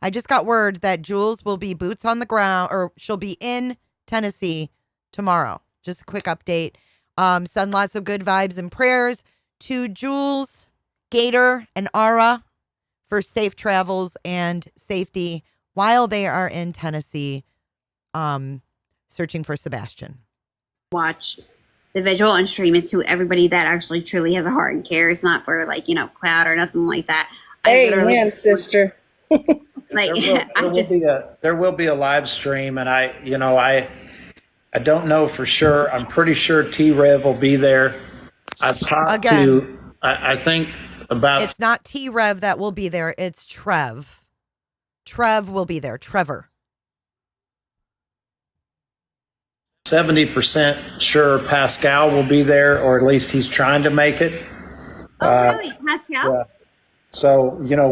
I just got word that Jules will be boots on the ground, or she'll be in Tennessee tomorrow. Just a quick update. Send lots of good vibes and prayers to Jules, Gator, and Ara for safe travels and safety while they are in Tennessee searching for Sebastian. Watch the visual and stream it to everybody that actually truly has a heart and cares, not for cloud or nothing like that. Amen, sister. Like there will be a live stream, and I don't know for sure. I'm pretty sure T-Rev will be there. I've talked to, I think about. It's not T-Rev that will be there. It's Trev. Trev will be there. Trevor. 70% sure Pascal will be there, or at least he's trying to make it. Really, Pascal? Yeah. So we're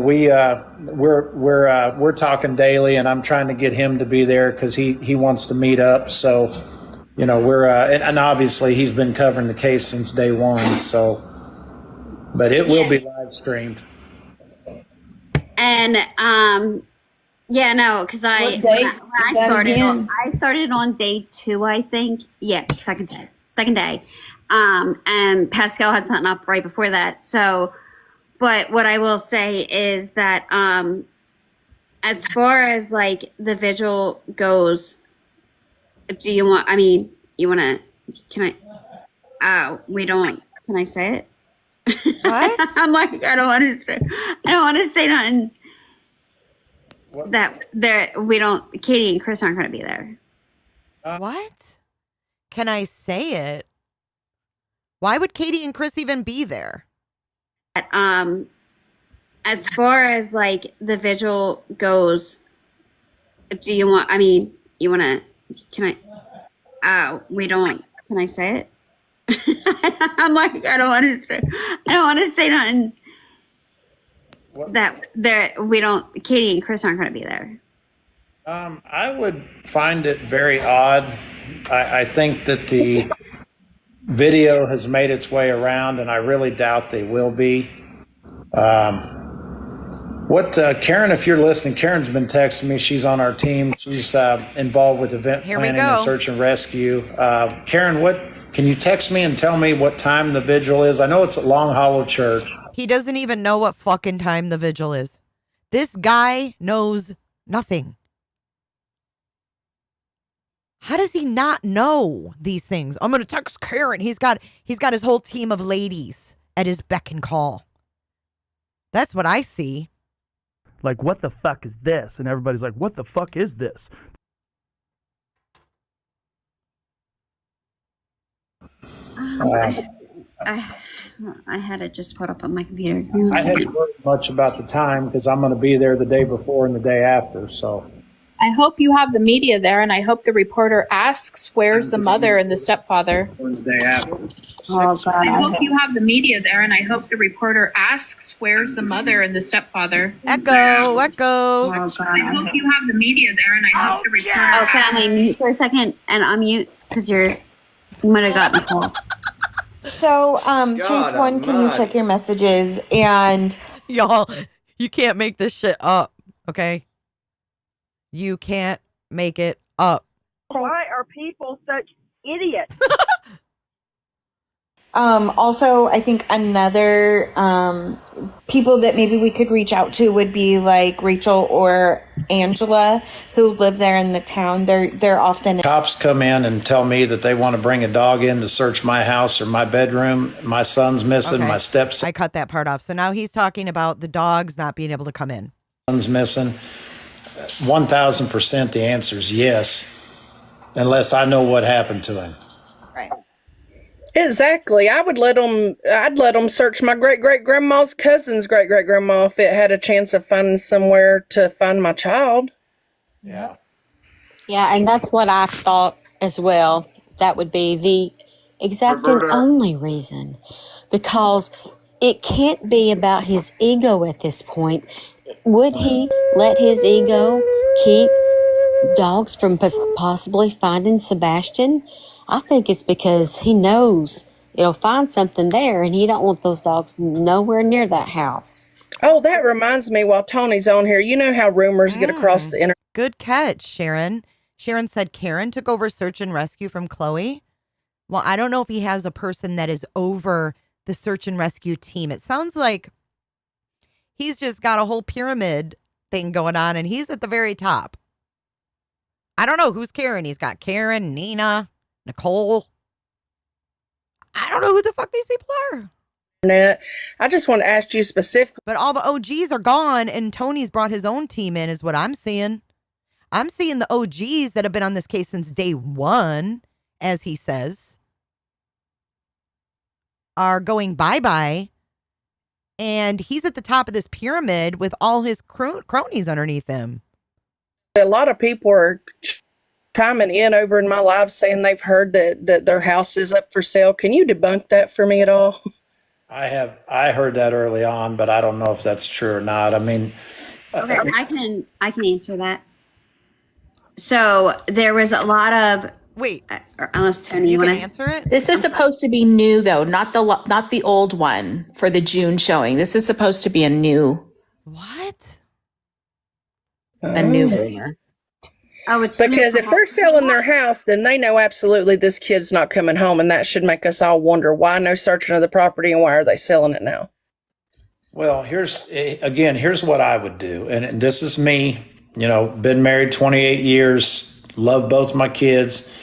talking daily, and I'm trying to get him to be there because he wants to meet up. So we're and obviously he's been covering the case since day one. So, but it will be live streamed. And because when I started on day 2, I think. Yeah, second day. And Pascal had something up right before that. So. But what I will say is that as far as like the vigil goes, can I say it? What? I'm like, I don't want to say nothing. What? Katie and Chris aren't going to be there. What? Can I say it? Why would Katie and Chris even be there? As far as like the vigil goes, can I say it? I'm like, I don't want to say nothing. What? Katie and Chris aren't going to be there. I would find it very odd. I think that the video has made its way around, and I really doubt they will be. Karen, if you're listening, Karen's been texting me. She's on our team. She's involved with event planning and search and rescue. Karen, Can you text me and tell me what time the vigil is? I know it's at Long Hollow Church. He doesn't even know what fucking time the vigil is. This guy knows nothing. How does he not know these things? I'm gonna text Karen. He's got his whole team of ladies at his beck and call. That's what I see. Like, what the fuck is this? And everybody's like, what the fuck is this? I had it just put up on my computer. I hadn't heard much about the time because I'm going to be there the day before and the day after. So I hope you have the media there, and I hope the reporter asks, where's the mother and the stepfather? the day after. Oh, God. I hope you have the media there, and I hope the reporter asks, where's the mother and the stepfather? Echo. Oh, God. I hope you have the media there, and I hope the reporter Oh, family, mute for a second and unmute because you might have gotten a call. So, Chase One, can you check your messages? And y'all, you can't make this shit up, okay? You can't make it up. Why are people such idiots? Also, I think another people that maybe we could reach out to would be like Rachel or Angela, who live there in the town. They're often Cops come in and tell me that they want to bring a dog in to search my house or my bedroom. My son's missing. Okay. My stepson's I cut that part off. So now he's talking about the dogs not being able to come in. missing. 1,000% the answer is yes, unless I know what happened to him. Right. Exactly. I'd let them search my great-great-grandma's cousin's great-great-grandma if it had a chance of finding somewhere to find my child. Yeah. Yeah, and that's what I thought as well. That would be the exact and only reason. Because it can't be about his ego at this point. Would he let his ego keep dogs from possibly finding Sebastian? I think it's because he knows it'll find something there, and he don't want those dogs nowhere near that house. Oh, that reminds me, while Tony's on here, you know how rumors get across the internet. Good catch, Sharon. Sharon said Karen took over search and rescue from Chloe. Well, I don't know if he has a person that is over the search and rescue team. It sounds like he's just got a whole pyramid thing going on, and he's at the very top. I don't know who's Karen. He's got Karen, Nina, Nicole. I don't know who the fuck these people are. I just want to ask you specifically. But all the OGs are gone, and Tony's brought his own team in, is what I'm seeing. I'm seeing the OGs that have been on this case since day one, as he says, are going bye-bye. And he's at the top of this pyramid with all his cronies underneath him. A lot of people are chiming in over in my live saying they've heard that their house is up for sale. Can you debunk that for me at all? I heard that early on, but I don't know if that's true or not. I mean, Okay, I can answer that. So there was a lot of unless Tony, you want to answer it. This is supposed to be new, though, not the old one for the June showing. This is supposed to be a new. What? A new rumor. Oh, it's because if they're selling their house, then they know absolutely this kid's not coming home, and that should make us all wonder why no searching of the property and why are they selling it now? Well, here's what I would do, and this is me. You know, been married 28 years, love both my kids.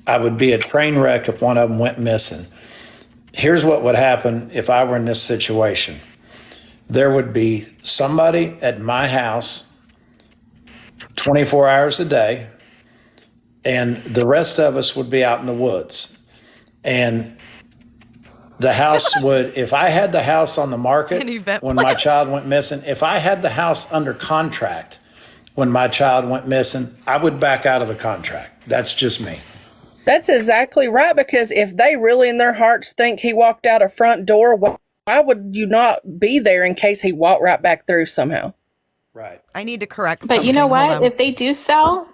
I would be a train wreck if one of them went missing. Here's what would happen if I were in this situation. There would be somebody at my house 24 hours a day, and the rest of us would be out in the woods. And the house would, if I had the house on the market when my child went missing, if I had the house under contract when my child went missing, I would back out of the contract. That's just me. That's exactly right, because if they really in their hearts think he walked out a front door, why would you not be there in case he walked right back through somehow? Right. I need to correct But you know what? If they do sell,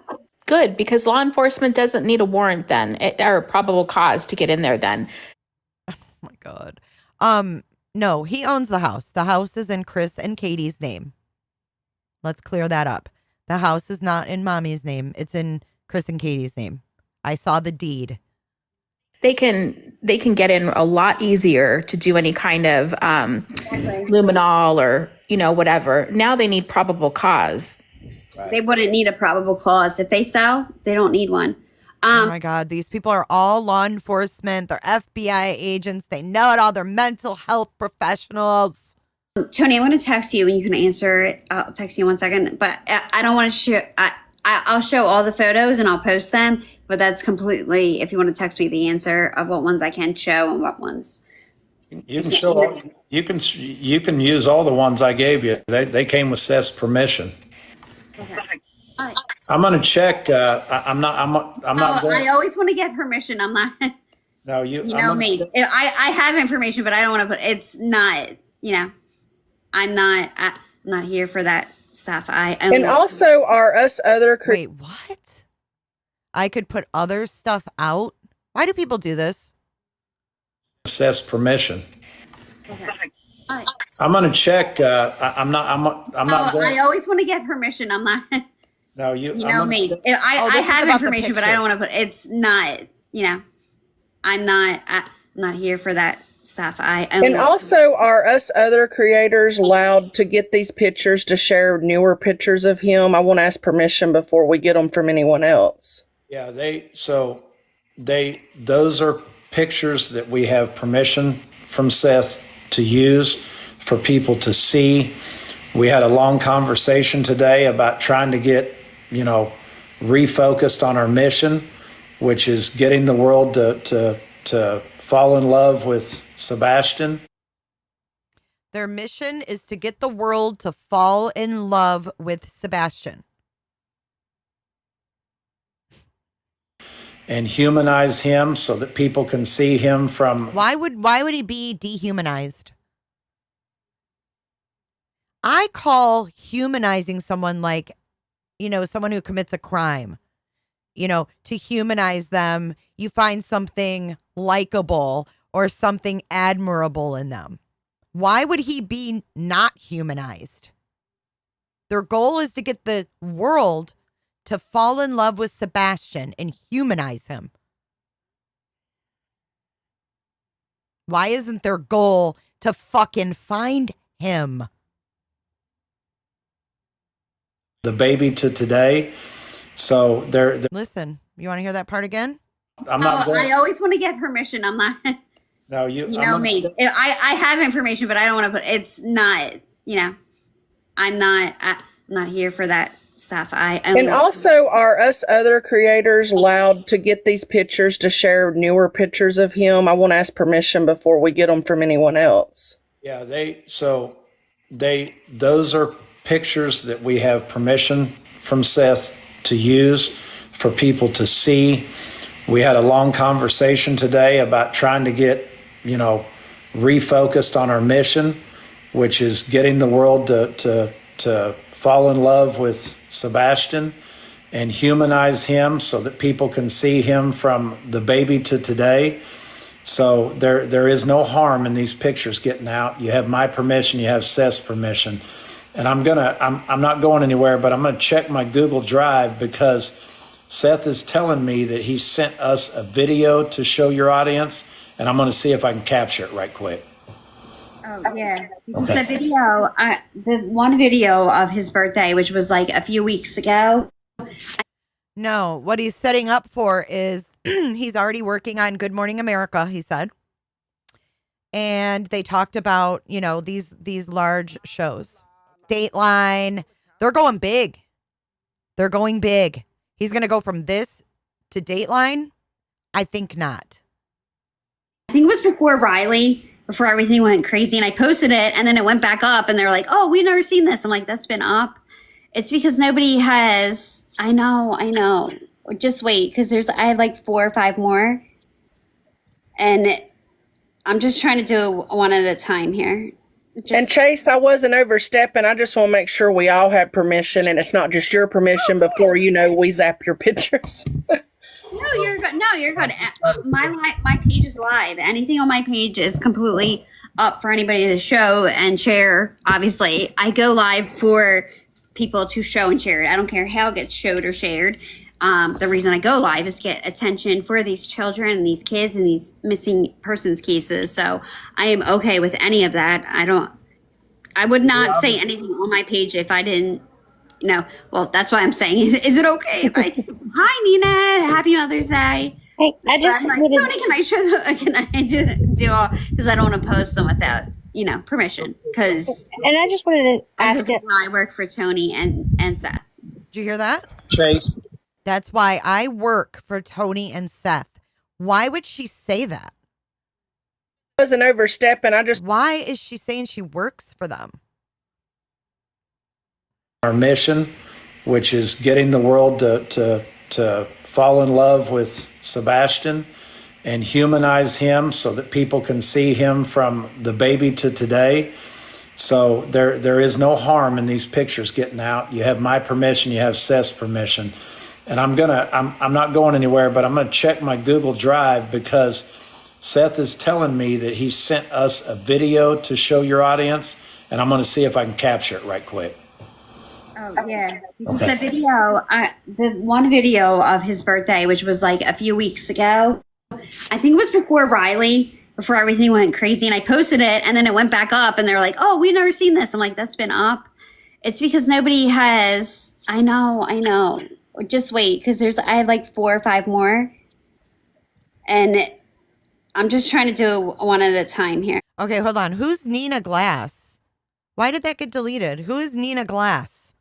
good, because law enforcement doesn't need a warrant then, or a probable cause to get in there then. Oh my God. No, he owns the house. The house is in Chris and Katie's name. Let's clear that up. The house is not in Mommy's name. It's in Chris and Katie's name. I saw the deed. they can get in a lot easier to do any kind of luminol or whatever. Now they need probable cause. They wouldn't need a probable cause. If they sell, they don't need one. Oh my God, these people are all law enforcement. They're FBI agents. They know it all. They're mental health professionals. Tony, I want to text you and you can answer it. I'll text you in 1 second. But I don't want to show. I'll show all the photos and I'll post them. But that's completely, if you want to text me the answer of what ones I can show and what ones. You can show. You can use all the ones I gave you. They came with Seth's permission. Okay. All right. I'm gonna check. I'm not going. I always want to get permission. I'm not. No, you. You know me. I have information, but I don't want to put. It's not. I'm not here for that stuff. And also, are us other? Wait, what? I could put other stuff out. Why do people do this? Seth's permission. Okay. All right. I'm gonna check. I'm not going. I always want to get permission. I'm not. No, you. You know me. I have information, but I don't want to put. It's not. I'm not here for that stuff. And also, are us other creators allowed to get these pictures to share newer pictures of him? I want to ask permission before we get them from anyone else. Yeah, those are pictures that we have permission from Seth to use for people to see. We had a long conversation today about trying to get, refocused on our mission, which is getting the world to fall in love with Sebastian. Their mission is to get the world to fall in love with Sebastian. And humanize him so that people can see him from. Why would he be dehumanized? I call humanizing someone like, someone who commits a crime. To humanize them, you find something likable or something admirable in them. Why would he be not humanized? Their goal is to get the world to fall in love with Sebastian and humanize him. Why isn't their goal to fucking find him? The baby to today. So they're Listen, you want to hear that part again? I'm not going. I always want to get permission. I'm not. No, you. You know me. I have information, but I don't want to put. It's not. I'm not here for that stuff. And also, are us other creators allowed to get these pictures to share newer pictures of him? I want to ask permission before we get them from anyone else. Yeah, those are pictures that we have permission from Seth to use for people to see. We had a long conversation today about trying to get, refocused on our mission, which is getting the world to fall in love with Sebastian and humanize him so that people can see him from the baby to today. So there is no harm in these pictures getting out. You have my permission, you have Seth's permission. And I'm not going anywhere, but I'm gonna check my Google Drive because Seth is telling me that he sent us a video to show your audience, and I'm gonna see if I can capture it right quick. Oh yeah, the video, the one video of his birthday, which was like a few weeks ago. No, what he's setting up for is he's already working on Good Morning America, he said. And they talked about, these large shows. Dateline, they're going big. They're going big. He's going to go from this to Dateline? I think not. I think it was before Riley, before everything went crazy, and I posted it, and then it went back up, and they're like, "Oh, we've never seen this." I'm like, "That's been up." It's because nobody has. I know. Just wait, because I have like 4 or 5 more, and I'm just trying to do one at a time here. And Chase, I wasn't overstepping. I just want to make sure we all have permission, and it's not just your permission before we zap your pictures. No, you're good. No, you're good. My page is live. Anything on my page is completely up for anybody to show and share. Obviously, I go live for people to show and share it. I don't care how it gets showed or shared. The reason I go live is to get attention for these children and these kids and these missing persons cases. So I am okay with any of that. I would not say anything on my page if I didn't, well, that's why I'm saying, is it okay if I, hi Nina, happy Mother's Day. Hey, I just Tony, can I share can I do all, because I don't want to post them without, permission, because. And I just wanted to ask it. I work for Tony and Seth. Did you hear that? Chase. That's why I work for Tony and Seth. Why would she say that? Wasn't overstepping. Why is she saying she works for them? Our mission, which is getting the world to fall in love with Sebastian and humanize him so that people can see him from the baby to today. So there is no harm in these pictures getting out. You have my permission, you have Seth's permission. And I'm not going anywhere, but I'm gonna check my Google Drive because Seth is telling me that he sent us a video to show your audience, and I'm gonna see if I can capture it right quick. Oh yeah, the video, the one video of his birthday, which was like a few weeks ago. I think it was before Riley, before everything went crazy, and I posted it, and then it went back up, and they're like, "Oh, we've never seen this." I'm like, "That's been up." It's because nobody has. I know. Just wait, because I have like 4 or 5 more, and I'm just trying to do one at a time here. Okay, hold on. Who's Nina Glass? Why did that get deleted? Who is Nina Glass?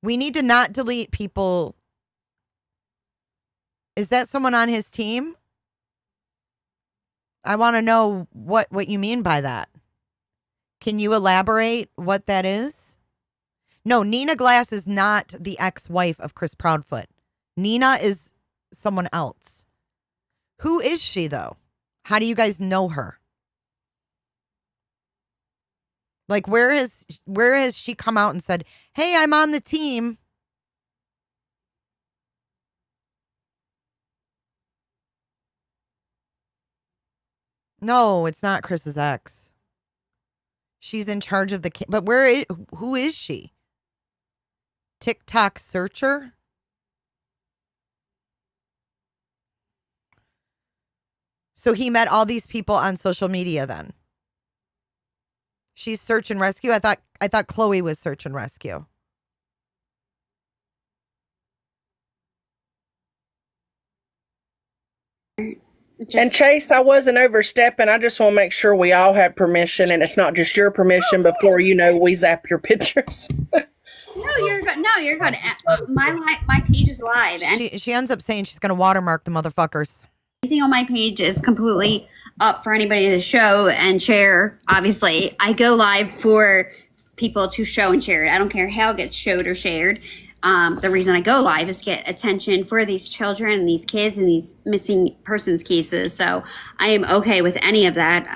We need to not delete people. Is that someone on his team? I want to know what you mean by that. Can you elaborate what that is? No, Nina Glass is not the ex-wife of Chris Proudfoot. Nina is someone else. Who is she, though? How do you guys know her? Like, where has she come out and said, "Hey, I'm on the team"? No, it's not Chris's ex. She's in charge of the but who is she? TikTok searcher? So he met all these people on social media then. She's search and rescue. I thought Chloe was search and rescue. And Chase, I wasn't overstepping. I just want to make sure we all have permission, and it's not just your permission before we zap your pictures. No, you're good. No, you're good. My page is live. And She ends up saying she's going to watermark the motherfuckers. anything on my page is completely up for anybody to show and share. Obviously, I go live for people to show and share it. I don't care how it gets showed or shared. The reason I go live is to get attention for these children and these kids and these missing persons cases. So I am okay with any of that.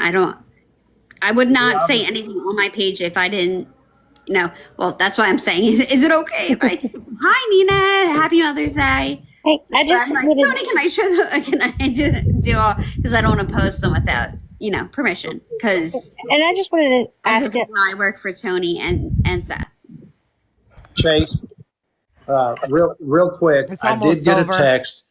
I would not say anything on my page if I didn't, well, that's why I'm saying, is it okay if I, hi Nina, happy Mother's Day. Hey, I just Tony, can I share can I do all, because I don't want to post them without, permission, because. And I just wanted to ask I work for Tony and Seth. Chase, real quick, I did get a text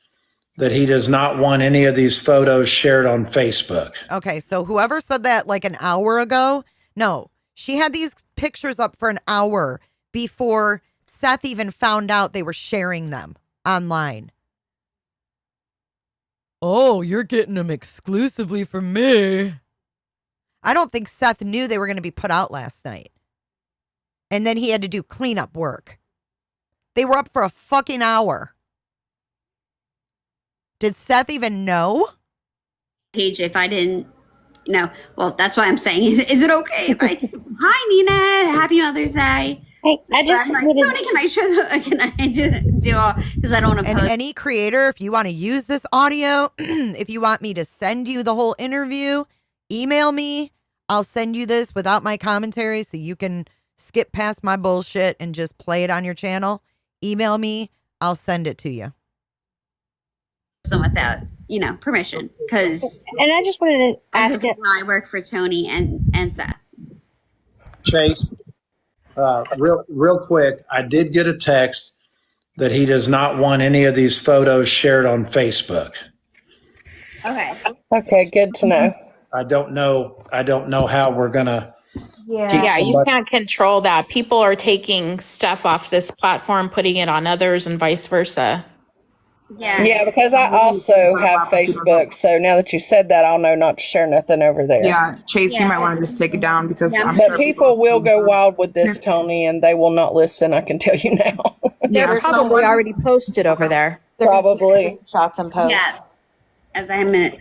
that he does not want any of these photos shared on Facebook. Okay, so whoever said that like an hour ago, no, she had these pictures up for an hour before Seth even found out they were sharing them online. Oh, you're getting them exclusively from me. I don't think Seth knew they were going to be put out last night. And then he had to do cleanup work. They were up for a fucking hour. Did Seth even know? Page, if I didn't, well, that's why I'm saying, is it okay if I, hi Nina, happy Mother's Day. Hey, I just Tony, can I share can I do all, because I don't want to And post. any creator, if you want to use this audio, if you want me to send you the whole interview, email me. I'll send you this without my commentary so you can skip past my bullshit and just play it on your channel. Email me. I'll send it to you. Without, permission, because. And I just wanted to ask I work for Tony and Seth. Chase, real quick, I did get a text that he does not want any of these photos shared on Facebook. Okay. Okay, good to know. I don't know how we're gonna Yeah, you can't control that. People are taking stuff off this platform, putting it on others, and vice versa. Yeah, because I also have Facebook, so now that you said that, I'll know not to share nothing over there. Yeah, Chase, you might want to just take it down because I'm But sure people will go wild with this, Tony, and they will not listen. I can tell you now. They're probably already posted over there. Probably. Shots and posts. Yeah. As I meant,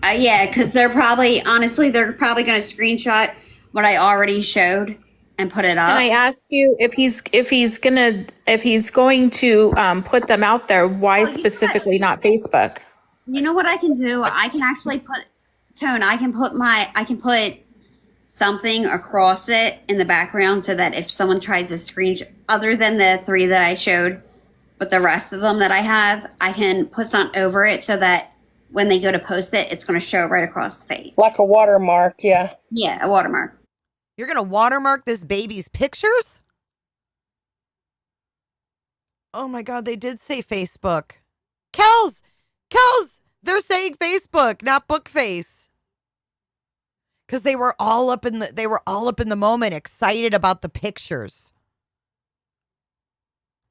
yeah, because they're probably going to screenshot what I already showed and put it up. Can I ask you if he's going to put them out there? Why specifically not Facebook? You know what I can do? I can actually put I can put something across it in the background so that if someone tries to screenshot, other than the 3 that I showed, but the rest of them that I have, I can put something over it so that when they go to post it, it's going to show right across the face. Like a watermark, yeah. Yeah, a watermark. You're going to watermark this baby's pictures? Oh my God, they did say Facebook. Kels, they're saying Facebook, not Bookface. Because they were all up in the moment, excited about the pictures.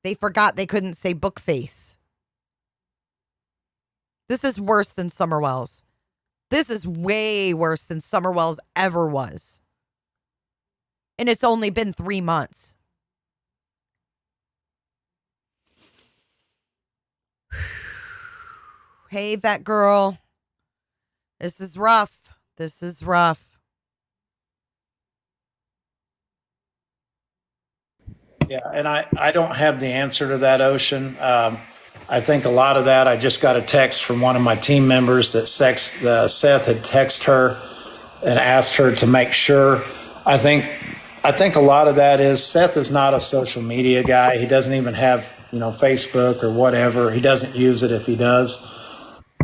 They forgot they couldn't say Bookface. This is worse than Summerwell's. This is way worse than Summerwell's ever was. And it's only been 3 months. Hey, vet girl. This is rough. This is rough. Yeah, and I don't have the answer to that, Ocean. I think a lot of that, I just got a text from one of my team members that Seth had texted her and asked her to make sure. I think a lot of that is Seth is not a social media guy. He doesn't even have, Facebook or whatever. He doesn't use it if he does.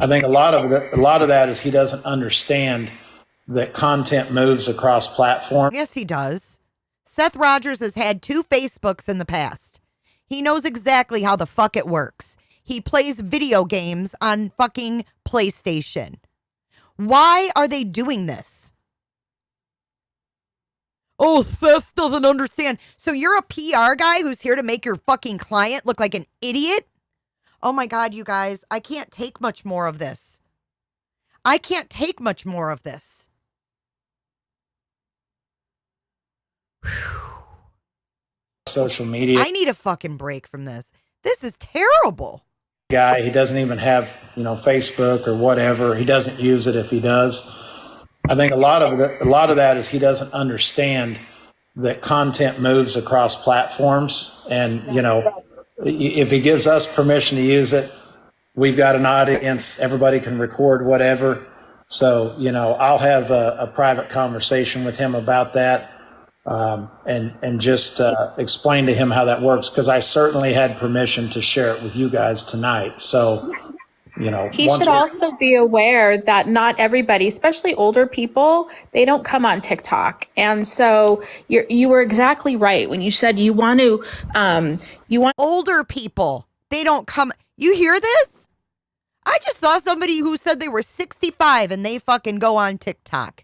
I think a lot of that is he doesn't understand that content moves across platforms. Yes, he does. Seth Rogers has had 2 Facebooks in the past. He knows exactly how the fuck it works. He plays video games on fucking PlayStation. Why are they doing this? Oh, Seth doesn't understand. So you're a PR guy who's here to make your fucking client look like an idiot? Oh my God, you guys, I can't take much more of this. I can't take much more of this. Social media. I need a fucking break from this. This is terrible. Guy, he doesn't even have, Facebook or whatever. He doesn't use it if he does. I think a lot of that is he doesn't understand that content moves across platforms, and if he gives us permission to use it, we've got an audience. Everybody can record whatever. So I'll have a private conversation with him about that, and just explain to him how that works, because I certainly had permission to share it with you guys tonight. So. He should also be aware that not everybody, especially older people, they don't come on TikTok. And so you were exactly right when you said you want older people. They don't come. You hear this? I just saw somebody who said they were 65 and they fucking go on TikTok.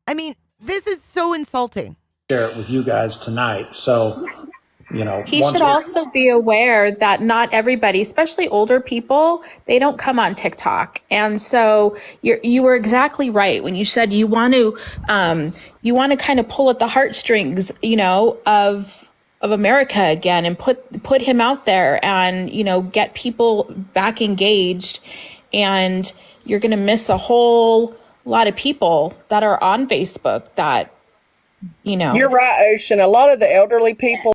I mean, this is so insulting. Share it with you guys tonight. So, he should also be aware that not everybody, especially older people, they don't come on TikTok. And so you were exactly right when you said you want to kind of pull at the heartstrings, of America again, and put him out there and, get people back engaged. And you're going to miss a whole lot of people that are on Facebook that, You're right, Ocean. A lot of the elderly people.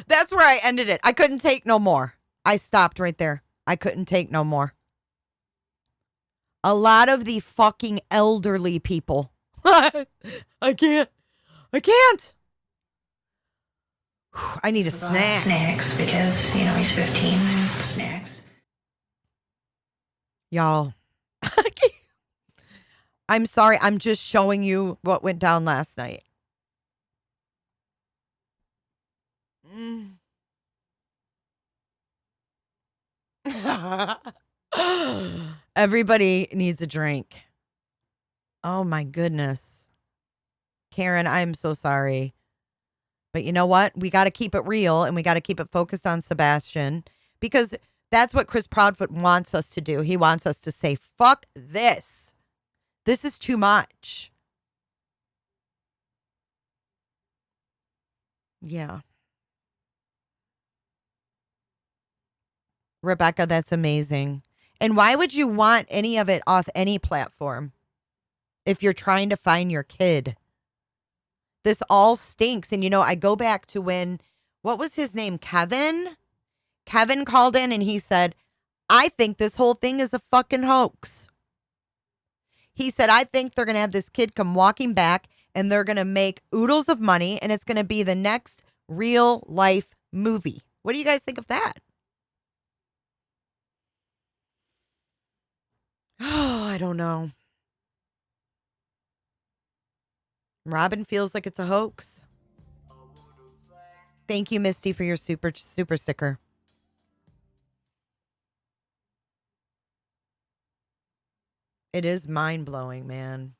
That's where I ended it. I couldn't take no more. I stopped right there. I couldn't take no more. A lot of the fucking elderly people. I can't. I need a snack. Snacks because, he's 15 and snacks. Y'all. I'm sorry. I'm just showing you what went down last night. Everybody needs a drink. Oh my goodness. Karen, I'm so sorry. But you know what? We got to keep it real and we got to keep it focused on Sebastian because that's what Chris Proudfoot wants us to do. He wants us to say, fuck this. This is too much. Yeah. Rebecca, that's amazing. And why would you want any of it off any platform if you're trying to find your kid? This all stinks. And, you know, I go back to when, what was his name? Kevin? Kevin called in and he said, I think this whole thing is a fucking hoax. He said, I think they're going to have this kid come walking back and they're going to make oodles of money and it's going to be the next real life movie. What do you guys think of that? Oh, I don't know. Robin feels like it's a hoax. Thank you, Misty, for your super sticker. It is mind-blowing, man.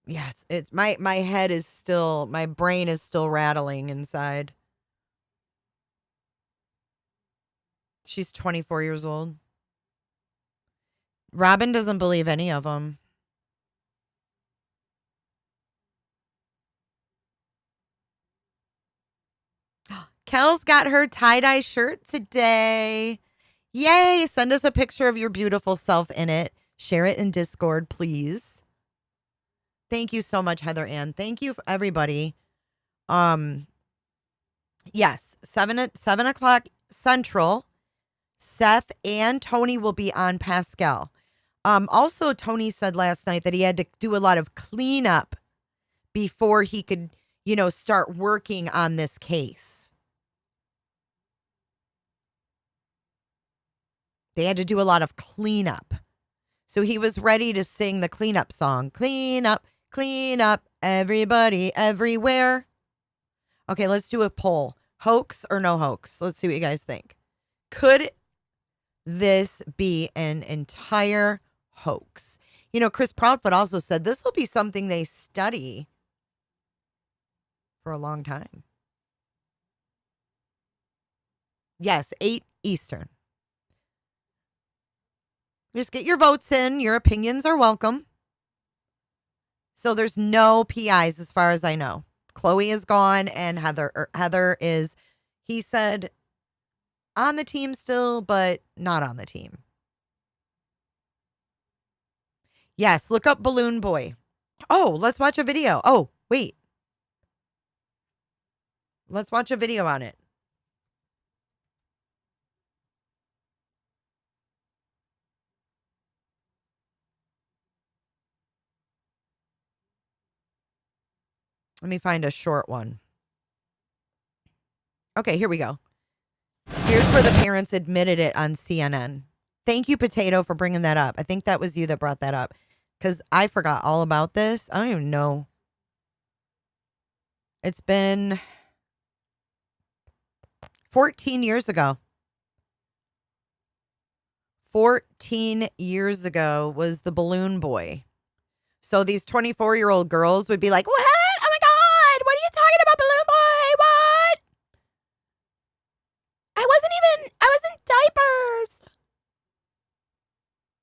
Yes, it's my head is still, my brain is still rattling inside. She's 24 years old. Robin doesn't believe any of them. Kel's got her tie-dye shirt today. Yay! Send us a picture of your beautiful self in it. Share it in Discord, please. Thank you so much, Heather Ann. Thank you, everybody. Yes, 7 o'clock Central. Seth and Tony will be on Pascal. Also, Tony said last night that he had to do a lot of cleanup before he could, you know, start working on this case. They had to do a lot of cleanup. So he was ready to sing the cleanup song. Clean up, everybody, everywhere. Okay, let's do a poll. Hoax or no hoax? Let's see what you guys think. Could this be an entire hoax? You know, Chris Proudfoot also said this will be something they study for a long time. Yes, 8 Eastern. Just get your votes in. Your opinions are welcome. So there's no PIs as far as I know. Chloe is gone and Heather is, he said, on the team still, but not on the team. Yes, look up Balloon Boy. Oh, let's watch a video. Oh, wait. Let's watch a video on it. Let me find a short one. Okay, here we go. Here's where the parents admitted it on CNN. Thank you, Potato, for bringing that up. I think that was you that brought that up because I forgot all about this. I don't even know. It's been 14 years ago. 14 years ago was the Balloon Boy. So these 24-year-old girls would be like, what? Oh my God, what are you talking about, Balloon Boy? What? I was in diapers.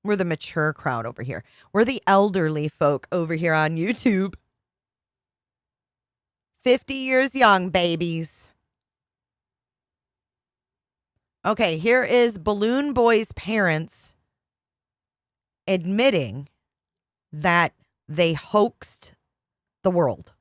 We're the mature crowd over here. We're the elderly folk over here on YouTube. 50 years young, babies. Okay, here is Balloon Boy's parents admitting that they hoaxed the world.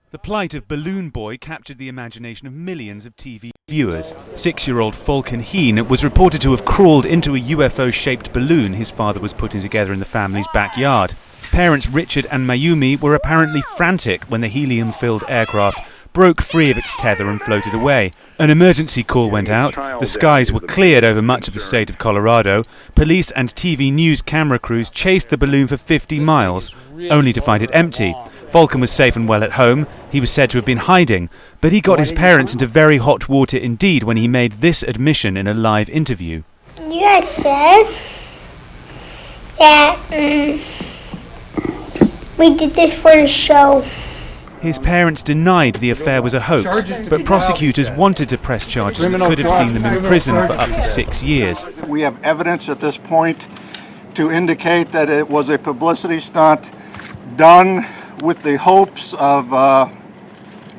The plight of Balloon Boy captured the imagination of millions of TV viewers. 6-year-old Falcon Heen was reported to have crawled into a UFO-shaped balloon his father was putting together in the family's backyard. Parents Richard and Mayumi were apparently frantic when the helium-filled aircraft broke free of its tether and floated away. An emergency call went out. The skies were cleared over much of the state of Colorado. Police and TV news camera crews chased the balloon for 50 miles, only to find it empty. Falcon was safe and well at home. He was said to have been hiding, but he got his parents into very hot water indeed when he made this admission in a live interview. You guys said that we did this for the show. His parents denied the affair was a hoax, but prosecutors wanted to press charges that could have seen them in prison for up to 6 years. We have evidence at this point to indicate that it was a publicity stunt done with the hopes of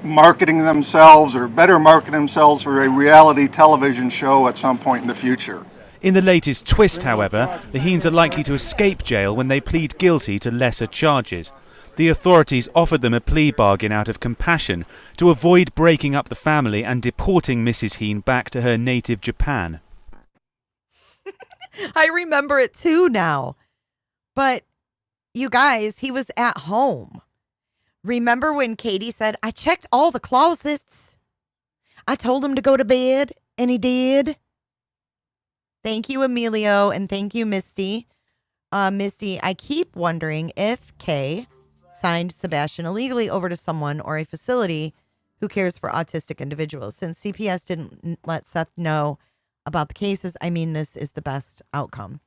marketing themselves or better market themselves for a reality television show at some point in the future. In the latest twist, however, the Heens are likely to escape jail when they plead guilty to lesser charges. The authorities offered them a plea bargain out of compassion to avoid breaking up the family and deporting Mrs. Heen back to her native Japan. I remember it too now. But you guys, he was at home. Remember when Katie said, I checked all the closets. I told him to go to bed, and he did. Thank you, Emilio, and thank you, Misty. Misty, I keep wondering if Kay signed Sebastian illegally over to someone or a facility who cares for autistic individuals. Since CPS didn't let Seth know about the cases, I mean, this is the best outcome.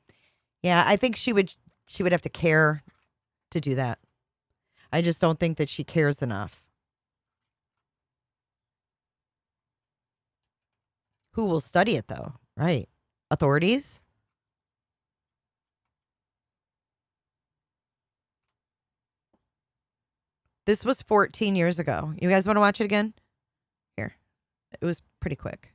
Yeah, I think she would have to care to do that. I just don't think that she cares enough. Who will study it, though? Right. Authorities? This was 14 years ago. You guys want to watch it again? Here. It was pretty quick.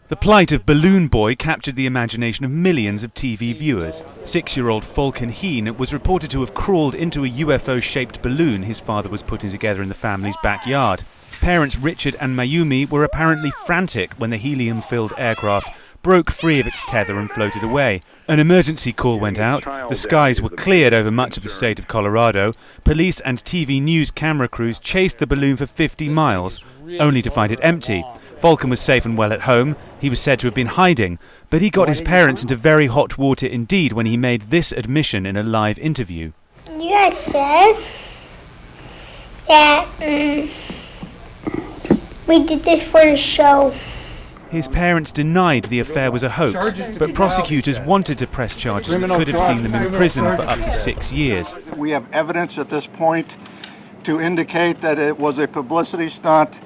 The plight of Balloon Boy captured the imagination of millions of TV viewers. 6-year-old Falcon Heen was reported to have crawled into a UFO-shaped balloon his father was putting together in the family's backyard. Parents Richard and Mayumi were apparently frantic when the helium-filled aircraft broke free of its tether and floated away. An emergency call went out. The skies were cleared over much of the state of Colorado. Police and TV news camera crews chased the balloon for 50 miles, only to find it empty. Falcon was safe and well at home. He was said to have been hiding, but he got his parents into very hot water indeed when he made this admission in a live interview. You guys said that we did this for the show. His parents denied the affair was a hoax, but prosecutors wanted to press charges that could have seen them in prison for up to 6 years. We have evidence at this point to indicate that it was a publicity stunt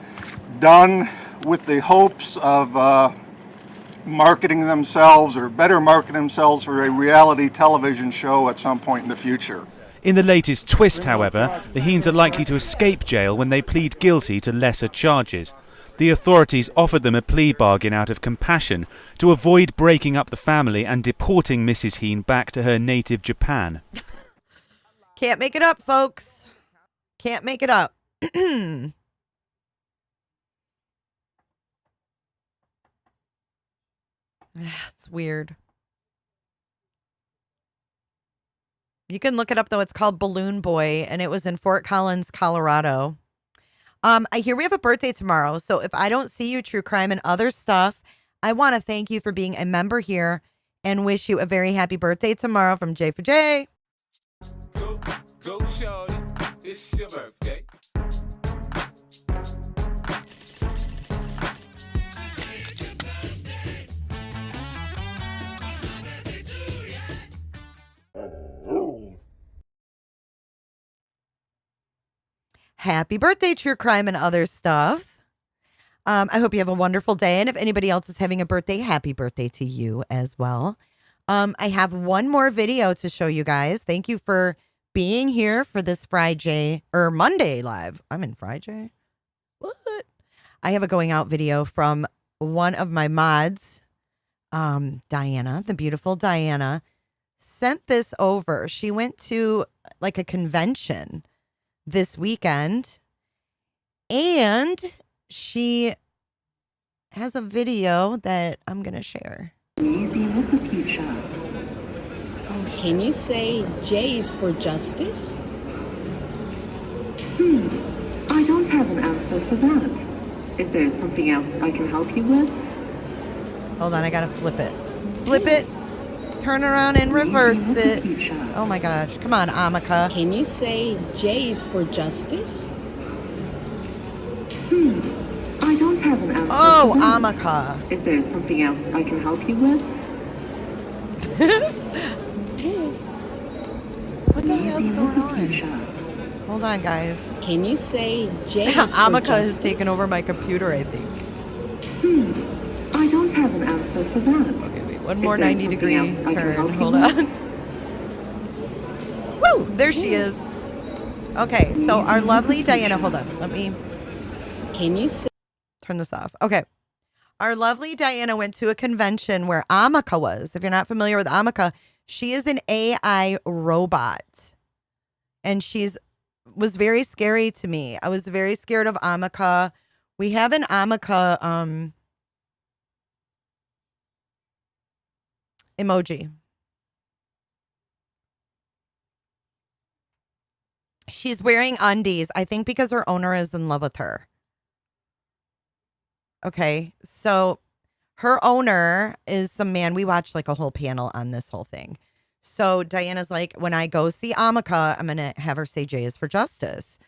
done with the hopes of marketing themselves or better market themselves for a reality television show at some point in the future. In the latest twist, however, the Heens are likely to escape jail when they plead guilty to lesser charges. The authorities offered them a plea bargain out of compassion to avoid breaking up the family and deporting Mrs. Heen back to her native Japan. Can't make it up, folks. Can't make it up. It's weird. You can look it up, though. It's called Balloon Boy, and it was in Fort Collins, Colorado. I hear we have a birthday tomorrow, so if I don't see you, True Crime and Other Stuff, I want to thank you for being a member here and wish you a very happy birthday tomorrow from J for J. Go, shorty. It's your birthday. Happy birthday, True Crime and Other Stuff. I hope you have a wonderful day. And if anybody else is having a birthday, happy birthday to you as well. I have one more video to show you guys. Thank you for being here for this Friday or Monday live. I'm in Friday. What? I have a going out video from one of my mods, Diana, the beautiful Diana, sent this over. She went to like a convention this weekend, and she has a video that I'm gonna share. Easy with the future. Oh, can you say J's for justice? I don't have an answer for that. Is there something else I can help you with? Hold on, I gotta flip it. Flip it. Turn around and reverse it. Oh my gosh. Come on, Ameca. Can you say J's for justice? I don't have an answer. Oh, for that. Ameca. Is there something else I can help you with? What the hell's going on? Hold on, guys. Can you say J's for Ameca has justice? taken over my computer, I think. I don't have an answer for that. Okay, wait. One more Is there 90-degree something else I can help turn. you Hold with? on. Woo! There she is. Okay, so our lovely Diana. Hold on. Let me Can you say turn this off. Okay. Our lovely Diana went to a convention where Ameca was. If you're not familiar with Ameca, she is an AI robot. And was very scary to me. I was very scared of Ameca. We have an Ameca emoji. She's wearing undies, I think because her owner is in love with her. Okay, so her owner is some man. We watched like a whole panel on this whole thing. So Diana's like, when I go see Ameca, I'm going to have her say J is for justice.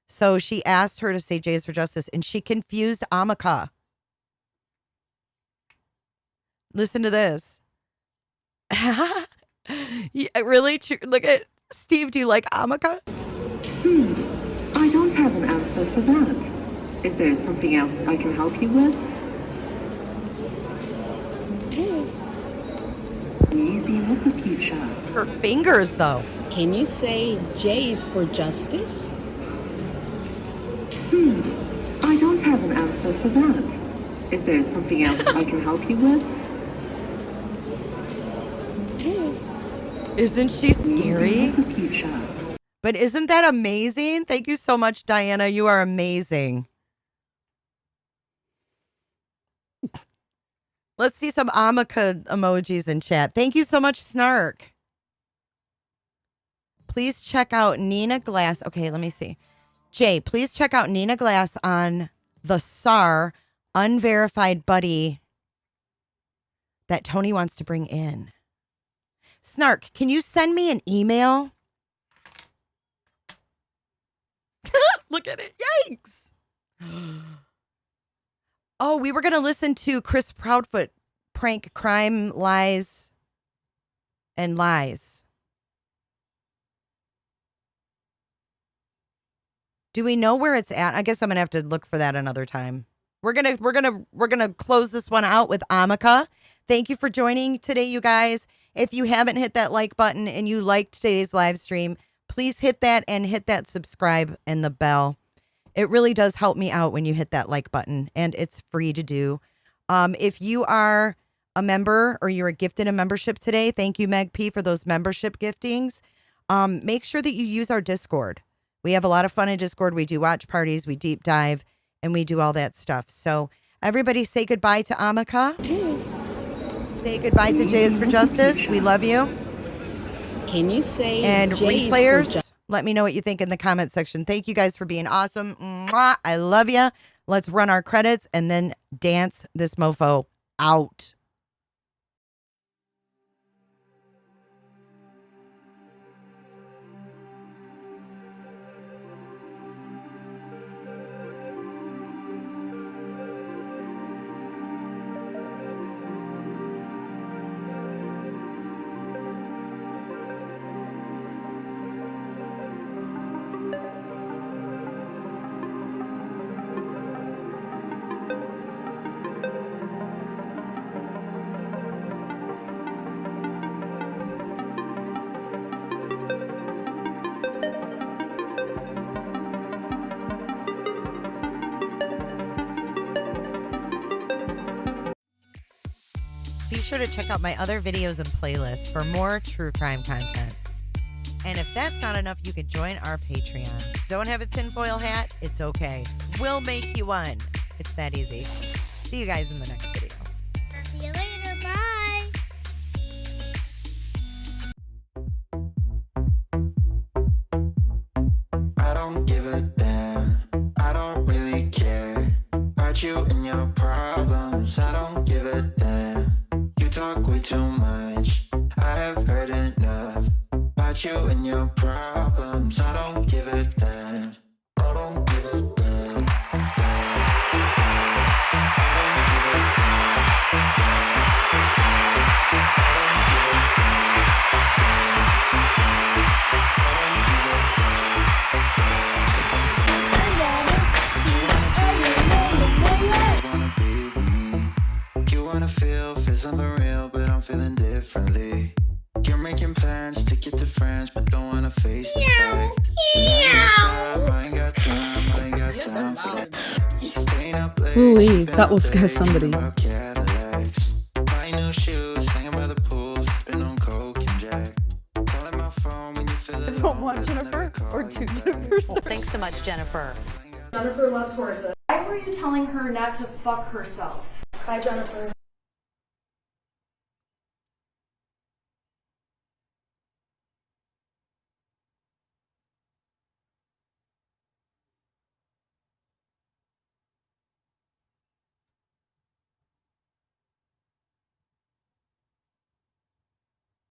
So she asked her to say J is for justice, and she confused Ameca. Listen to this. Yeah, really? Look at Steve. Do you like Ameca? I don't have an answer for that. Is there something else I can help you with? Easy with the future. Her fingers, though. Can you say J's for justice? I don't have an answer for that. Is there something else I can help you with? Isn't she scary? Easy with the future. But isn't that amazing? Thank you so much, Diana. You are amazing. Let's see some Ameca emojis in chat. Thank you so much, Snark. Please check out Nina Glass. Okay, let me see. Jay, please check out Nina Glass on the SAR unverified buddy that Tony wants to bring in. Snark, can you send me an email? Look at it. Yikes. Oh, we were going to listen to Chris Proudfoot prank crime, lies, and lies. Do we know where it's at? I guess I'm going to have to look for that another time. We're going to close this one out with Ameca. Thank you for joining today, you guys. If you haven't hit that like button and you liked today's live stream, please hit that and hit that subscribe and the bell. It really does help me out when you hit that like button, and it's free to do. If you are a member or you're gifted a membership today, thank you, Meg P, for those membership giftings. Make sure that you use our Discord. We have a lot of fun in Discord. We do watch parties, we deep dive, and we do all that stuff. So everybody say goodbye to Ameca. Say goodbye to J is for Justice. We love you. Can you say and J's for replayers, let me know what you think in the comment section. Thank you guys for being awesome. Mwah. I love you. Let's run our credits and then dance this mofo out. Be sure to check out my other videos and playlists for more true crime content. And if that's not enough, you can join our Patreon. Don't have a tinfoil hat? It's okay. We'll make you one. It's that easy. See you guys in the next video. See you later. Bye. I don't give a damn. I don't really care about you and your problems. I don't give a damn. You talk way too much. I Got you and your problems. I don't give a damn. I don't give a damn. You wanna feel something real, but I'm feeling differently. You're making plans to get to friends, but don't wanna face the fact. I ain't got time for that. Staying up late, Ooh, that will scare somebody. Cadillacs. Buying new shoes, hanging by the pool, sipping on Coke and Jack. Calling my phone when you feel it. Don't want Jennifer or two Jennifers. Well, thanks so much, Jennifer. Jennifer loves horses. Why were you telling her not to fuck herself? Bye, Jennifer.